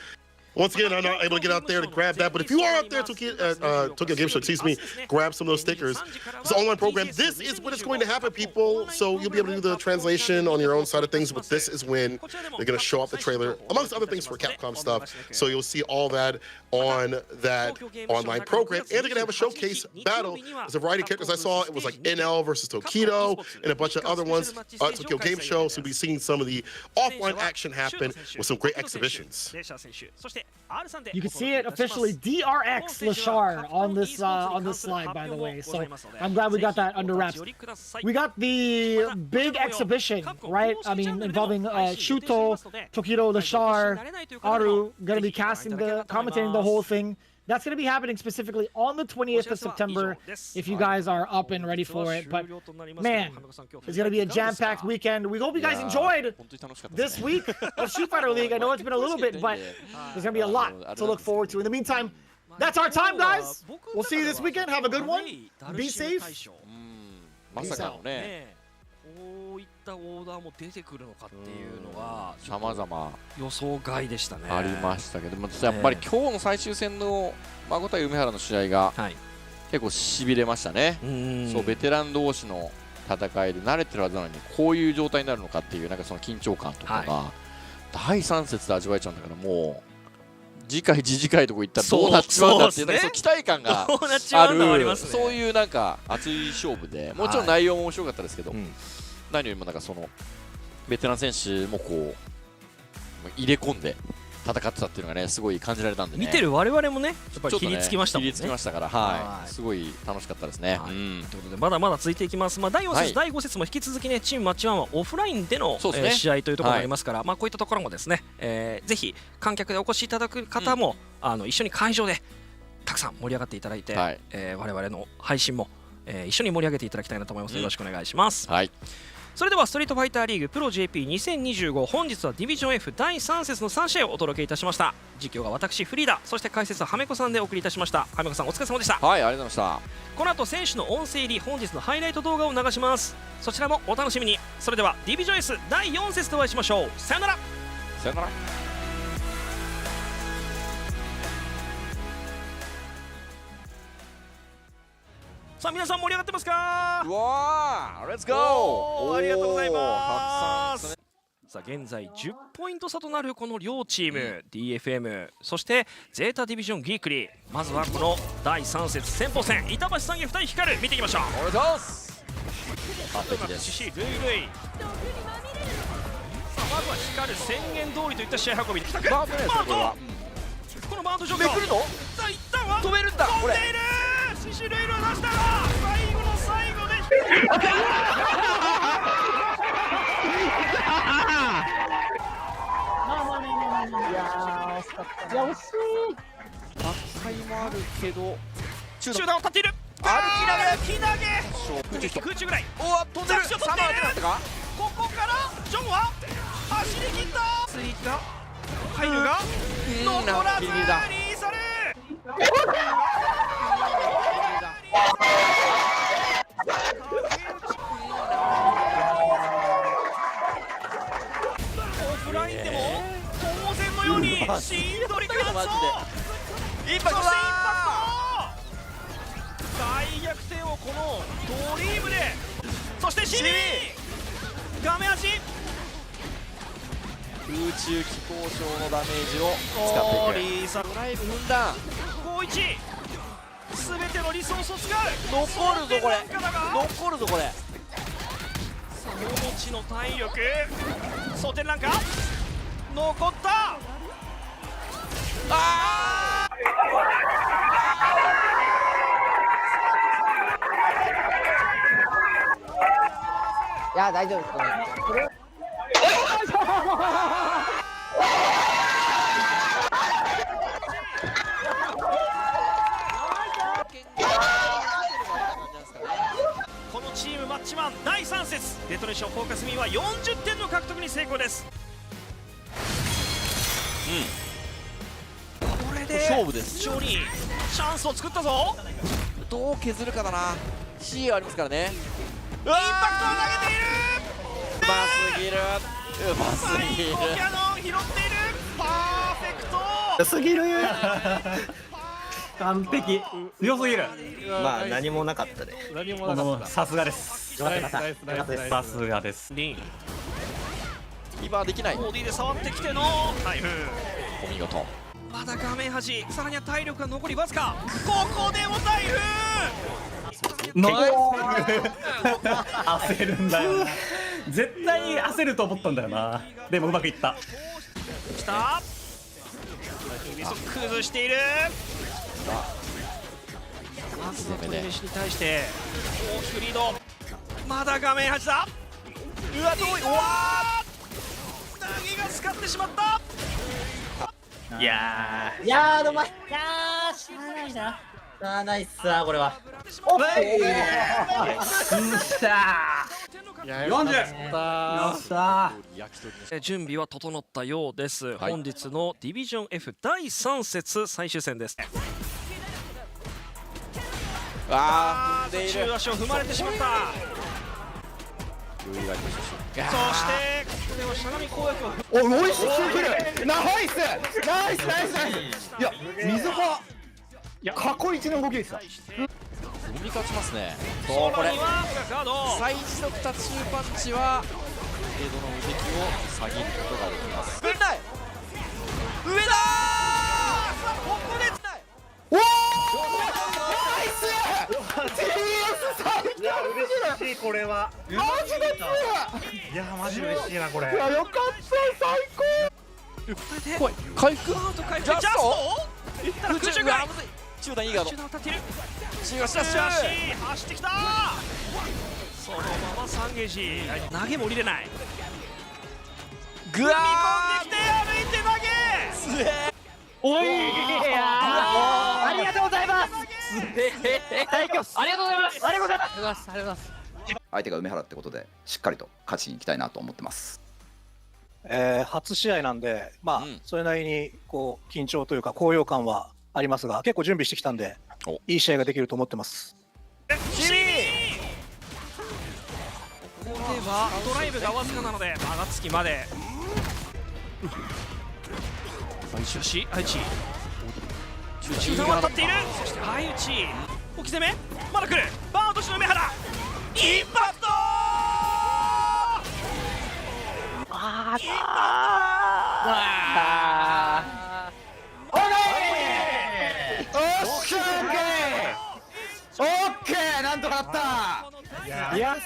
Speaker 1: once again, I'm not able to get out there to grab that. But if you are out there, Tokyo Game Show, excuse me, grab some of those stickers. It's an online program. This is when it's going to happen, people. So you'll be able to do the translation on your own side of things. But this is when they're going to show off the trailer, amongst other things for Capcom stuff. So you'll see all that on that online program. And they're going to have a showcase battle. There's a variety of characters I saw. It was like NL versus Tokido and a bunch of other ones. Tokyo Game Show. So we'll be seeing some of the offline action happen with some great exhibitions.
Speaker 2: You can see it officially, DRX Lashar on this slide, by the way. So I'm glad we got that under wraps. We got the big exhibition, right? I mean, involving Shuto, Tokido, Lashar, Aru, gonna be commentating the whole thing. That's going to be happening specifically on the 20th of September, if you guys are up and ready for it. But, man, it's going to be a jam-packed weekend. We hope you guys enjoyed this week of Street Fighter League. I know it's been a little bit, but there's going to be a lot to look forward to. In the meantime, that's our time, guys. We'll see you this weekend. Have a good one. Be safe. Peace out.
Speaker 3: こういったオーダーも出てくるのかっていうのが
Speaker 15: 様々
Speaker 3: 予想外でしたね。
Speaker 15: ありましたけども、やっぱり今日の最終戦の孫対梅原の試合が結構しびれましたね。そう、ベテラン同士の戦いで慣れてるはずなのにこういう状態になるのかっていうなんかその緊張感とかが第3節で味わえちゃうんだからもう次回次回とこ行ったらどうなっちまうんだっていうなんか期待感があるそういうなんか熱い勝負でもちろん内容も面白かったですけど。何よりもなんかそのベテラン選手もこう入れ込んで戦ってたっていうのがねすごい感じられたんでね。
Speaker 3: 見てる我々もねやっぱり切りつきましたもんね。
Speaker 15: 切りつきましたからはいすごい楽しかったですね。という
Speaker 3: ことでまだまだ続いていきます。まあ第4節第5節も引き続きねチームマッチ1はオフラインでの試合というところがありますからまあこういったところもですねぜひ観客でお越しいただく方も一緒に会場でたくさん盛り上がっていただいて我々の配信も一緒に盛り上げていただきたいなと思います。よろしくお願いします。それではストリートファイターリーグプロ JP2025 本日はディビジョン F 第3節の3試合をお届けいたしました。実況が私フリーダそして解説はハメコさんでお送りいたしました。ハメコさんお疲れ様でした。
Speaker 15: はいありがとうございました。
Speaker 3: この後選手の音声入り本日のハイライト動画を流します。そちらもお楽しみに。それではディビジョン S 第4節でお会いしましょう。さよなら。
Speaker 15: さよなら。
Speaker 3: さあ皆さん盛り上がってますか。
Speaker 15: うわー、レッツゴー。
Speaker 3: ありがとうございます。さあ現在10ポイント差となるこの両チーム、DFM そしてゼータディビジョンギークリー。まずはこの第3節先鋒戦板橋三元2人光る見ていきましょう。
Speaker 15: お願いします。完璧です。
Speaker 3: シシルイルイ。さあまずは光る宣言通りといった試合運びで帰宅。バートこのバート状況
Speaker 15: めくるの。
Speaker 3: さあ一旦は
Speaker 15: 止めるんだこれ。
Speaker 3: シシルイルを出したが最後の最後で
Speaker 13: 惜しい。
Speaker 15: バッカイもあるけど
Speaker 3: 中段を立っている。
Speaker 15: 歩
Speaker 3: き投げ空中ぐらい。
Speaker 15: おっ飛んでる。
Speaker 3: 着地を取っている。ここからジョンは走り切った。スイーが入るが残らずリーサル。オフラインでも当然のようにシードリ完走。
Speaker 15: インパクトだ。
Speaker 3: 大逆転をこのドリームで。そしてシミ画面端
Speaker 15: 空中機構症のダメージを使っていく。
Speaker 3: リーサル
Speaker 15: ドライブ踏んだ。
Speaker 3: 51全てのリソースを使う。
Speaker 15: 残るぞこれ。残るぞこれ。
Speaker 3: モモチの体力蒼天ランカ残った。
Speaker 13: や大丈夫ですこれ
Speaker 3: このチームマッチマン第3節デトネーションフォーカスミーは40点の獲得に成功です。これで
Speaker 15: 勝負です。
Speaker 3: 非常にチャンスを作ったぞ。
Speaker 15: どう削るかだな。 C がありますからね。
Speaker 3: インパクトを投げている。
Speaker 15: うますぎる。うますぎる。
Speaker 3: キャノン拾っている。パーフェクト。
Speaker 10: 良すぎる。完璧。強すぎる。
Speaker 13: まあ何もなかったね。
Speaker 11: 何もなかった。
Speaker 10: さすがです。さすがです。
Speaker 3: リン。
Speaker 15: 今はできない。
Speaker 3: ボディで触ってきての台風。
Speaker 15: お見事。
Speaker 3: まだ画面端。さらには体力が残りわずか。ここでも台風。
Speaker 10: ナイス。焦るんだよな。絶対焦ると思ったんだよな。でもうまくいった。
Speaker 3: きた。崩している。まずはトイレシに対して大きくリード。まだ画面端だ。うわ遠い。うわ投げが使ってしまった。
Speaker 10: いや
Speaker 13: ーどうもいやーしゃあないな。あーナイスさこれは。
Speaker 10: おっよっしゃー。40。よっしゃ
Speaker 3: ー。準備は整ったようです。本日のディビジョン F 第3節最終戦です。
Speaker 15: あ
Speaker 3: ー、中足を踏まれてしまった。そしてここではしゃがみ攻撃を。
Speaker 13: おおいしいキル。ナイスナイスナイスナイス。いや水が過去一の動きでした。
Speaker 15: 踏み勝ちますね。
Speaker 3: そうこれ
Speaker 15: 再持続タチューパンチは程度の無敵を下げることができます。
Speaker 3: 上だ上だここで
Speaker 13: おーナイス TS 最強。
Speaker 10: いや嬉しいこれは。
Speaker 13: マジで強い。
Speaker 10: いやマジ嬉しいなこれ。
Speaker 13: いやよかった最高。
Speaker 15: 怖い回復。
Speaker 3: ジャストいったら空中外。
Speaker 15: 中段いいガード。
Speaker 3: 中段立っている。
Speaker 15: 中段しらっしゃ
Speaker 3: 走ってきた。そのまま3ゲージ投げも降りれない。
Speaker 15: グワー
Speaker 3: 踏み込んできて歩いて投げ。
Speaker 13: おいありがとうございます。ありがとうございます。ありがとうございます。
Speaker 16: 相手が梅原ってことでしっかりと勝ちに行きたいなと思ってます。
Speaker 17: 初試合なんで、まあそれなりにこう緊張というか高揚感はありますが、結構準備してきたんでいい試合ができると思ってます。
Speaker 3: ここではドライブがわずかなので間がつきまで。しかし愛知中段は立っている。そして愛知置き攻めまだ来る。バーンとしの梅原インパクト。
Speaker 13: オッケーなんとかなった。いや